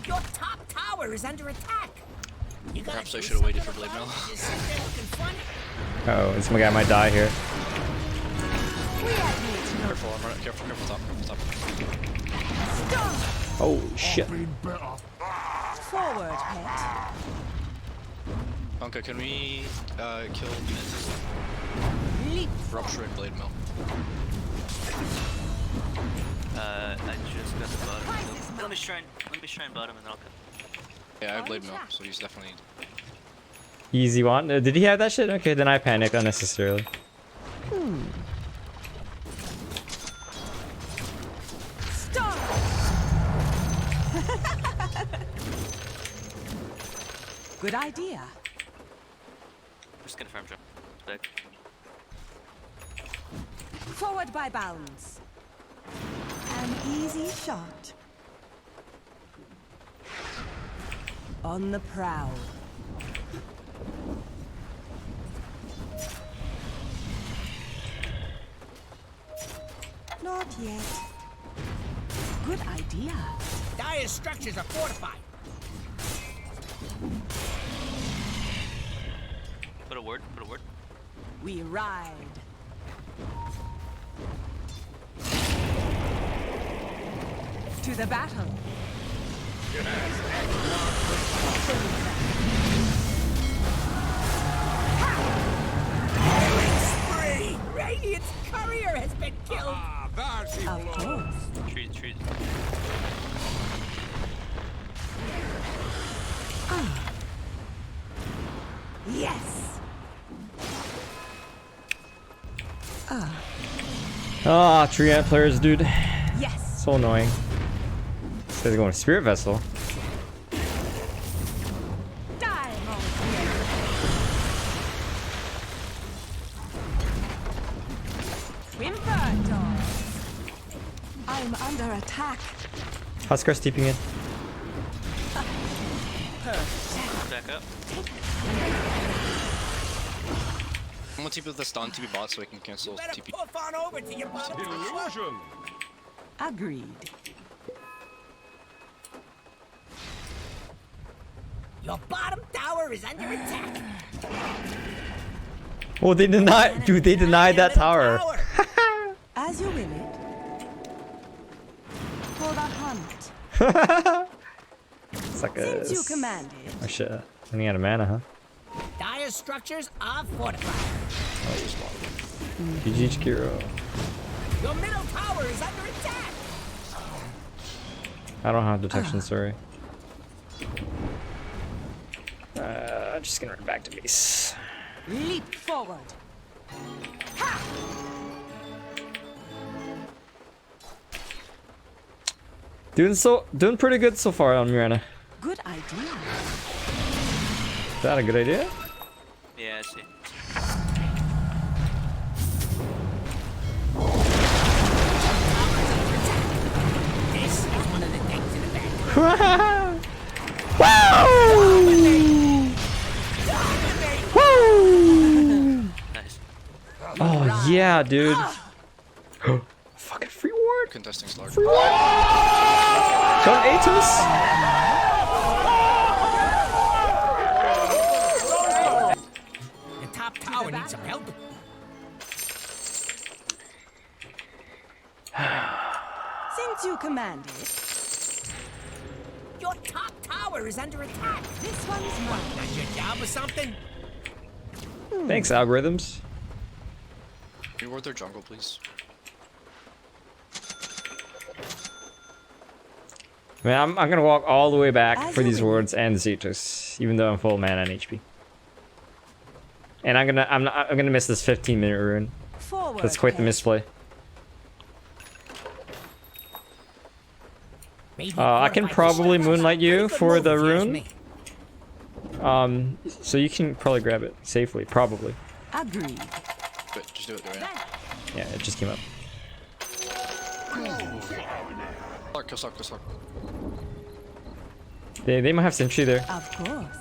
Your top tower is under attack. You gotta Perhaps I do should have waited for something Blade about Mail. it. Just sit there looking funny. Oh, this guy might die here. Careful, I'm running. Careful, top. Oh shit. Forward, pet. Bunka, can we kill Leap. Rupture and Blade Mill? I just got the bottom. Let me shrine bottom and then I'll come. Yeah, I have Blade Mill, so he's definitely... Easy one. Did he have that shit? Okay, then I panicked unnecessarily. Stop. Good idea. Just confirm jump. Back. Forward by bounds. An easy shot. On the prowl. Not yet. Good idea. Dire's structures are fortified. Put a word. We ride. To the battle. Spree! Radiant's courier has been killed. Of course. Trees. Yes. Ah, tree ant players, dude. Yes. So annoying. This guy's going to Spirit Vessel. Die, Whimper dog. I'm under attack. Huskar's steeping in. Back up. I'm gonna TP with the stun TP bot so I can cancel You better TP. puff on over to your bottom tower. Agreed. Your bottom tower is under attack. Oh, they denied, dude. They denied that tower. As you will it. For the hunt. Suckers. Since you commanded. Oh shit. Running out of mana, huh? Dire structures are fortified. GG Kiro. Your middle tower is under attack. I don't have detection, sorry. Just gonna run back to base. Leap forward. Ha! Doing pretty good so far on Mirana. Good idea. Is that a good idea? Yeah, I see. This is one of the things in the back. Nice. Oh yeah, dude. Fucking free ward. Contesting Slark. Free ward. Got Atos. The top tower needs some help. Since you commanded. Your top tower is under attack. This one's mine. That's your job or something? Thanks, algorithms. Reward their jungle, please. Man, I'm gonna walk all the way back for these wards and the Cetus, even though I'm full mana and HP. And I'm gonna miss this 15-minute rune. Forward. That's quite the misplay. I can probably moonlight you for the rune. So you can probably grab it safely, probably. Agreed. But just do it right now. Yeah, it just came up. Slark, kill Slark, kill Slark. They might have sentry there. Of course.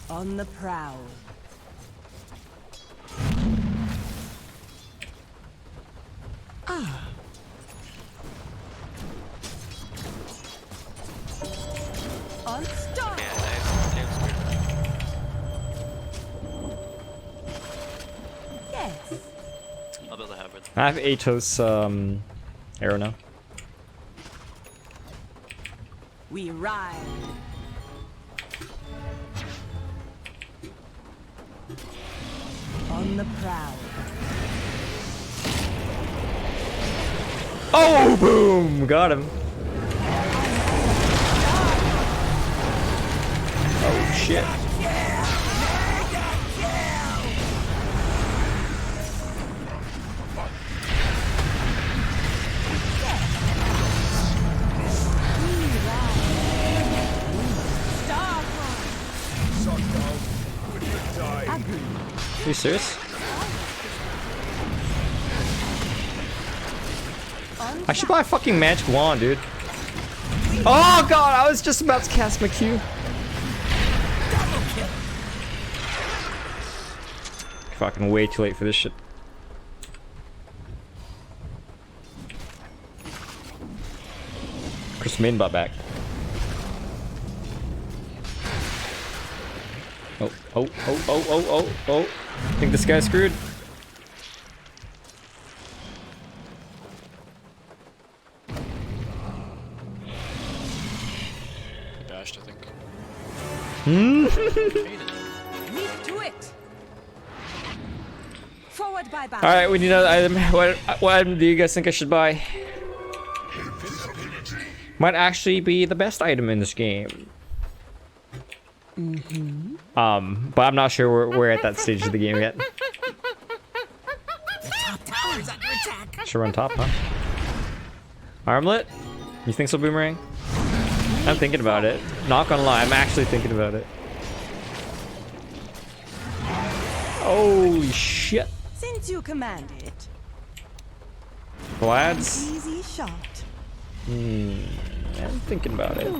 On the prowl. Ah. On stop. Yes. I'll build a hybrid. I have Atos arrow now. We ride. On the prowl. Oh, boom! Got him. Oh shit. Are you serious? I should buy a fucking magic wand, dude. Oh god, I was just about to cast my Q. Fucking way too late for this shit. Chris main bot back. Oh. I think this guy's screwed. Dashed, I think. Leap to it. Forward by bound. Alright, we need another item. What item do you guys think I should buy? Might actually be the best item in this game. But I'm not sure we're at that stage of the game yet. The top tower is under attack. Should run top, huh? Armlet? You think so, Boomerang? I'm thinking about it. Not gonna lie, I'm actually thinking about it. Holy shit. Since you command it. Vlad's? Easy shot. I'm thinking about it.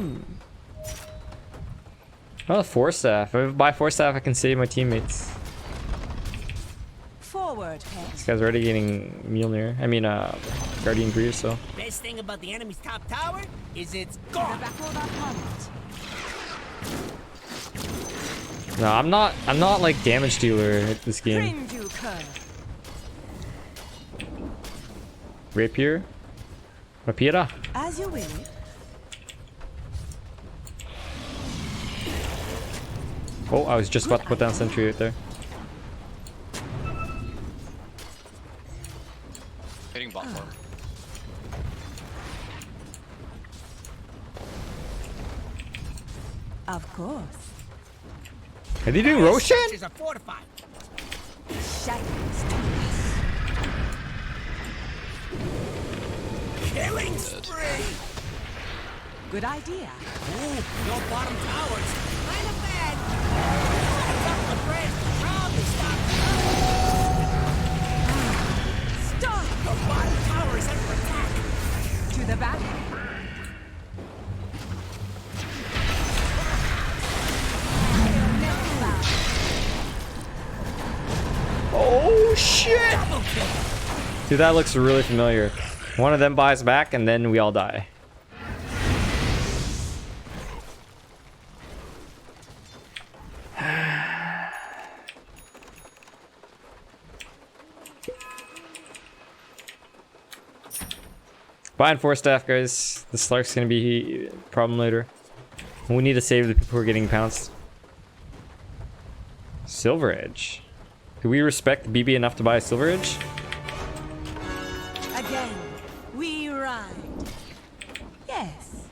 Oh, Force Staff. If I buy Force Staff, I can save my teammates. Forward, This pet. guy's already getting Mjolnir. I mean, Guardian Greaves, so. Best thing about the enemy's top tower is it's The gone. battle of hunt. No, I'm not like damage dealer at this game. Rapier? Rapiera? As you will. Oh, I was just about to put down sentry right there. Hitting bot farm. Of course. Are they doing Roshan? Structures are fortified. Shadows to Killing spree. Good idea. Ooh, your bottom towers. Kind of bad. Up the bridge. Probably stop. Stop! Your bottom tower is under attack. To the back. Oh shit! Dude, that looks really familiar. One of them buys back and then we all die. Buying 4 staff, guys. The Slark's gonna be a problem later. We need to save the people who are getting pounced. Silver Edge. Do we respect BB enough to buy a Silver Edge? Again, we ride. Yes.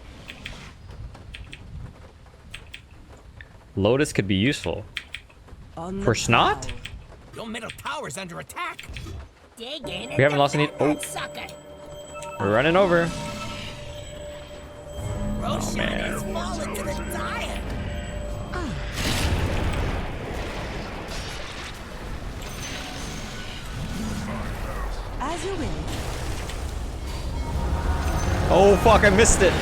Lotus could be useful. On the For Snot? Your middle tower's under attack. Digging We haven't lost any. Oh, sucker. we're running over. Roshan man. has fallen to the dire. As you will. Oh fuck, I missed it.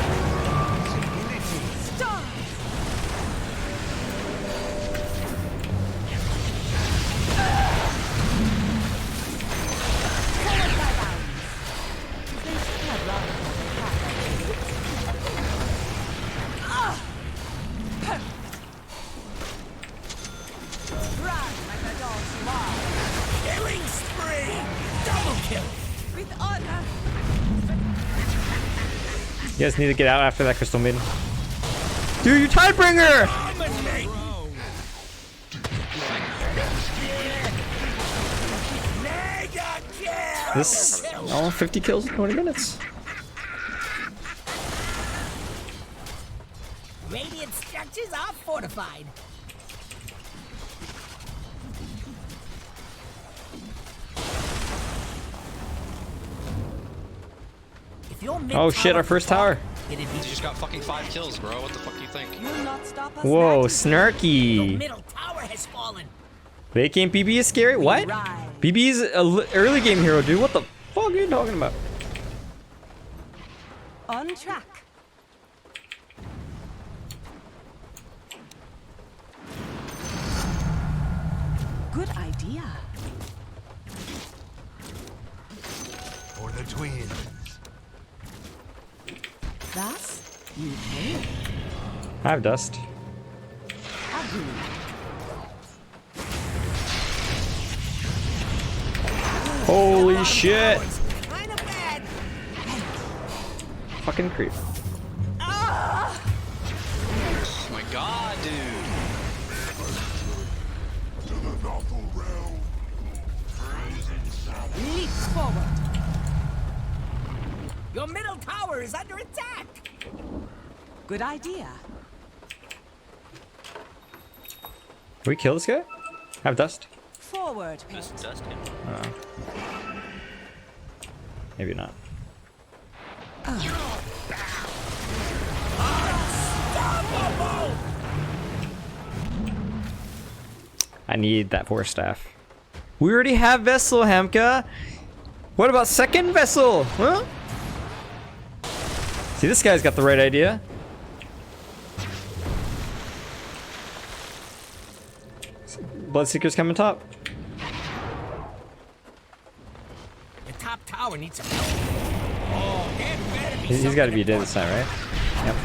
Stop! Forward by bounds. They should have lost Run like the dogs you are. Killing spree. Double kill. With honor. You guys need to get out after that Crystal Maiden. Dude, you Tidebringer! Dominate. Mega kill. This, oh, 50 kills in 20 minutes. Radiant structures are fortified. If your mid Oh shit, our first tower. it'd be You just got fucking 5 kills, bro. What the fuck do you think? You'll not stop us. Whoa, now. your snarky. middle tower has fallen. Late game BB is scary? What? Ride. BB is an early game hero, dude. What the fuck are you talking about? On track. Good idea. For the twins. Thus, you pay. I have dust. Agreed. Holy shit. Kind of bad. Fucking creep. Oh my god, dude. To the novel realm. Leap forward. Your middle tower is under attack. Good idea. Can we kill this guy? I have dust. Forward. Just dust him. Maybe not. I need that 4 staff. We already have Vessel, Hamka. What about second Vessel? Huh? See, this guy's got the right idea. Bloodseeker's coming top. The top tower needs some help. Oh, there better be He's got to be dead this time, right? Yep.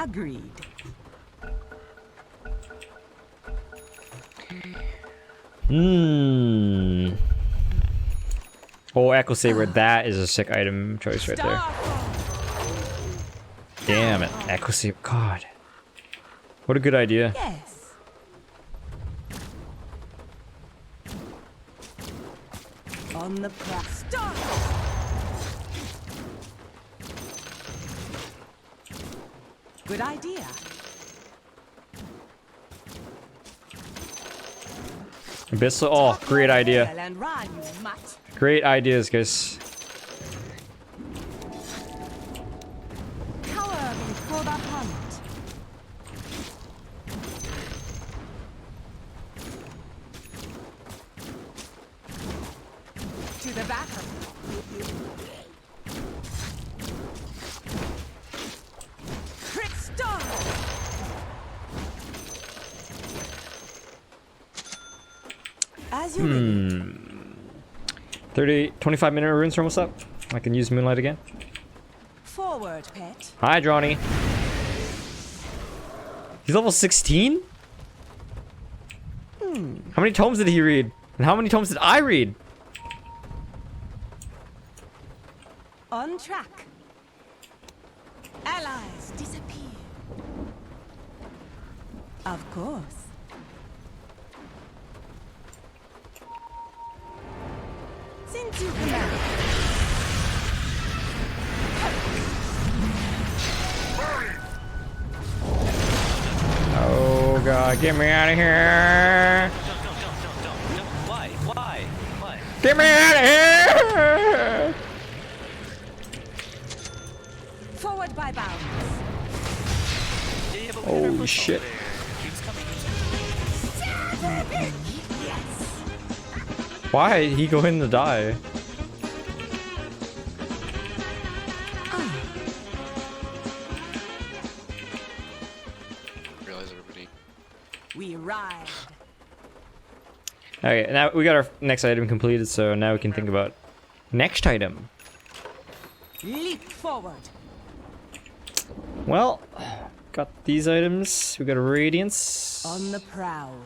Agreed. Oh, Echo Saber, that is a sick item choice right there. Damn it, Echo Saber, God. What a good idea. Yes. On the press. Start. Good idea. Abyssal, oh, great idea. And run, you mutt. Great ideas, guys. Cower before the hunt. To the battle. Crit star. 25-minute runes are almost up. I can use Moonlight again. Forward, pet. Hi, Johnny. He's level 16? How many tomes did he read? And how many tomes did I read? On track. Allies disappear. Of course. Since you command. Oh god, get me out of here! Why? Why? Get me out of here! Forward by bounds. Oh shit. Why did he go in to die? Realize everybody. We ride. Okay, now we got our next item completed, so now we can think about next item. Leap forward. Well, got these items. We got a Radiance. On the prowl.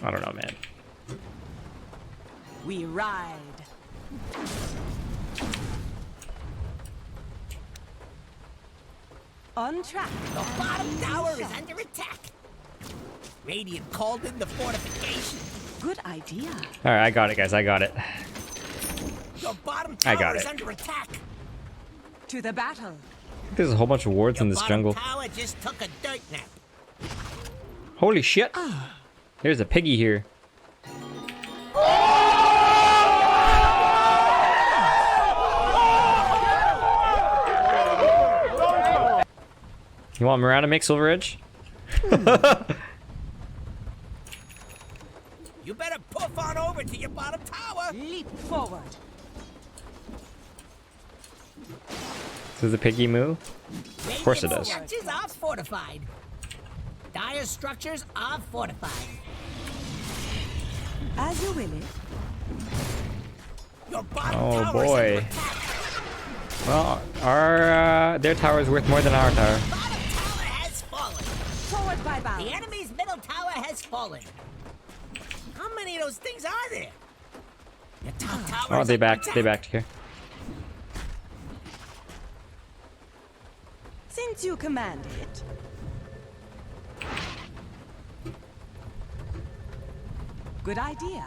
I don't know, man. We ride. On track. The bottom tower is under attack. Radiant called in the fortification. Good idea. All right, I got it, guys. I got it. Your bottom I got tower is it. under attack. To the battle. There's a whole bunch of wards in Your this bottom jungle. tower just took a dirt nap. Holy shit! There's a piggy here. You want Miranda make Silver Edge? You better puff on over to your bottom tower. Leap forward. Does the piggy move? Of course it does. Structures are fortified. Dire structures are fortified. As you will it. Your bottom Oh tower is under boy. attack. Well, our their tower is worth more than our tower. Bottom tower has fallen. Forward by bounds. The enemy's middle tower has fallen. How many of those things are there? Your top tower Oh, is they under backed. They attack. backed here. Since you command it. Good idea.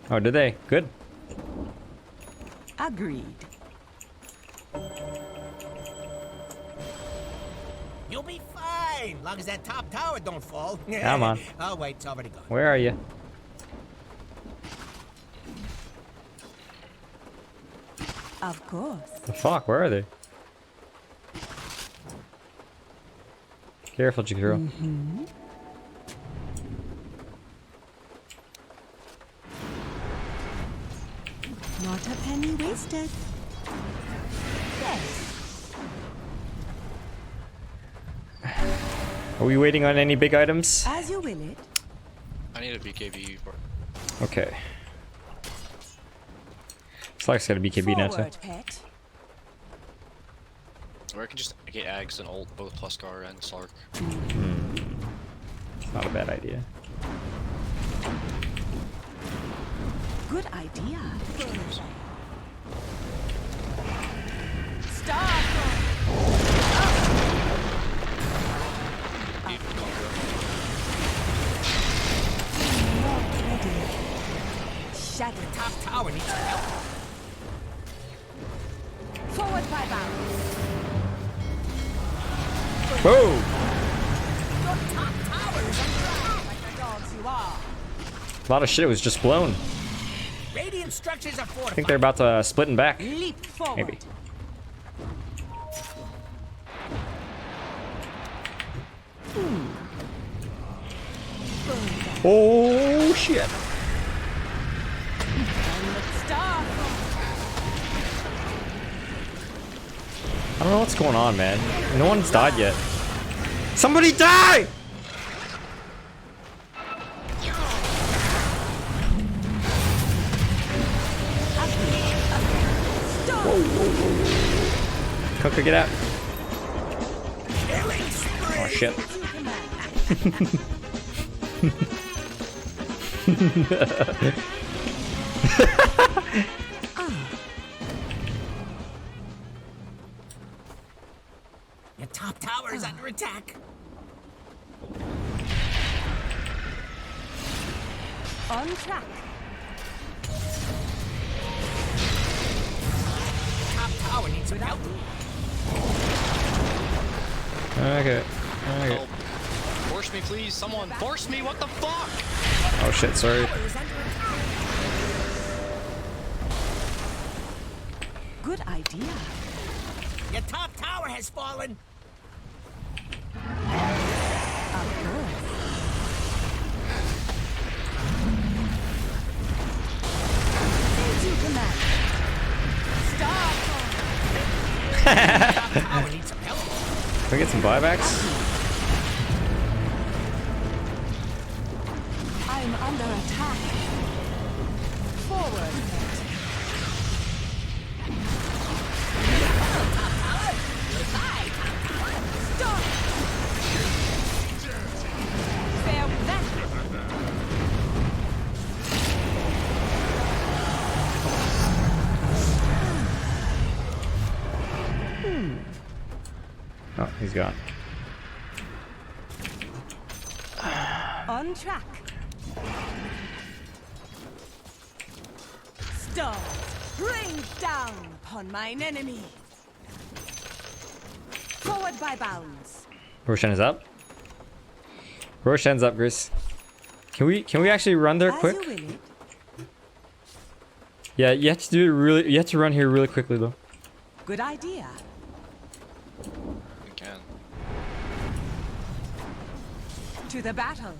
Oh, did they? Good. Agreed. You'll be fine, long as that top tower don't fall. Come on. Oh wait, it's already gone. Where are you? Of course. The fuck? Where are they? Careful, Chikuro. Not a penny wasted. Yes. Are we waiting on any big items? As you will it. I need a BKB. Okay. Slark's got a BKB now too. Forward, pet. Or I can just get Ags and ult both Tuskar and Slark. Not a bad idea. Good idea. Stop! Need Conqueror. Shadow. Top tower needs help. Forward 5 out. Whoa! Your top tower is under attack. Like the dogs you are. A lot of shit was just blown. Radiant structures are fortified. I think they're about to split and back. Leap forward. Maybe. Oh shit! Stop! I don't know what's going on, man. No one's died yet. Somebody die! Coca, get out. Oh shit. Your top tower is under attack. On track. Top tower needs some help. Okay. Okay. Help. Force me, please. Someone. Force me. What the fuck? Oh shit, sorry. Tower is under attack. Good idea. Your top tower has fallen. Into command. Stop! Top tower needs some help. Can we get some buybacks? I'm under attack. Forward. Stop! Fair with that. Oh, he's gone. On track. Stars, rain down upon mine enemy. Forward by bounds. Roshan is up. Roshan's up, Gris. Can we actually run there As quick? you will it. Yeah, you have to do it really. You have to run here really quickly though. Good idea. We can. To the battle.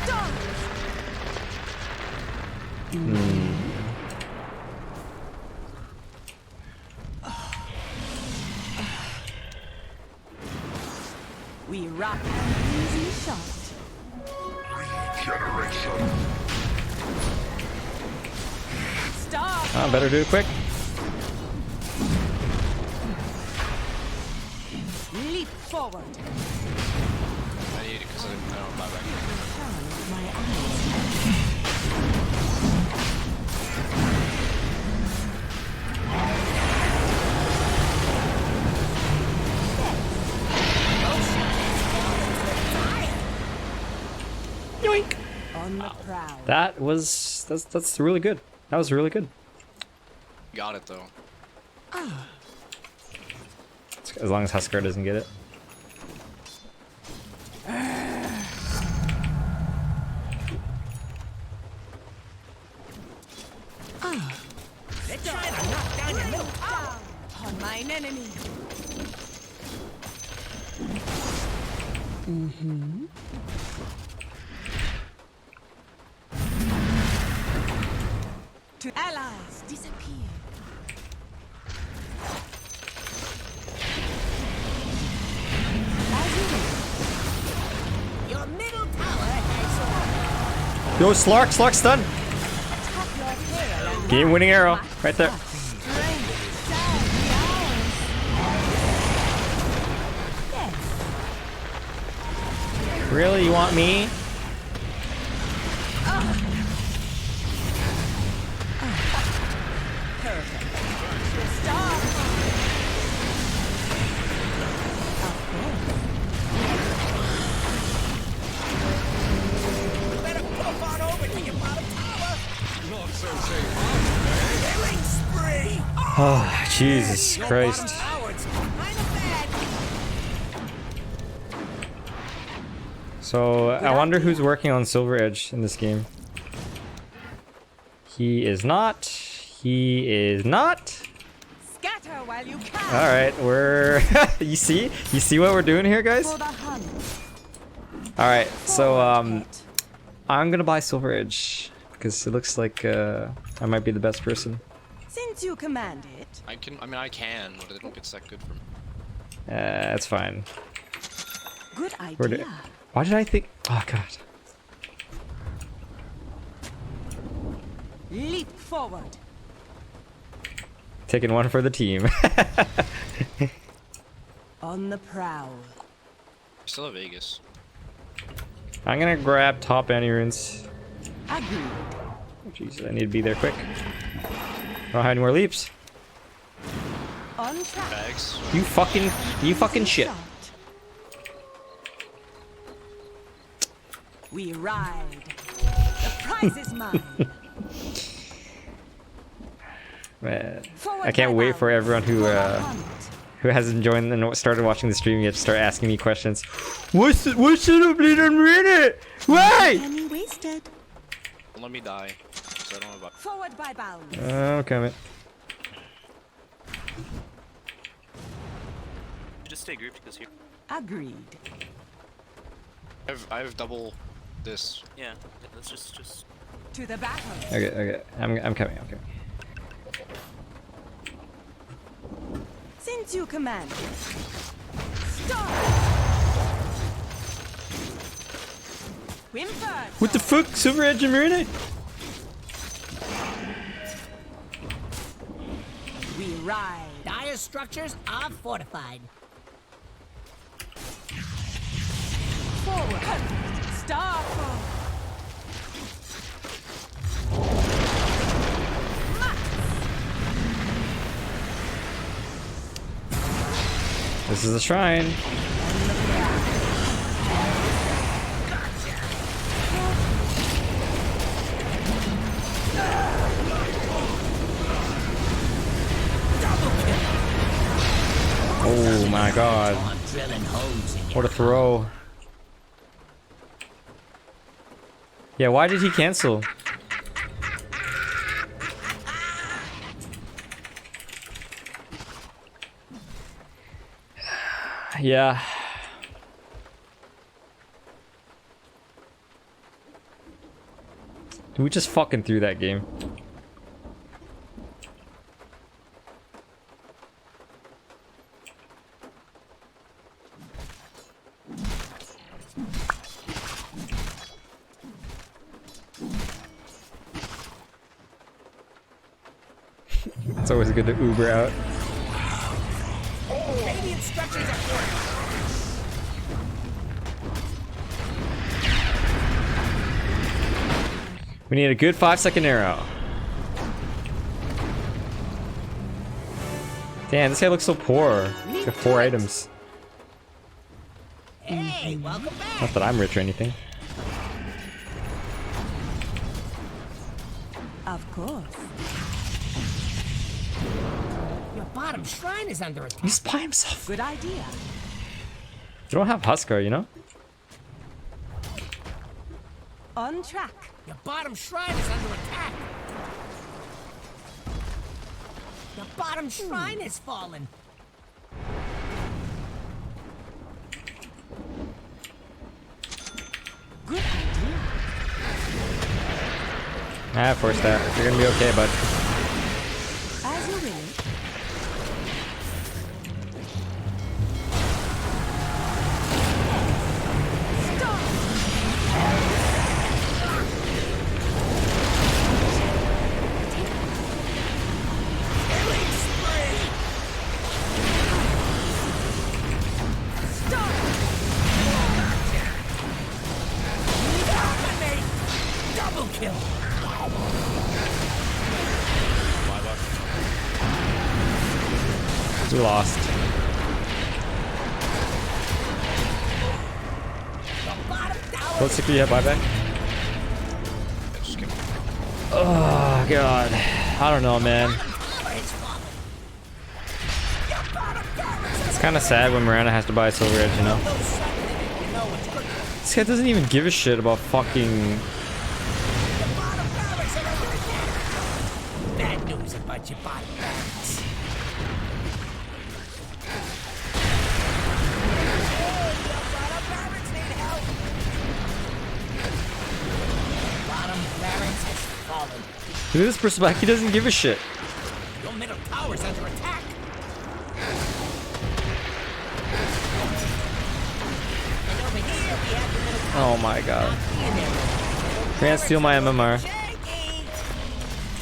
Stop! We rock an easy shot. Regeneration. Stop! Better do it quick. Leap forward. I need it because I don't buy back. My eyes. Yoink. On the prowl. That's really good. That was really good. Got it though. As long as Huskar doesn't get it. They're trying to knock down your middle tower. On mine enemy. To allies disappear. As you Yo, Slark stun. Game winning arrow right there. Really, you want me? Better pop on over to your bottom tower. Not so safe. Killing spree. Oh, Jesus Christ. Tower, it's kind of bad. So, I wonder who's working on Silver Edge in this game. He is not. He is not. Scatter while you can. All right, we're you see what we're doing here, guys? For the hunt. All right, so I'm gonna buy Silver Edge because it looks like I might be the best person. Since you command it. I can, but I don't think it's that good for me. That's fine. Good Where did- idea. Why did I think? Oh God. Leap forward. Taking one for the team. On the prowl. Still have Vegas. I'm gonna grab top runes. Agreed. Jeez, I need to be there quick. Don't have any more leaps. On track. Bags. You fucking shit. Shot. We ride. The prize is mine. Man, Forward I can't by wait for bound. everyone who hasn't joined and started watching the stream yet to start asking me questions. What should have been on Reddit? Why? Penny wasted. Don't let me die. So I don't have Forward by bound. Okay, man. Just stay grouped because here. Agreed. I have double this. Yeah, let's just. To the battle. Okay. I'm coming. Since you command. Stop. Whimper. What the fuck? Silver Edge and Marina? We ride. Dire structures are fortified. Forward. Stop. This is the shrine. Oh my god. What a throw. Yeah, why did he cancel? Yeah. We just fucking threw that game. It's always good to Uber out. Radiant structures are fortified. We need a good 5-second arrow. Damn, this guy looks so poor. He's got 4 items. Hey, welcome back. Not that I'm rich or anything. Of course. Your bottom shrine is under attack. He's by himself. Good idea. You don't have Huskar, you know? On track. Your bottom shrine is under attack. Your bottom shrine has fallen. Good idea. Ah, force that. You're gonna be okay, bud. As you will. Stop. We lost. What's the you have buyback? Oh god. I don't know, man. It's kind of sad when Miranda has to buy a Silver Edge, you know? This guy doesn't even give a shit about fucking... Bad news about your bottom barracks. Bottom barracks has fallen. Look at this perspective, he doesn't give a shit. Your middle tower's under attack. And over here we have the middle tower. Oh my god. Can't steal my MMR.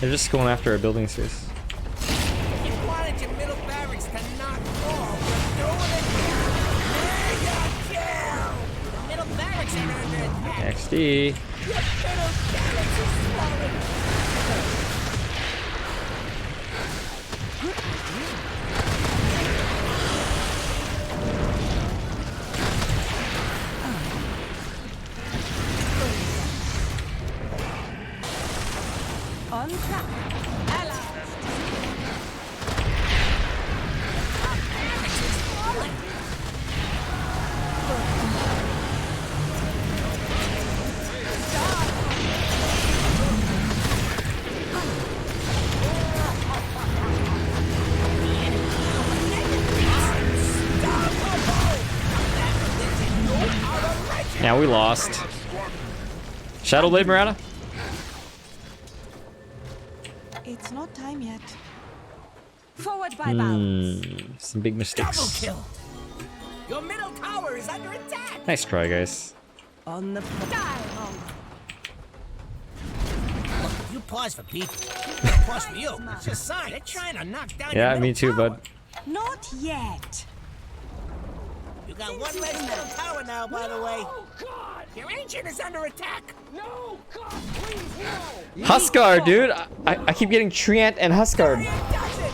They're just going after our building space. You wanted your middle barracks to not fall. You're doing it now. Mega kill! The middle barracks are under attack. XD. Your middle barracks is falling. On track. Yeah, we lost. Shadowblade, Miranda? It's not time yet. Forward by bounds. Some big mistakes. Double kill. Your middle tower is under attack. Nice try, guys. On the Look, if you pause for people, pause for you. It's a sign. They're trying to knock down your Yeah, middle me too, tower. bud. Not yet. You got one less middle tower now, by the way. Oh, God! Your ancient is under attack. No! God, please, no! Huskar, dude! I keep getting Treant and Huskar. It does it.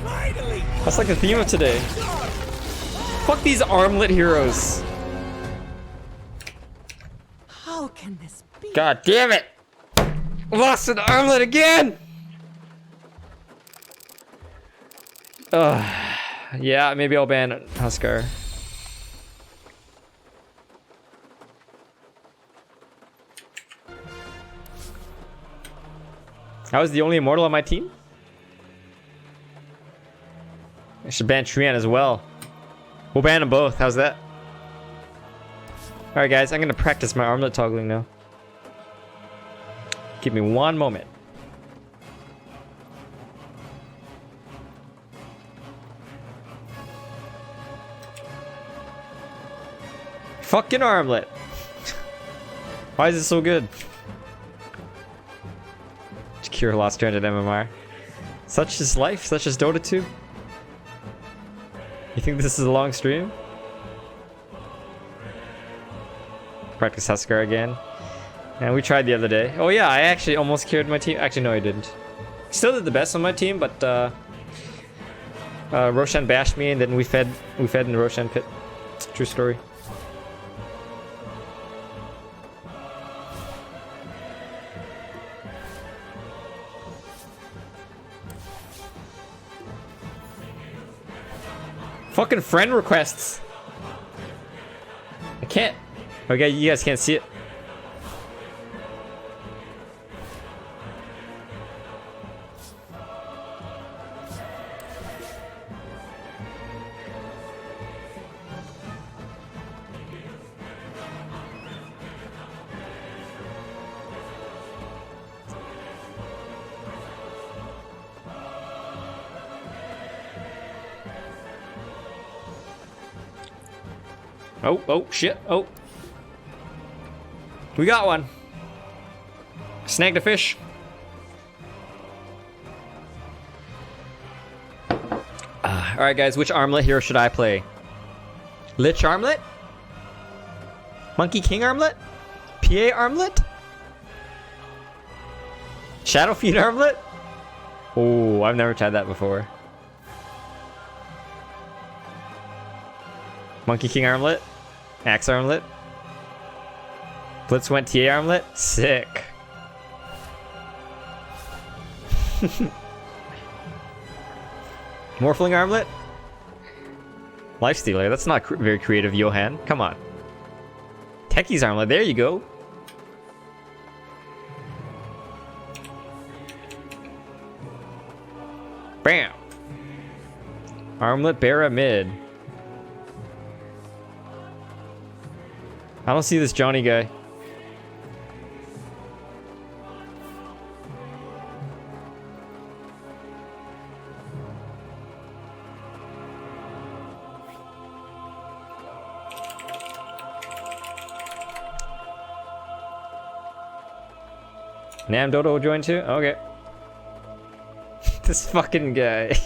Finally. That's like the theme of today. Fuck these armlet heroes. How can this be? God damn it! Lost an armlet again! Ugh. Yeah, maybe I'll ban Huskar. I was the only immortal on my team? I should ban Treant as well. We'll ban them both. How's that? Alright guys, I'm gonna practice my armlet toggling now. Give me one moment. Fucking armlet! Why is it so good? Cure lost 200 MMR. Such is life, such is Dota 2. You think this is a long stream? Practice Huskar again. And we tried the other day. Oh yeah, I actually almost cured my team. Actually, no, I didn't. Still did the best on my team, but Roshan bashed me, and then we fed in the Roshan pit. True story. Fucking friend requests. I can't. Okay, you guys can't see it. Oh, shit. Oh. We got one. Snagged a fish. Alright, guys. Which armlet hero should I play? Lich armlet? Monkey King armlet? PA armlet? Shadowfiend armlet? Oh, I've never tried that before. Monkey King armlet. Axe armlet. Blitz went TA armlet. Sick. Morphling armlet. Lifestealer. That's not very creative, Johan. Come on. Techie's armlet. There you go. Bam. Armlet Barra mid. I don't see this Johnny guy. Nam Dodo will join too? Okay. This fucking guy.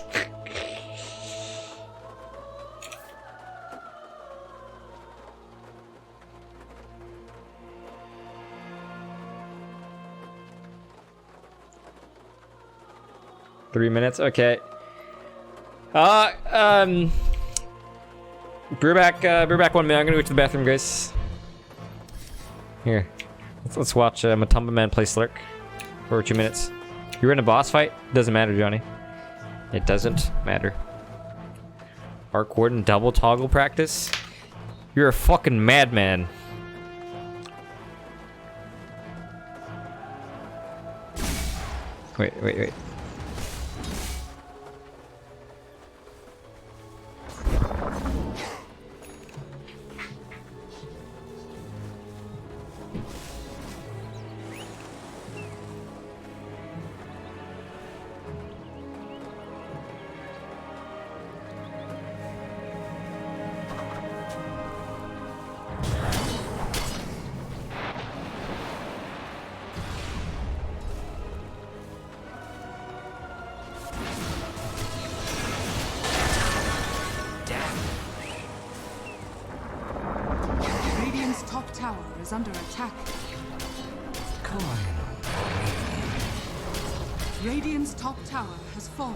Minutes, okay. Brewback 1 minute. I'm gonna go to the bathroom, guys. Here. Let's watch Matumba Man play Slurk for 2 minutes. You're in a boss fight? Doesn't matter, Johnny. It doesn't matter. Arc Warden double toggle practice? You're a fucking madman. Wait. Under attack. Radiant's top tower has fallen.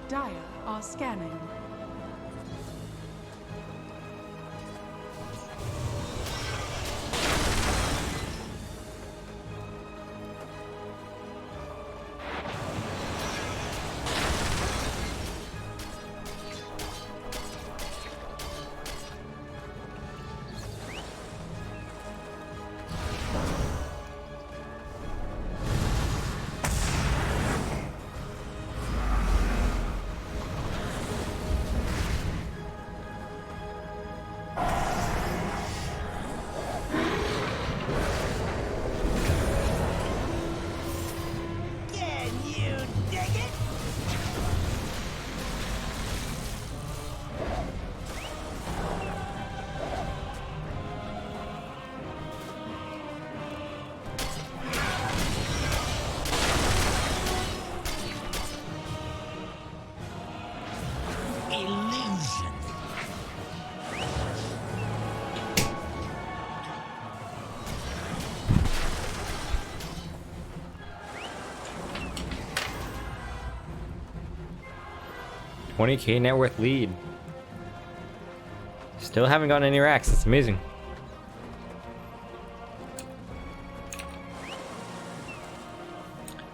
Dire are scanning. $20K net worth lead. Still haven't gotten any racks. That's amazing.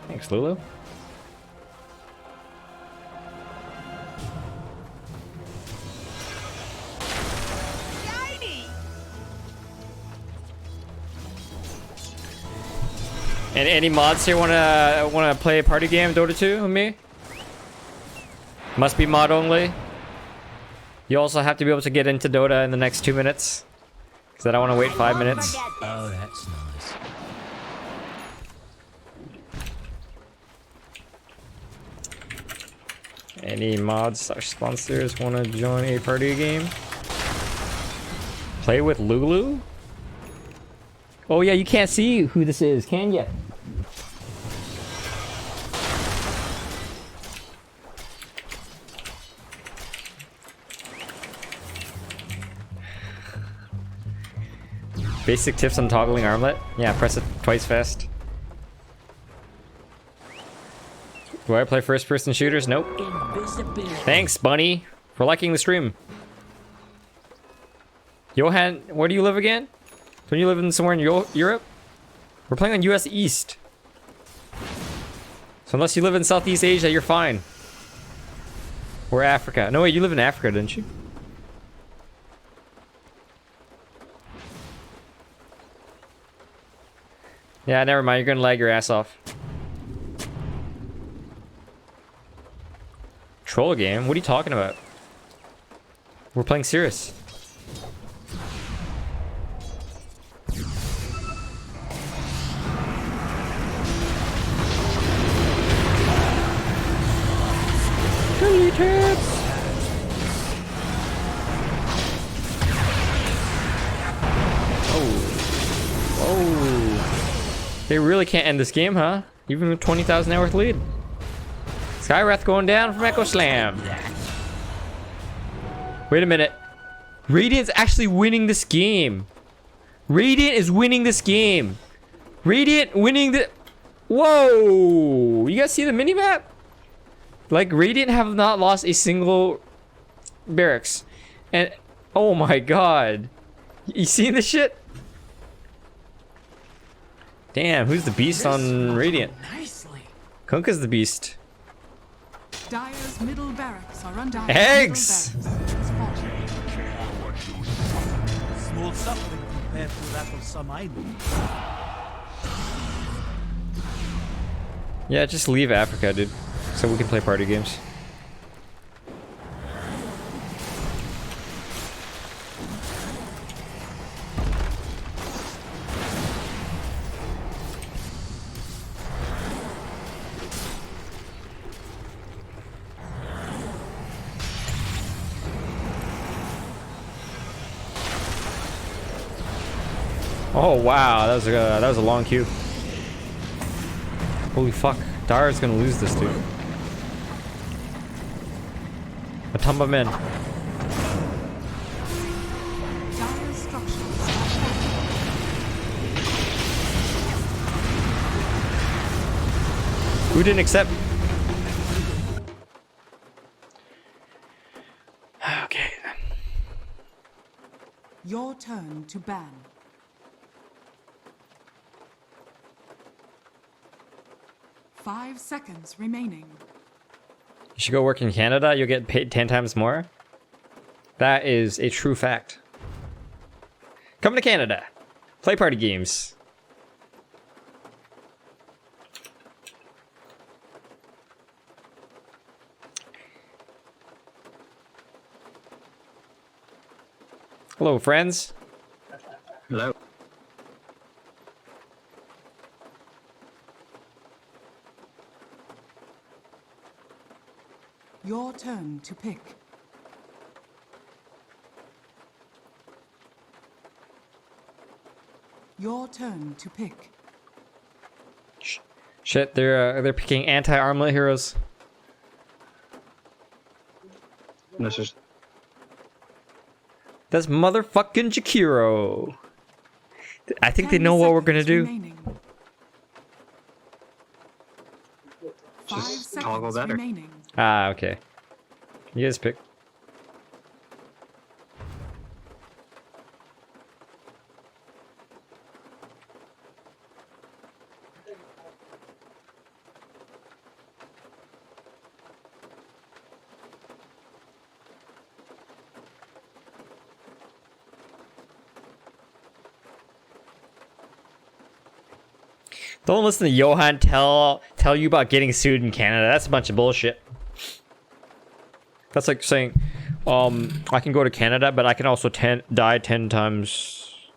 Thanks, Lulu. And any mods here wanna play a party game, Dota 2 with me? Must be mod only. You also have to be able to get into Dota in the next 2 minutes. Because I don't want to wait 5 minutes. Oh, that's nice. Any mods / sponsors want to join a party game? Play with Lulu? Oh yeah, you can't see who this is, can ya? Basic tips on toggling armlet. Yeah, press it twice fast. Do I play first person shooters? Nope. Invisibility. Thanks, Bunny, for liking the stream. Johan, where do you live again? Don't you live in somewhere in Europe? We're playing on US East. So unless you live in Southeast Asia, you're fine. Or Africa. No, wait, you live in Africa, didn't you? Yeah, never mind. You're gonna lag your ass off. Troll game? What are you talking about? We're playing serious. Chili tips! Oh. They really can't end this game, huh? Even with 20,000 net worth lead. Skywrath going down from Echo Slam. Wait a minute. Radiant's actually winning this game. Radiant is winning this game. Radiant winning the... Whoa! You guys see the minimap? Like, Radiant have not lost a single barracks. And, oh my god. You seen this shit? Damn, who's the beast on Radiant? Nicely. Kunkka's the beast. Dire's middle barracks are under Eggs! Small suffering compared to that of some island. Yeah, just leave Africa, dude. So we can play party games. Oh wow, that was a long queue. Holy fuck, Dara's gonna lose this dude. Matumba men. Dire's structures. Who didn't accept? Okay. Your turn to ban. Five seconds remaining. You should go work in Canada, you'll get paid 10 times more. That is a true fact. Come to Canada. Play party games. Hello, friends. Hello. Your turn to pick. Your turn to pick. Shit, they're picking anti-armlet heroes. This is That's motherfucking Jakiro. I think they know what we're gonna do. Remaining. Just 5 toggle seconds better. remaining. Ah, okay. You guys pick. Don't listen to Johan tell you about getting sued in Canada. That's a bunch of bullshit. That's like saying, I can go to Canada, but I can also die 10 times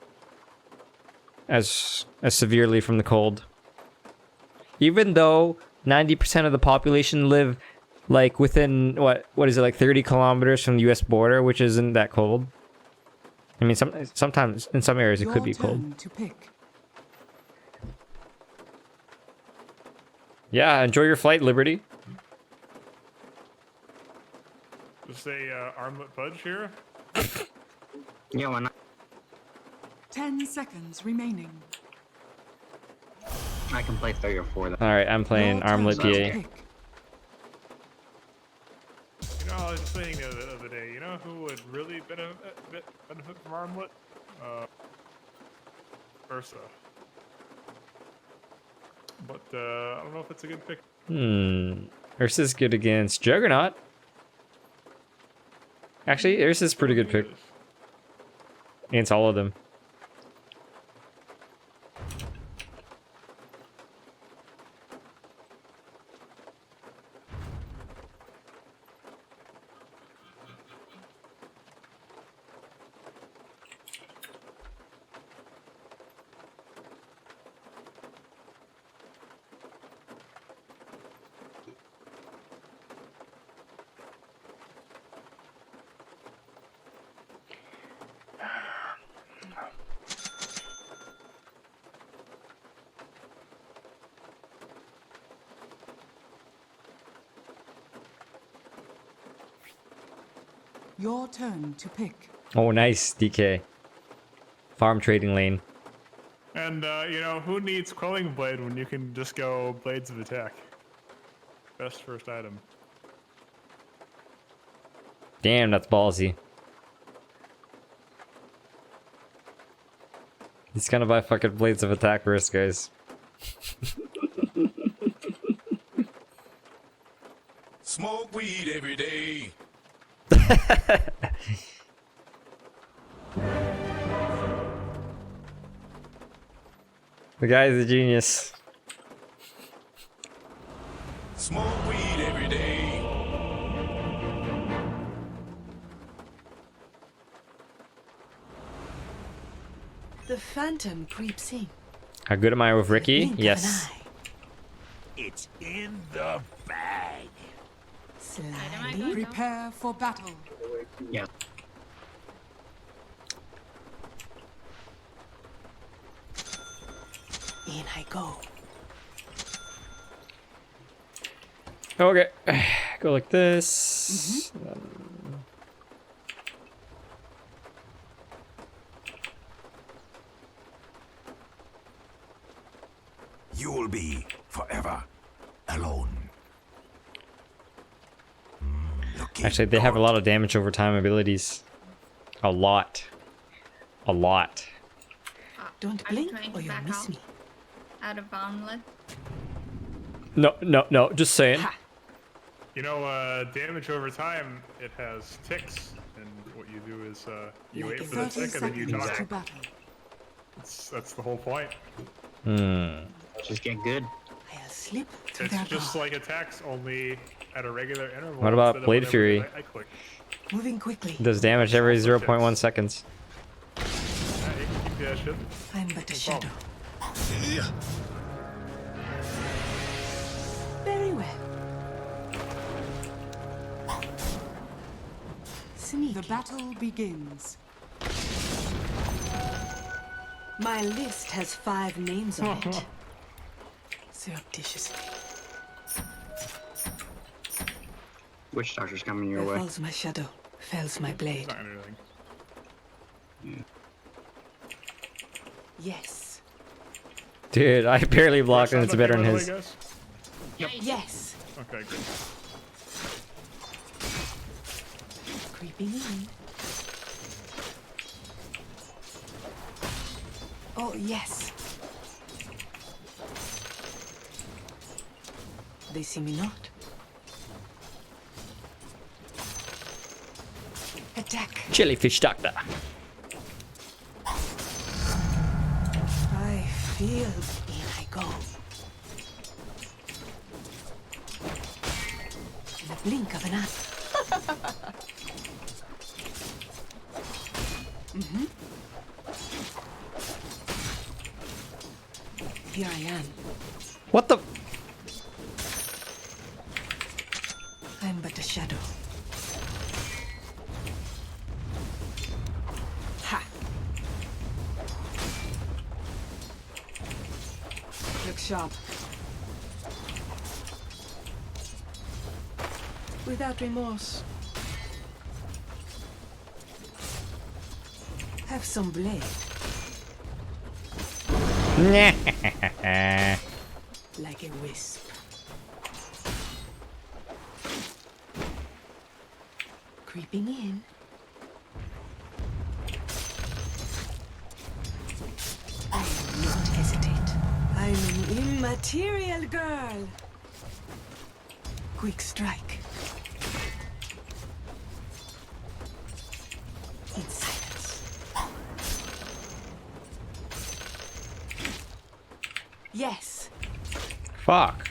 as severely from the cold. Even though 90% of the population live like within what is it, like 30 kilometers from the US border, which isn't that cold. I mean, sometimes in some areas it could be cold. To pick. Yeah, enjoy your flight, Liberty. Just say armlet fudge here. Yeah, why not? 10 seconds remaining. I can play 3 or 4. All right, I'm playing Your Armlet turn to PA. pick. You know, I was saying the other day, you know who would really benefit from Armlet? Ursa. But, I don't know if it's a good pick. Ursa's good against Juggernaut. Actually, Ursa's pretty good pick. Against all of them. Your turn to pick. Oh, nice, DK. Farm trading lane. And, you know, who needs Quelling Blade when you can just go Blades of Attack? Best first item. Damn, that's ballsy. He's gonna buy fucking Blades of Attack first, guys. Smoke weed every day. The guy is a genius. Smoke weed every day. The phantom creeps in. How good am I with Ricky? Yes. It's in the bag. Slyly. Prepare for battle. Yeah. In I go. Okay. Go like this. You will be forever alone. Actually, they have a lot of damage over time abilities. A lot. A lot. Don't blink or you'll miss me. Out of Armlet. No, just saying. You know, damage over time, it has ticks, and what you do is, you wait for the 30 tick and then you seconds to talk. battle. That's the whole point. Just get good. I'll slip through It's their just guard. like attacks, only at a regular interval. What about instead of Blade whenever Fury? I click. Moving quickly. Does damage every 0.1 seconds. Yeah, you can keep that shit. I'm but a shadow. Very well. Sneaky. The battle begins. My list has 5 names on it. Surreptitiously. Witch Doctor's coming your Where way. falls my shadow, fells my blade. Not anything. Yes. Dude, I barely blocked and it's better than his. Yes. Okay, good. Creeping in. Oh, yes. They see me not. Attack. Jellyfish Doctor. I feel. In I go. In a blink of an eye. Here I am. What the? I'm but a shadow. Ha! Look sharp. Without remorse. Have some blade. Like a wisp. Creeping in. I will not hesitate. I'm an immaterial girl. Quick strike. In silence. Yes. Fuck.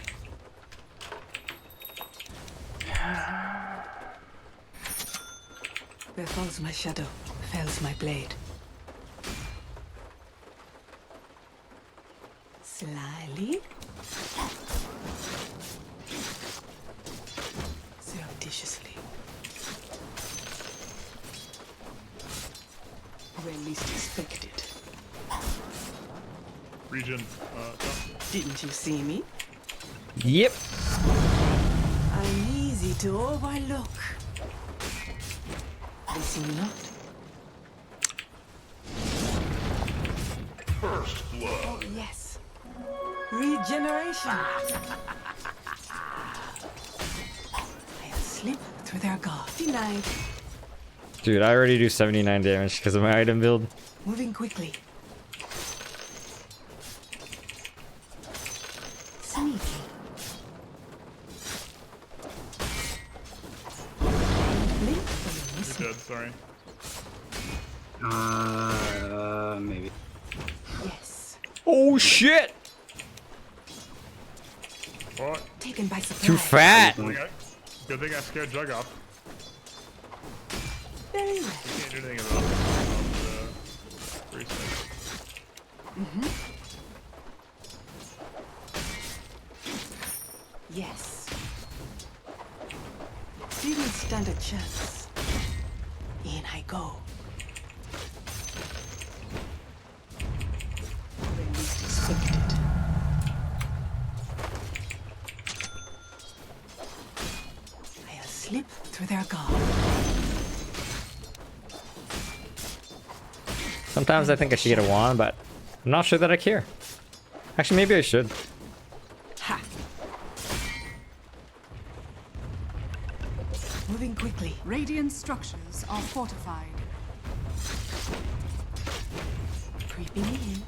Where falls my shadow, fells my blade. Slyly. Surreptitiously. Where least expected. Region. Didn't you see me? Yep. I'm easy to overlook. They see me not. First blood. Oh, yes. Regeneration. I'll slip through their guard. Denied. Dude, I already do 79 damage because of my item build. Moving quickly. Sneaky. Blink or you'll miss me. You're dead, sorry. Maybe. Yes. Oh shit! What? Taken by surprise. Too fat! Good thing I scared Jug off. Very well. You can't do anything about the reset. Yes. Didn't stand a chance. In I go. When least expected. I'll slip through their guard. Sometimes I think I should get a wand, but I'm not sure that I care. Actually, maybe I should. Ha! Moving quickly. Radiant structures are fortified. Creeping in.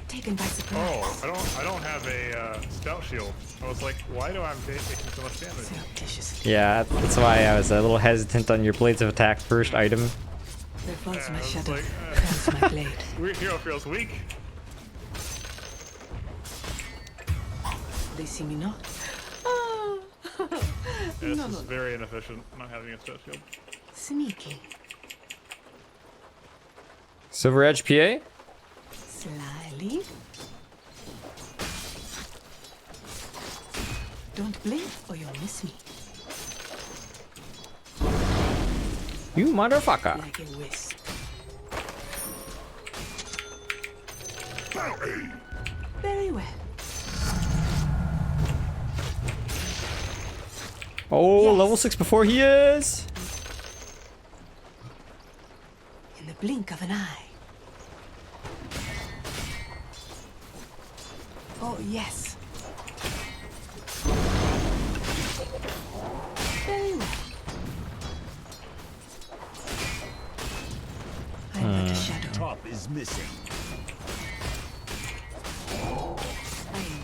Taken by surprise. Oh, I don't have a stout shield. I was like, why do I taking so much damage? Surreptitiously. Yeah, that's why I was a little hesitant on your Blades of Attack first item. There falls Yeah, I my was shadow. like, Fells my blade. Weird hero feels weak. They see me not. Yeah, this is very inefficient, not having a stout shield. Sneaky. Silver Edge PA? Slyly. Don't blink or you'll miss me. You motherfucker. Like a wisp. Very well. Oh, Yes. level 6 before he is. In the blink of an eye. Oh, yes. Very well. I'm but a shadow. Top is missing. I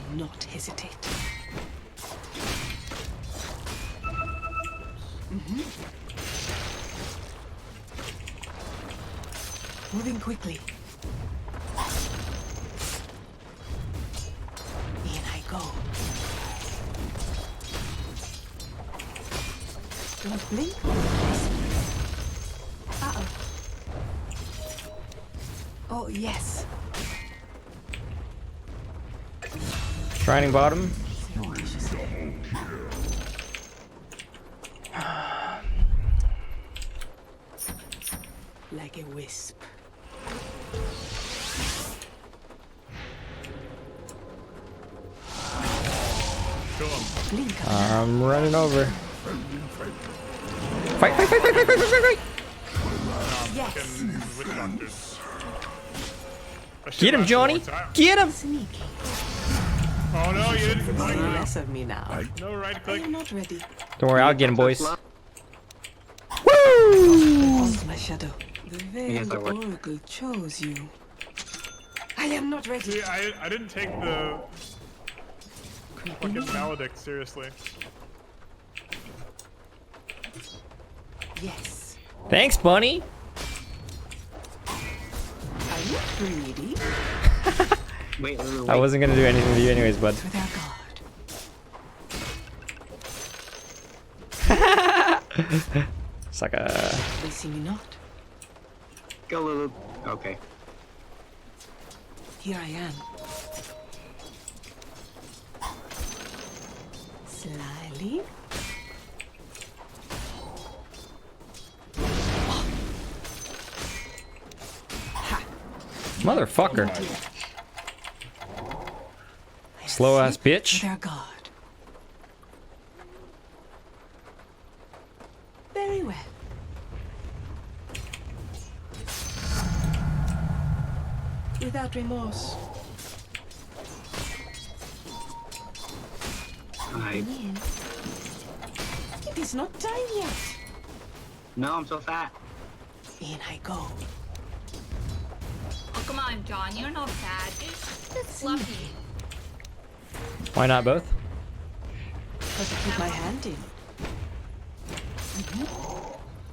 will not hesitate. Moving quickly. In I go. Don't blink. Uh-oh. Oh, yes. Shining bottom. Like a wisp. Kill him. Blink of I'm running over. Fight, fight, fight, fight, fight, fight, fight, fight, fight. Yes. Fucking witch doctors. That shit Get him, lasts a Johnny. long time. Get him. Sneaky. Oh no, you didn't. Less of me now. No right I click. am not ready. Don't worry, I'll get him, boys. Hold my shadow. The veiled oracle chose you. I am not ready. See, I didn't take the fucking maledict seriously. Yes. Thanks, Bunny. I'm not greedy. Wait, I wasn't gonna do anything to you anyways, bud. With our guard. It's like a... They see me not. Go, Lulu. Okay. Here I am. Slyly. Motherfucker. Slow ass bitch. With our guard. Very well. Without remorse. I... It is not time yet. No, I'm so fat. In I go. Oh, come on, John. You're not fat. You're just fluffy. Why not both? Got to keep my hand in.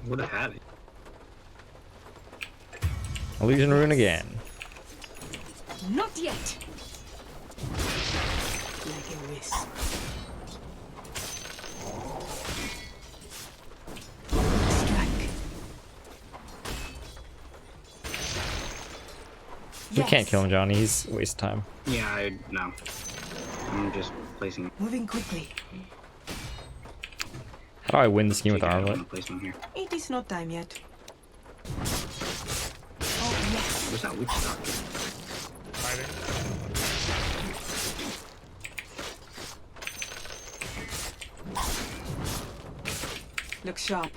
Would have had it. Illusion rune again. Not yet. Like a wisp. Strike. We can't kill him, Johnny. He's a waste of time. Yeah, no. I'm just placing. Moving quickly. How do I win this game with I'm Armlet? gonna place one here. It is not time yet. Oh yes. Where's that witch doctor? Hiding. Look sharp.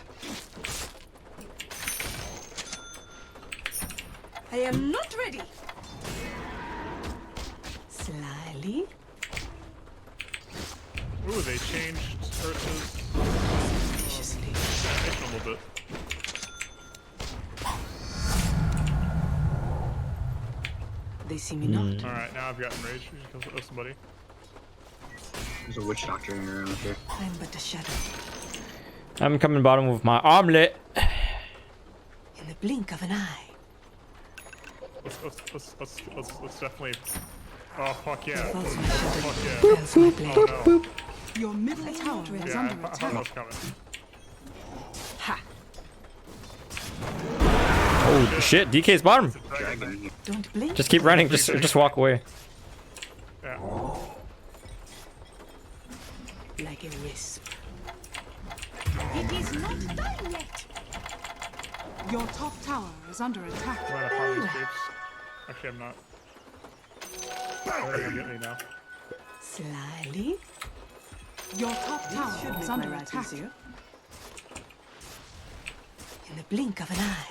I am not ready. Slyly. Ooh, they changed Ursa's Suspiciously. animation a little bit. They see me not. Alright, now I've gotten rage. We should kill somebody. There's a witch doctor around here. I'm but a shadow. I'm coming bottom with my Armlet. In the blink of an eye. Let's definitely. Oh fuck yeah! Falls my shadow. Fuck yeah! Boop, boop, Oh no! Your middle tower is Yeah, under I thought attack. that was coming. Ha! Oh shit, DK's bottom. Dragon here. Don't blink. Just keep running, just walk away. Yeah. Like a wisp. It is not done yet. Your top tower is under attack. I'm gonna farm these creeps. Actually, I'm not. They're gonna get me now. Slyly. Your top tower is under attack. In the blink of an eye.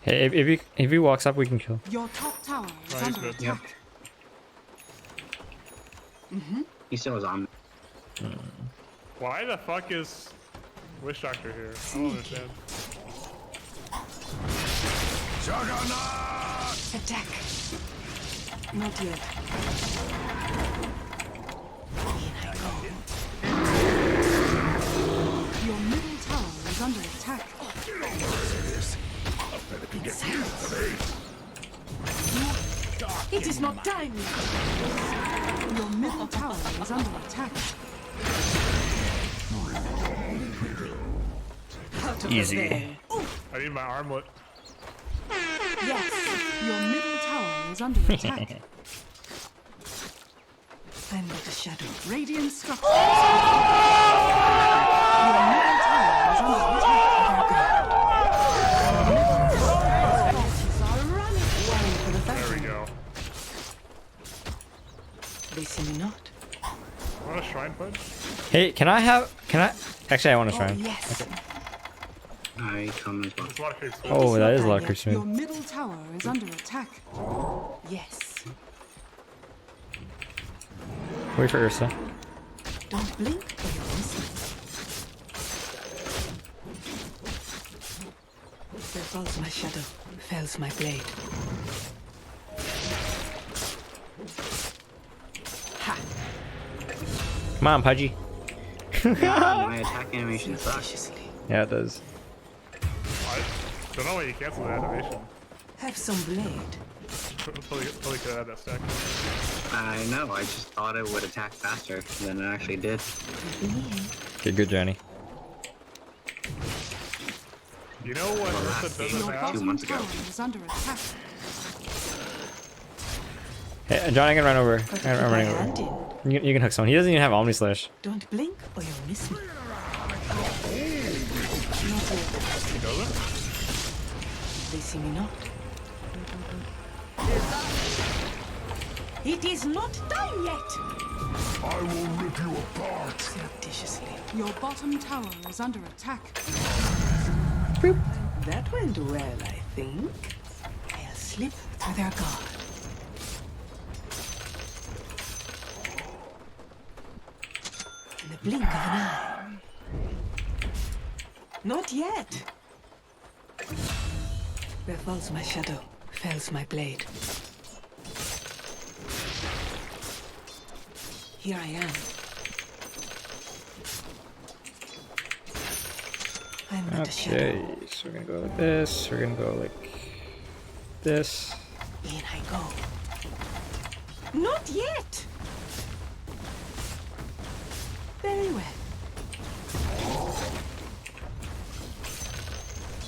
Hey, if he walks up, we can kill. Your top tower is he's under good. attack. He still is on. Why the fuck is Witch Doctor here? I don't understand. Attack. Not yet. In I go. Your middle tower is under attack. In silence. It is not time yet. Your middle tower is under attack. Out of Easy. there. I need my armlet. Yes. Your middle tower is under attack. I'm but a shadow. Radiant structure. Your middle tower is under attack. Forces are running. One for the There we battle. go. They see me not. Want a shrine pledge? Hey, can I? Actually, I want to Oh try. yes. I come as well. There's a lot of creeps. Oh, that is a lot of Your creeps, man. middle tower is under attack. Yes. Wait for Ursa. Don't blink or you'll miss it. There falls my shadow, fells my blade. Ha! Come on, Pudgy. Yeah, my attack animation sucks. Yeah, it does. I don't know why you cancel the animation. Have some blade. Totally could add that stack. I know, I just thought it would attack faster than it actually did. Okay, good, Johnny. You know what Ursa doesn't Your have? 2 months ago. bottom tower is under attack. Hey, Johnny, I can run over. I'm running over. You can hook someone. He doesn't even have Omni Slash. Don't blink or you'll miss me. He doesn't? They see me not. It is not done yet. I will rip you apart. Surreptitiously. Your bottom tower is under attack. That went well, I think. I'll slip through their guard. In the blink of an eye. Not yet. Where falls my shadow, fells my blade. Here I am. I'm not a shadow. Okay, so we're gonna go like this. We're gonna go like this. In I go. Not yet! Very well.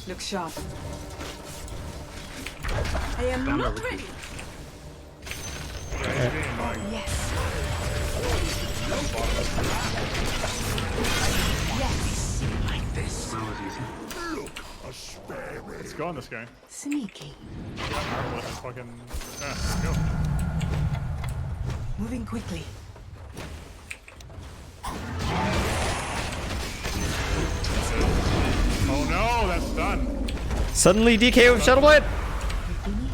Look sharp. I am not ready. Yes. Yes. Like this. That was easy. Let's go on this guy. Sneaky. Marvelous and fucking. Let's go. Moving quickly. Oh no, that's done. Suddenly DK with Shadow Blade.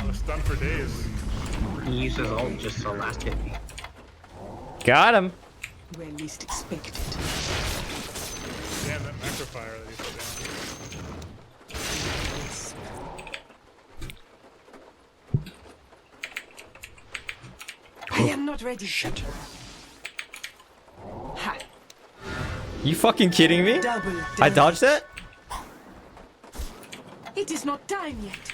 That's done for days. He used his ult just to last hit me. Got him. Where least expected. Damn, that macrofire that he put I am not ready. Shit. Ha. You fucking kidding me? I dodged that? It is not time yet.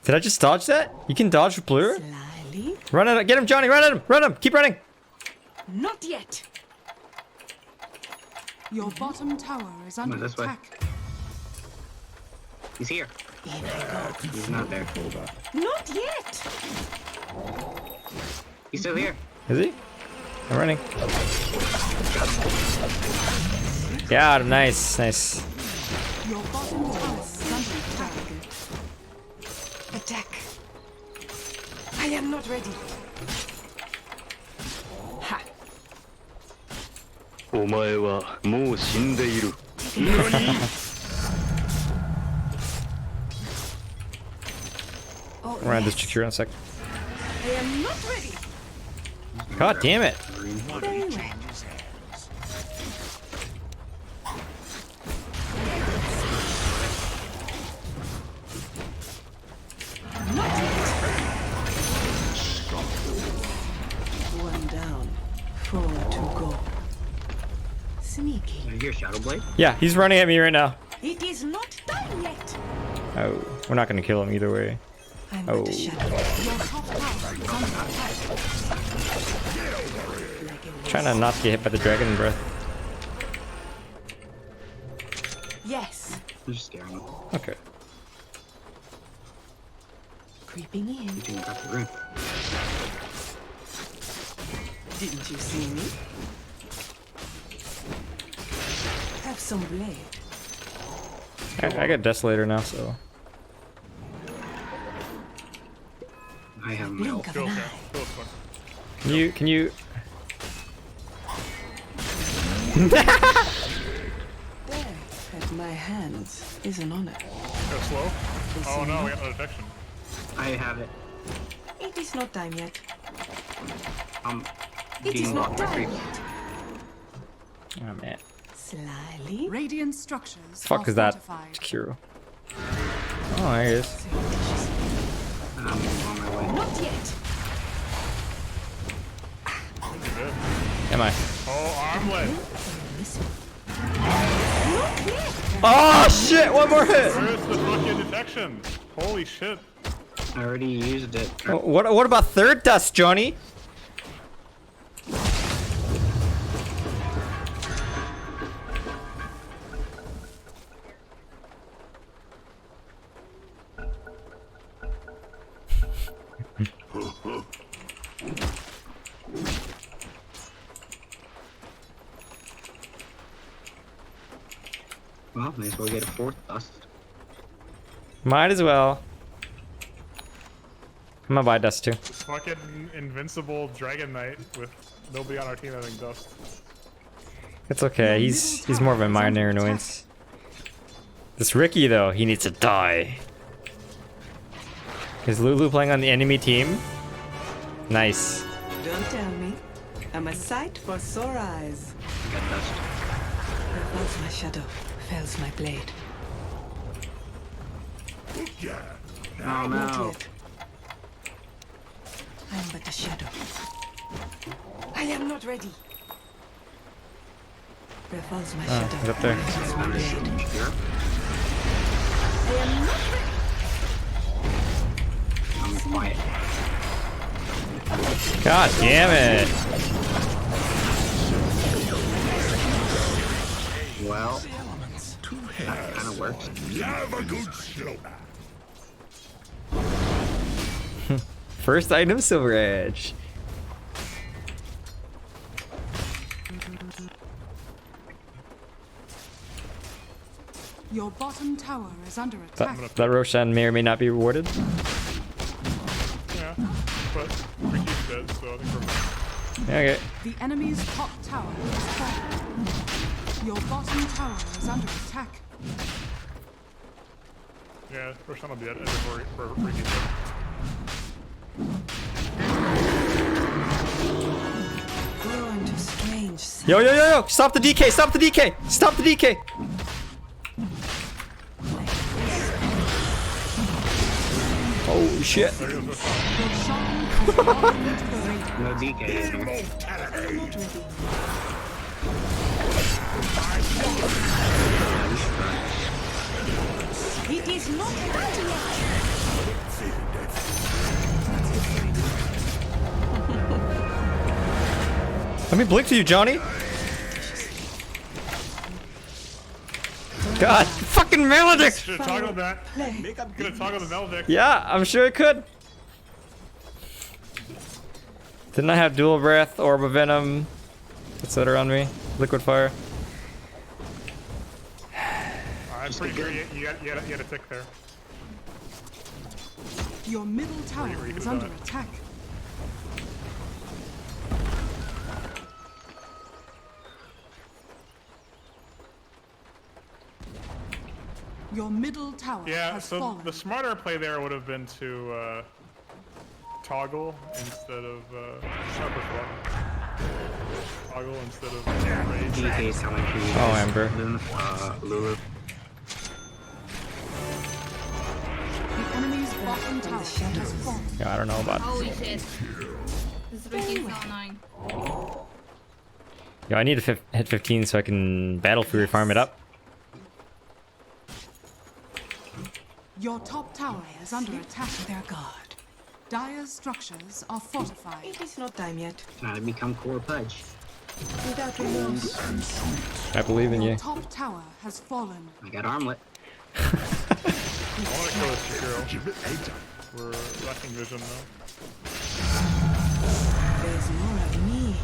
Did I just dodge that? You can dodge with blue? Slyly. Run at him. Get him, Johnny. Run at him. Run him. Keep running. Not yet. Your bottom tower is under this way. attack. He's here. In I go. He's not there. Not yet. He's still here. Is he? I'm running. Got him. Nice. Nice. Your bottom tower is under attack. Attack. I am not ready. Ha. お前はもう死んでいる。 Oh, Around yes. this Chikura in a sec. I am not ready. God damn it. Very well. Not yet. One down. 4 to go. Sneaky. Did you hear Shadow Blade? Yeah, he's running at me right now. It is not done yet. Oh, we're not gonna kill him either way. I'm Oh. but a shadow. Your top tower is under attack. Trying to not get hit by the dragon breath. Yes. I'm just scaring him. Okay. Creeping in. You didn't got the room. Didn't you see me? Have some blade. I got Desolator now, so. I have no. Blink of an eye. Can you? There, at My hands is an honor. Go slow. Oh no, we got no detection. I have it. It is not time yet. It is not time yet. Oh man. Slyly. Radiant structures. Fuck are is that? fortified. Kiro. Oh, there he is. I'm on my way. Not yet. Am I? Oh, armlet. Oh shit! One more hit. Where's the fucking detection? Holy shit. I already used it. Oh, what about third dust, Johnny? Well, may as well get a fourth dust. Might as well. I'm gonna buy dust too. This fucking invincible Dragon Knight with nobody on our team having dust. It's okay. He's more of a minor annoyance. This Ricky though, he needs to die. Is Lulu playing on the enemy team? Nice. Don't tell me. I'm a sight for sore eyes. Got dust. Revolves my shadow, fells my blade. Oh no. I am but a shadow. I am not ready. Revolves my shadow. He's up there. fells my blade. I am not ready. I'm quiet. God damn it! Well, that kind of works. Have a good show. First item, Silver Edge. Your bottom tower is under attack. That Roshan may or may not be rewarded. Yeah, but Ricky's dead, so I think we're fine. Okay. The enemy's top tower is fallen. Your bottom tower is under attack. Yeah, Roshan will be dead before Ricky's dead. Grow into strange. Yo, yo, yo, yo! Stop the DK! Stop the DK! Stop the DK! Oh shit! No DK in here. It is not ready yet. Let me blink to you, Johnny! God, fucking Maledict! Should have toggled that. Could have toggled the Maledict. Yeah, I'm sure it could. Didn't I have dual breath, orb of venom, etc. on me? Liquid fire. I'm pretty sure you had a tick there. Your middle tower is under attack. Your middle tower Yeah, has so fallen. the smarter play there would have been to toggle instead of sharper swap. Toggle instead of rage. DK's coming for you. Oh, Amber. Lulu. The enemy's bottom tower has fallen. Yeah, I don't know about. Holy shit. This Ricky's so annoying. Yo, I need to hit 15 so I can Battle Fury farm it up. Your top tower is under attack. Their guard. Dire's structures are fortified. It is not time yet. Trying to become Core Pudge. Without remorse. I believe in Your you. top tower has fallen. I got armlet. I want to kill this Shakiro. We're lacking vision though. There's more of me,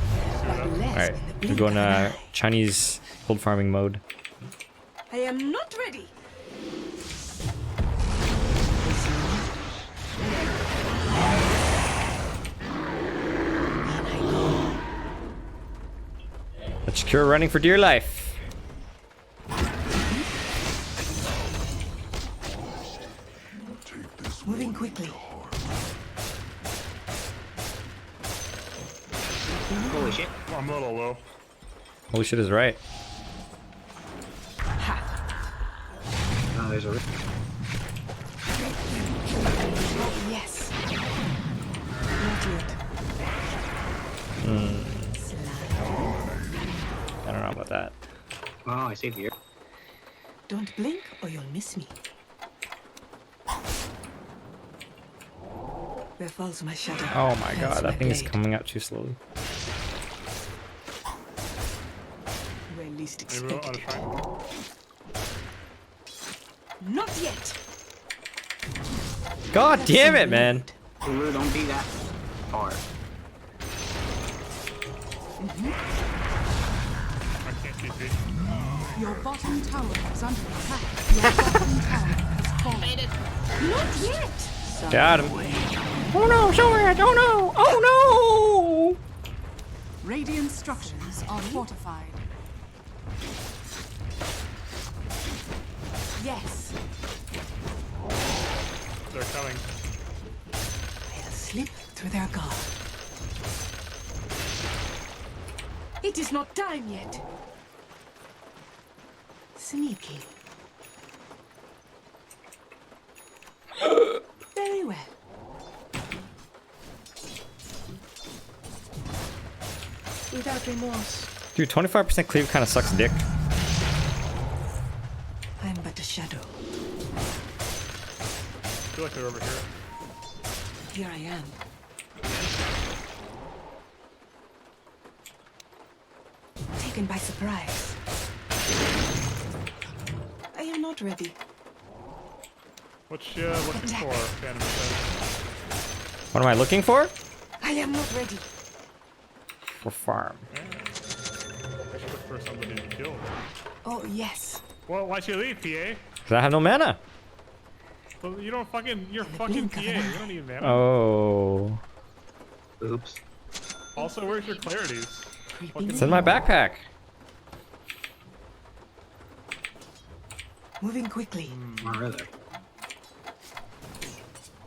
but less Alright, in the we're blink going of an eye. Chinese gold farming mode. I am not ready. Let's secure running for dear life. Holy shit. I'm a little low. Holy shit is right. Oh, there's a rift. Yes. Not yet. I don't know about that. Oh, I saved you. Don't blink or you'll miss me. Where falls my shadow? Oh my falls god, my that thing is blade. coming out too slowly. Where least Maybe we'll expected. try. Not yet. God damn it, man. Lulu, don't be that hard. I can't TP. Your bottom tower is under attack. Your bottom tower has fallen. Not yet. Got him. Oh no, Sword! Oh no! Oh no! Radiant structures are fortified. Yes. They're coming. They'll slip through their guard. It is not time yet. Sneaky. Very well. Without remorse. Dude, 25% cleave kind of sucks dick. I'm but a shadow. I feel like they're over here. Here I am. Taken by surprise. I am not ready. What you looking for, Phantom says? What am I looking for? I am not ready. For farm. I should look for somebody to kill. Oh, yes. Well, why'd you leave, PA? Because I have no mana. Well, you don't fucking. You're fucking PA. You don't need mana. Oh. Oops. Also, where's your clarities? It's in my backpack. Moving quickly. Where are they?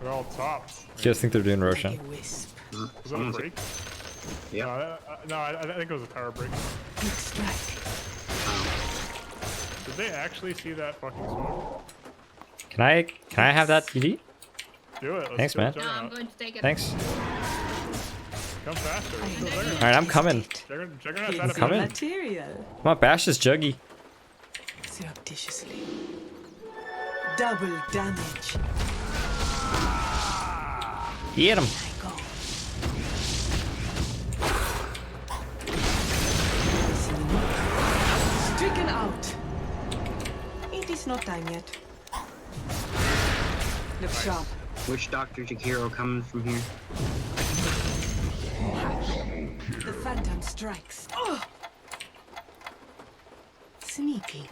They're all top. Just think they're doing Roshan. Was that a break? Yeah. No, I think it was a tower break. Big strike. Did they actually see that fucking smoke? Can I have that TD? Do it. Let's Thanks, kill man. Juggernaut. No, I'm going to take it. Thanks. Come faster. Let's kill Juggernaut. Alright, I'm coming. Juggernaut's out of Coming. Material. Come on, bash this Juggy. Surreptitiously. Double damage. Get him. Stricken out. It is not time yet. Look sharp. Which Dr. Jakiro coming from here? The phantom strikes. Oh! Sneaky.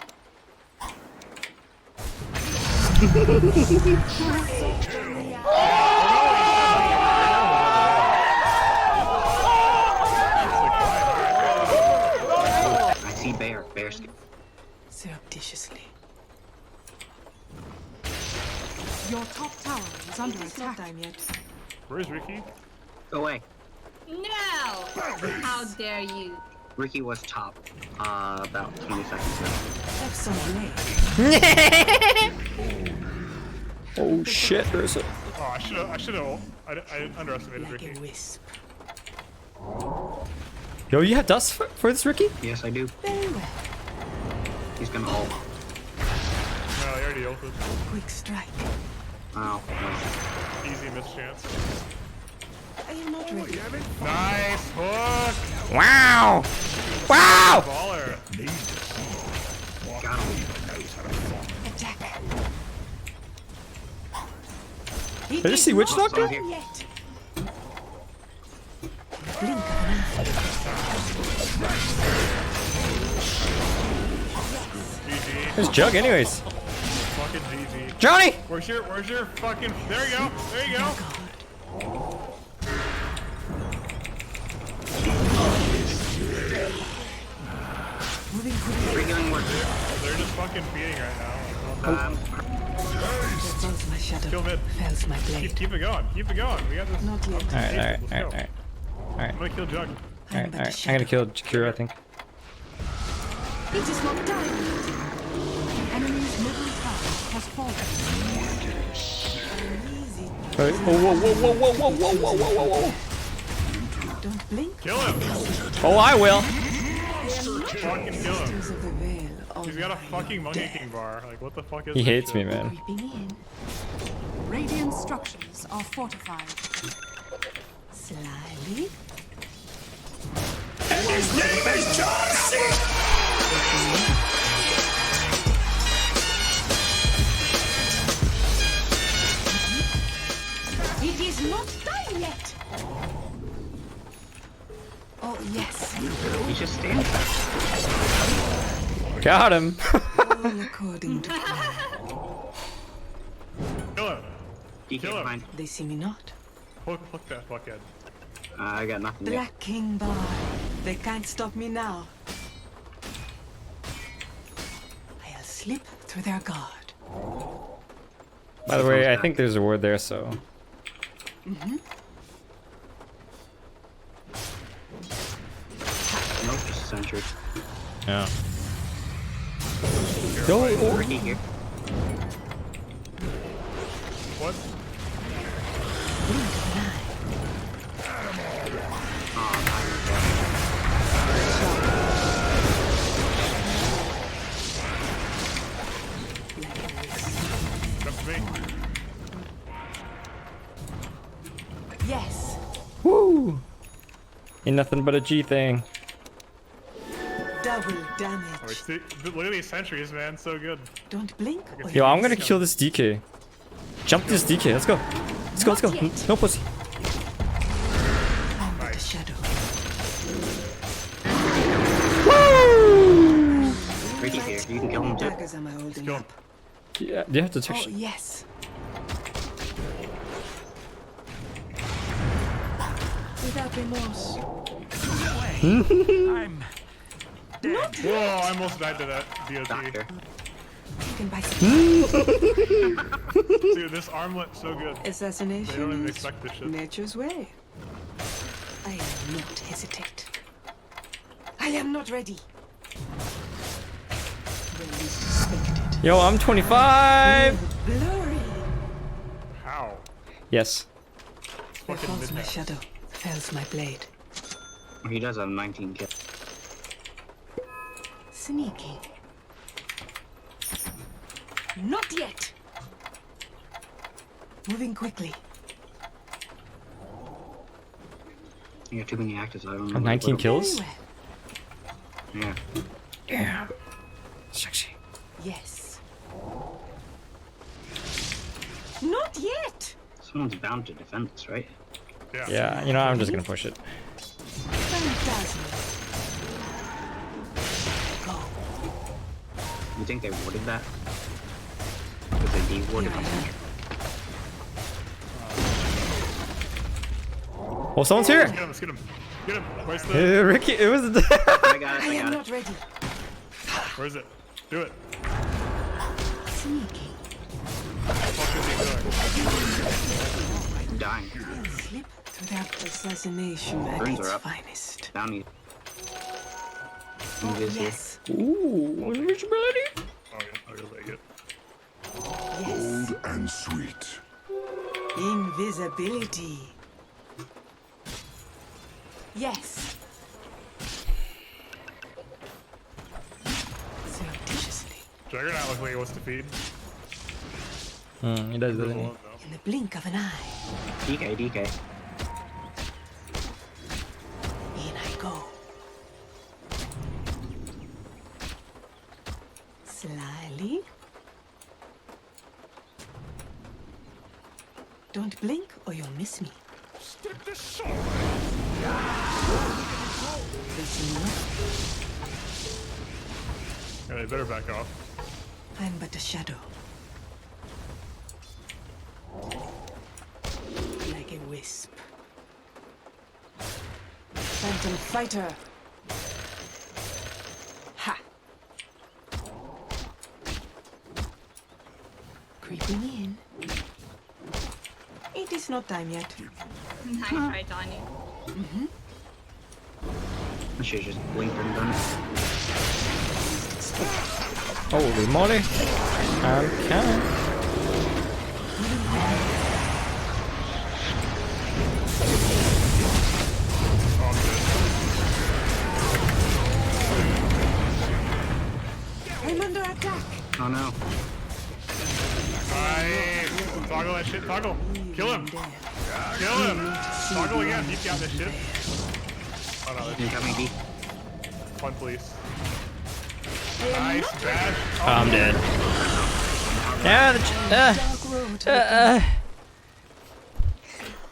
I see bear. Bear skin. Surreptitiously. Your top tower is under It is not attack. time yet. Where's Ricky? Go away. No! How dare you? Ricky was top. About 20 seconds ago. Have some blade. Oh shit, there's a... Oh, I underestimated Like Ricky. a wisp. Yo, you have dust for this, Ricky? Yes, I do. Very well. He's gonna ult. No, he already ulted. Quick strike. Oh, no. Easy mischance. I am not ready. Nice hook! Wow! Wow! Baller. Got him. Attack. Did I just see Witch Doctor? Not yet. Blink of an eye. GG. There's Jug anyways. Fucking GG. Johnny! Where's your fucking... There you go. There you go. Moving quickly. Regular work. They're just fucking beating right now. Falls my shadow. Kill mid. Fells my blade. Keep it going. Keep it going. We got this. Not yet. Alright, alright, Let's alright, go. alright. Alright. I'm gonna kill Jug. Alright, alright. I'm gonna kill Jakiro, I think. It is not time yet. The enemy's middle tower has fallen. Alright. Whoa. Don't blink. Kill him! Oh, I will. Fucking kill him. He's got a fucking Monkey King bar. Like, what the fuck is He this hates shit? me, man. Radiant structures are fortified. Slyly. And his name is John C. It is not done yet. Oh yes. He just stands there. Got him. All according to plan. Kill him! Kill him. They see me not. Hook that fuckhead. I got nothing yet. Black King Bar. They can't stop me now. I'll slip through their guard. By the way, I think there's a word there, so. Mm-hmm. Nope, just a sentry. Yeah. Go, Ricky here. What? Come to me. Yes. Woo! Ain't nothing but a G thing. Double damage. Oh, see, look at these sentries, man. So good. Don't blink. Yo, I'm gonna kill this DK. Jump this DK. Let's go. Let's go. Let's go. No pussy. I'm but a shadow. Woo! Ricky here. You can kill him too. Daggers am I holding up? Yeah, you have to Oh touch. yes. Without remorse. I'm dead. Whoa, I almost died to that DOT. You can buy Dude, this armlet so good. Assassination. They don't even expect this shit. Nature's way. I will not hesitate. I am not ready. The least suspected. Yo, I'm 25. Blurry. How? Yes. Where falls my shadow, fells my blade. He does have 19 kills. Sneaking. Not yet. Moving quickly. You got too many actors. I don't know. 19 kills? Yeah. Yeah. Sexy. Yes. Not yet. Someone's bound to defend this, right? Yeah, you know, I'm just gonna push it. Phantasm. Go. You think they warded that? Because they de-warded something. Oh, someone's here. Get him, let's get him. Get him. Where's the... Ricky, it was. I got it. I am not ready. Where is it? Do it. Sneaking. I'm dying. Slip through their assassination at Burns its are up. finest. Down. Oh, He's here. yes. Ooh, invisibility. Oh, yeah, I'll go take it. Yes. Bold and sweet. Invisibility. Yes. Surreptitiously. Juggernaut looks like he wants to feed. He does, doesn't he? In the blink of an eye. DK. In I go. Slyly. Don't blink or you'll miss me. Stick the sword. Facing you. Yeah, they better back off. I'm but a shadow. Like a wisp. Phantom fighter. Ha! Creeping in. It is not time yet. Nice, right, Tiny. Mm-hmm. I should've just blinked and done it. Holy moly. I'm coming. I'm under attack. Oh no. Nice. Toggle that shit. Toggle. Kill him. Kill him. Toggle again. He's got this shit. Oh no. Incoming B. One, please. Nice. Bash. Oh, I'm dead. Yeah,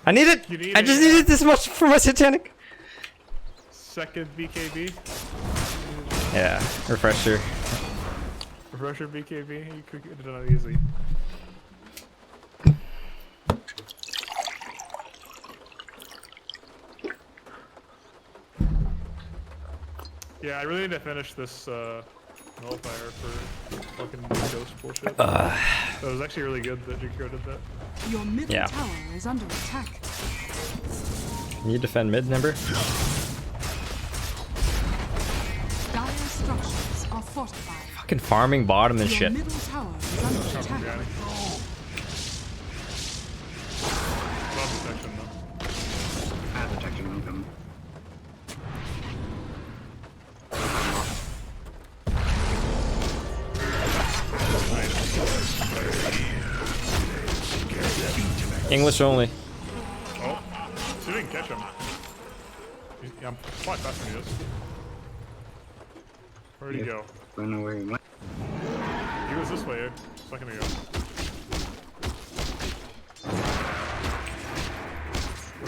I need it. I just needed this much for my Satanic. Second BKB. Yeah, refresher. Refresher BKB. You could get it done easy. Yeah, I really need to finish this nullifier for fucking ghost bullshit. That was actually really good that Jukiro did that. Your middle tower is under attack. You defend mid, number? Dire structures are fortified. Fucking farming bottom and Your shit. middle tower is under attack. Love detection though. Detection incoming. English only. Oh, see if we can catch him. Yeah, I'm quite faster than he is. Where'd he go? I don't know where he went. He was this way a second ago.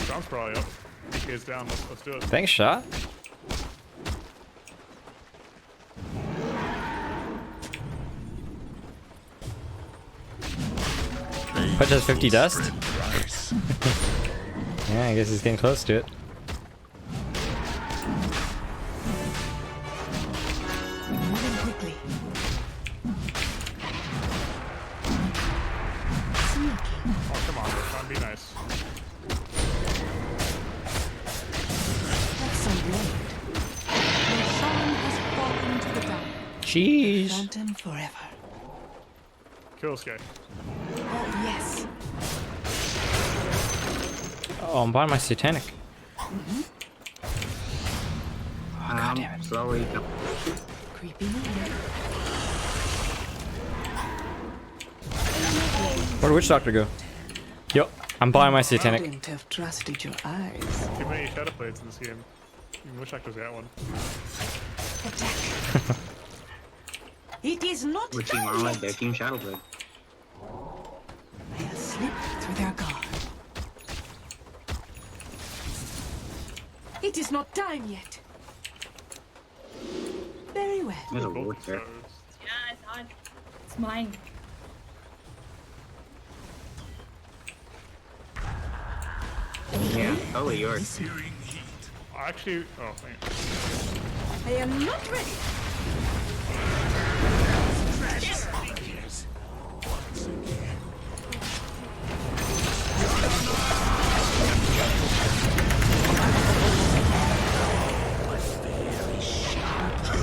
Sean's probably up. DK's down. Let's do it. Thanks, shot. Pudge has 50 dust. Yeah, I guess he's getting close to it. Moving quickly. Oh, come on, Sean, be nice. That's some blade. Your Sean has fallen to the ground. Jeez. Phantom forever. Kill this guy. Oh, yes. Oh, I'm buying my Satanic. Slowly. Creeping in. Where'd Witch Doctor go? Yo, I'm buying my Satanic. Couldn't have trusted your eyes. Too many Shadow Blades in this game. Even Wish Actor's got one. It is not Which team on their team Shadowblade. They'll slip through their guard. It is not time yet. Very well. There's a ward there. Yeah, it's on. It's mine. Yeah, totally yours. Actually, oh, man. I am not ready.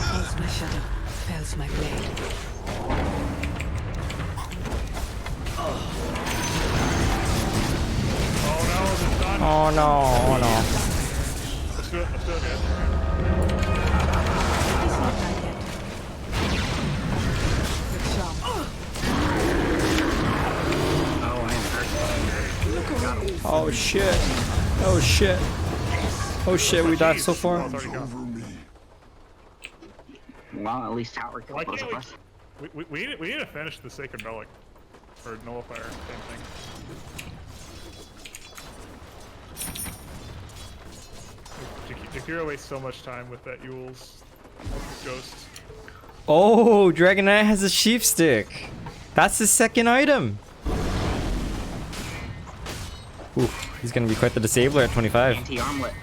Fells my shadow, fells my blade. Oh no, oh no. Let's do it, man. It's not done yet. Good shot. Oh, I am hurt. Oh shit. Oh shit. Oh shit, we died so far. Well, at least tower killed Why both can't of us. we need to finish the Sacred Relic. Or Nullifier, same thing. Jakiro wastes so much time with that Yule's ghost. Oh, Dragon Knight has a sheep stick. That's his second item. Ooh, he's gonna be quite the disabler at 25. Anti-armlet.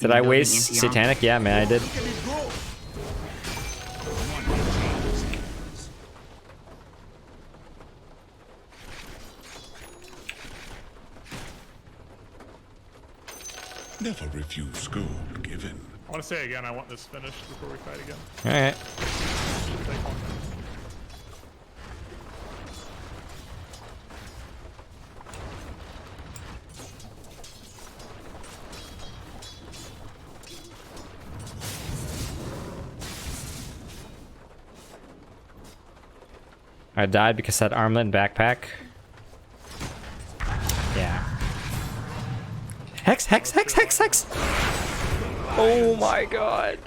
Did I waste Satanic? Yeah, man, I did. Never refuse gold given. I want to say again, I want this finished before we fight again. Alright. Take one. I died because that armlet and backpack. Yeah. Hex, hex, hex, hex, hex! Oh my god.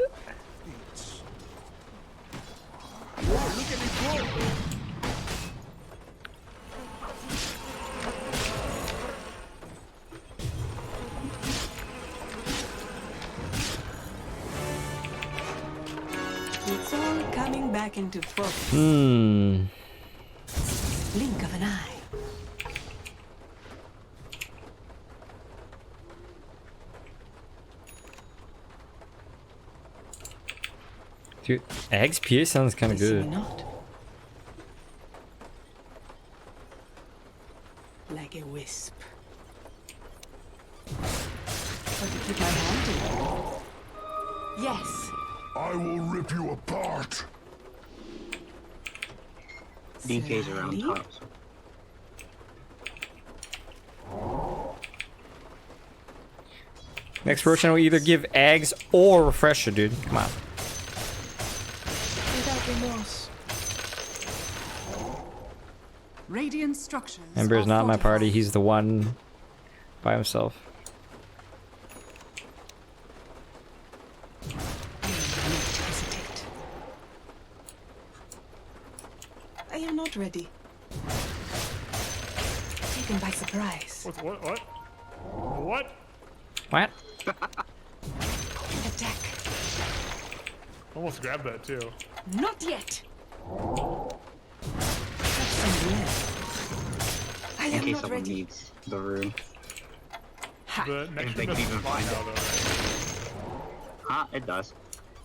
It's all coming back into focus. Hmm. Blink of an eye. Dude, eggs PA sounds kind of good. Not. Like a wisp. Or to keep my hand in it. Yes. I will rip you apart. DK's around top. Next version will either give eggs or refresher, dude. Come on. Without remorse. Radiant structures. Ember is are not my fortified. party. He's the one by himself. I am not ready. Taken by surprise. What? What? What? Attack. Almost grabbed that too. Not yet. That's some left. I In am case not someone ready. needs the room. The next They one can doesn't even fly find now, though, right? Huh? It does.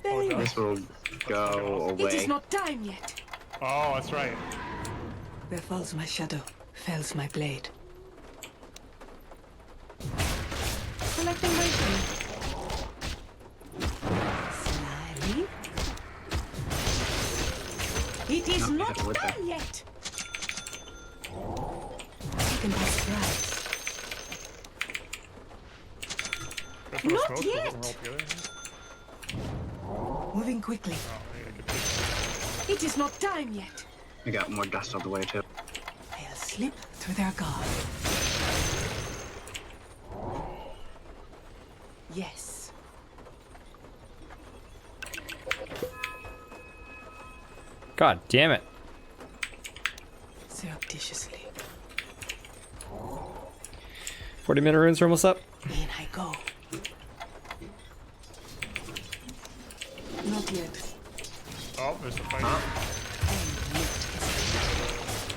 Very well. This will go It is away. not time yet. Oh, that's right. Where falls my shadow, fells my blade. Collecting my food. Slyly. It is No, not that's worth done yet. Taken by surprise. That's what Not smoke, yet. we're all together. Moving quickly. Oh, yeah, I could It is not time yet. I got more dust on the way too. They'll slip through their guard. Yes. God damn it. Surreptitiously. 40-minute runes are almost up. In I go. Not yet. Oh, there's a fight.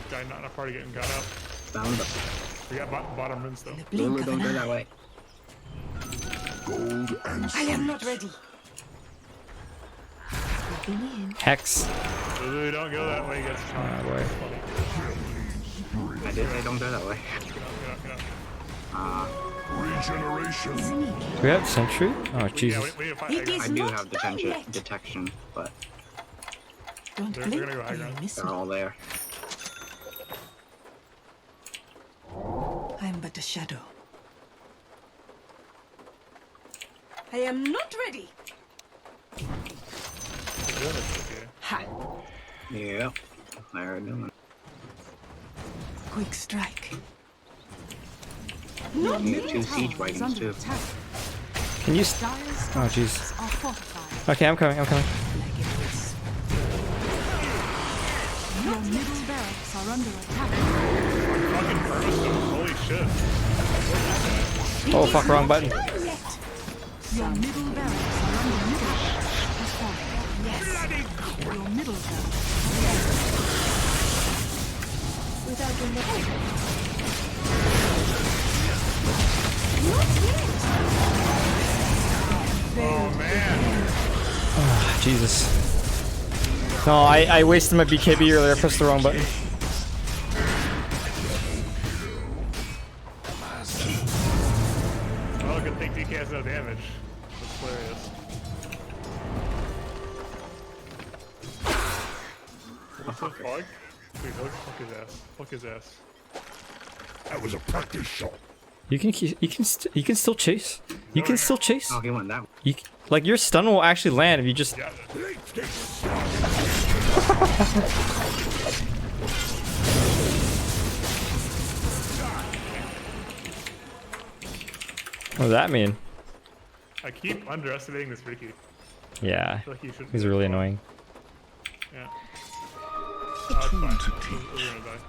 Guy not enough party getting got out. Found them. We got bottom runes though. Lulu, don't go that way. Gold and I am not ready. Hex. Lulu, don't go that way. Gets Oh boy. I did. I don't go that way. regeneration. Do we have sentry? Oh Jesus. I do have detection, but Don't They're blink gonna go high or you'll ground. miss they're me. all there. I'm but a shadow. I am not ready. Ha! Yeah, they're doing. Quick strike. You need 2 siege wagons too. Can you? Oh jeez. Okay, I'm coming. I'm coming. Your middle barracks are under attack. Fucking Brimstone, holy shit. Oh fuck! Wrong button. Your middle barracks are under middle has fallen. Yes. Your middle barracks. Without your Oh man. Ah, Jesus. No, I wasted my BKB earlier. I pressed the wrong button. Oh fucking think DK has no damage. That's hilarious. What's the fuck? Dude, fuck his ass. Fuck his ass. That was a practice shot. You can still chase. You can still chase. Oh, he went that way. Like your stun will actually land if you just. What does that mean? I keep underestimating this Ricky. Yeah, I feel like he should he's really annoying. Yeah. Oh, it's fine. We're gonna die.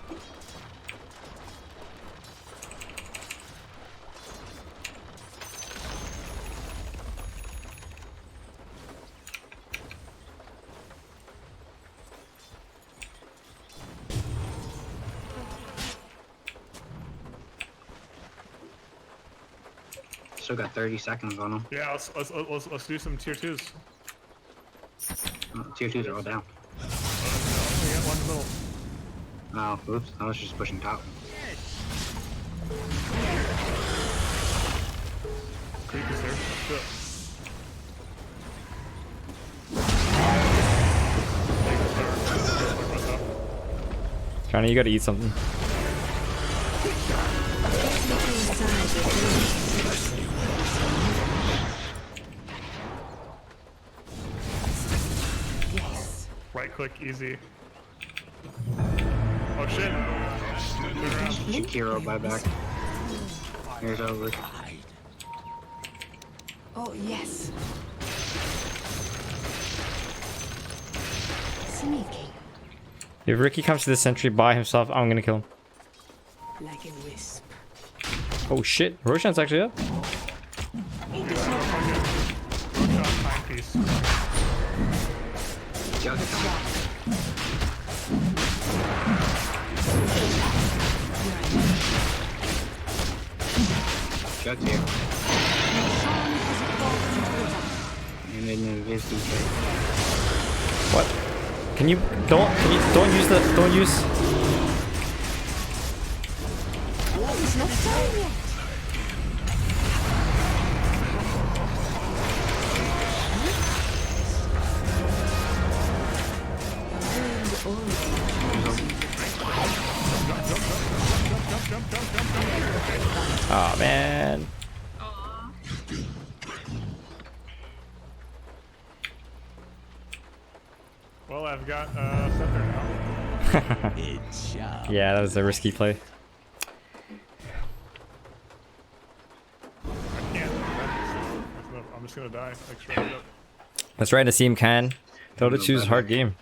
Still got 30 seconds on him. Yeah, let's do some tier 2s. Tier 2s are all down. We got one in the middle. Oh, oops. I was just pushing top. Creep is here. Shit. Johnny, you gotta eat something. Right click, easy. Oh shit! Shakiro, buyback. Here's over. Oh, yes. Sneaky. If Ricky comes to this sentry by himself, I'm gonna kill him. Like a wisp. Oh shit, Roshan's actually up. Timepiece. Jug's here. And then there's DK. What? Can you don't use the don't use. It's not time yet. Oh man. Well, I've got Scepter now. Yeah, that was a risky play. I can't. I'm just gonna die. Like straight up. That's right, Nassim Khan. Dota 2 is a hard game.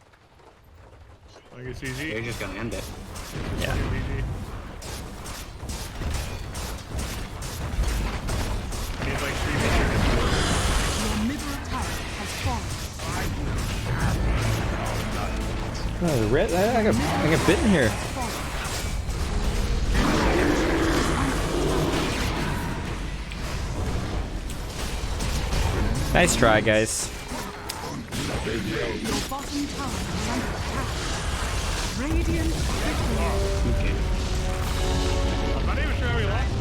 I think it's easy. They're just gonna end it. Yeah. Easy. He's like 3 meters. Your middle tower has fallen. Oh, red, I got bitten here. Nice try, guys. Your bottom tower is under attack. Radiant victory. Okay. I'm not even sure how we lost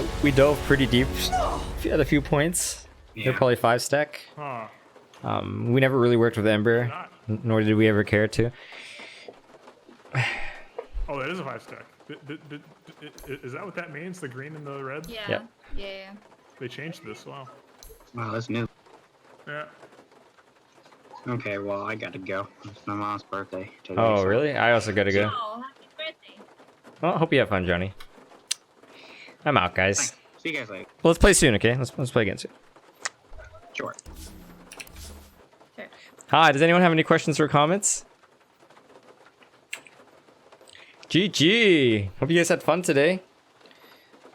there. We dove pretty deep at a few points. They're probably 5 stack. Huh. We never really worked with Ember, nor did we ever care to. Oh, that is a 5 stack. Is that what that means? The green and the red? Yeah. Yep. Yeah. They changed this. Wow. Wow, that's new. Yeah. Okay, well, I gotta go. It's my mom's birthday today. Oh, so- really? I also gotta go. Oh, happy birthday. Well, I hope you have fun, Johnny. I'm out, guys. Thanks. See you guys later. Well, let's play soon, okay? Let's play again soon. Sure. Hi, does anyone have any questions or comments? GG! Hope you guys had fun today.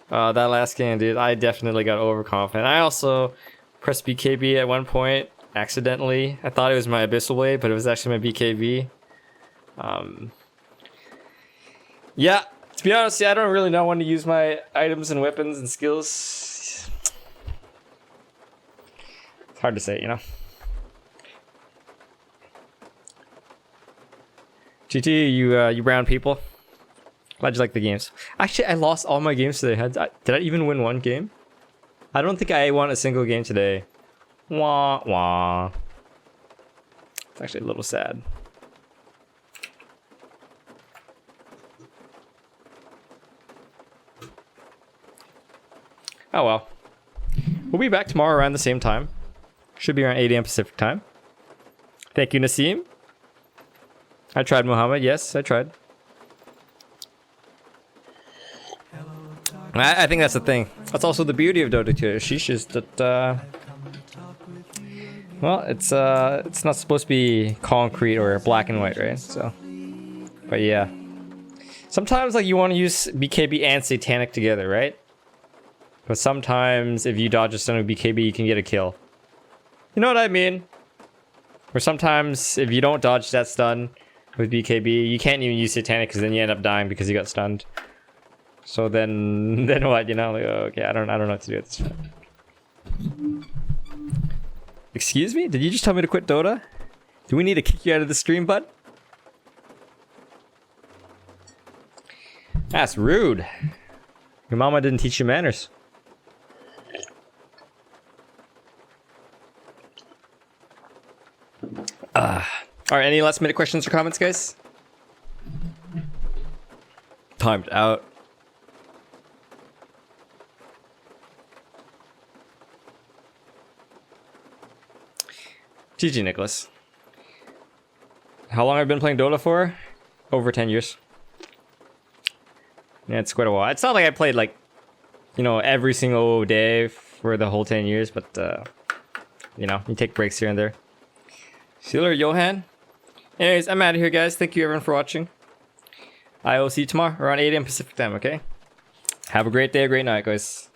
That last game, dude, I definitely got overconfident. I also pressed BKB at one point, accidentally. I thought it was my Abyssal Blade, but it was actually my BKB. Yeah, to be honest, I don't really know when to use my items and weapons and skills. It's hard to say, you know? GT, you brown people. Glad you like the games. Actually, I lost all my games today. Did I even win one game? I don't think I won a single game today. Wah wah. It's actually a little sad. Oh well. We'll be back tomorrow around the same time. Should be around 8 AM Pacific time. Thank you, Nassim. I tried, Muhammad. Yes, I tried. I think that's the thing. That's also the beauty of Dota 2. Sheesh is that well, it's not supposed to be concrete or black and white, right? So, but yeah. Sometimes like you want to use BKB and Satanic together, right? But sometimes if you dodge a stun with BKB, you can get a kill. You know what I mean? Or sometimes if you don't dodge that stun with BKB, you can't even use Satanic because then you end up dying because you got stunned. So then what? You know, like, okay, I don't know what to do at this point. Excuse me? Did you just tell me to quit Dota? Do we need to kick you out of the stream, bud? That's rude. Your mama didn't teach you manners. Alright, any last minute questions or comments, guys? Timed out. GG, Nicholas. How long have I been playing Dota for? Over 10 years. Yeah, it's quite a while. It's not like I played like, you know, every single day for the whole 10 years, but you know, you take breaks here and there. Sealer Johan. Anyways, I'm out of here, guys. Thank you everyone for watching. I will see you tomorrow around 8 AM Pacific time, okay? Have a great day, a great night, guys.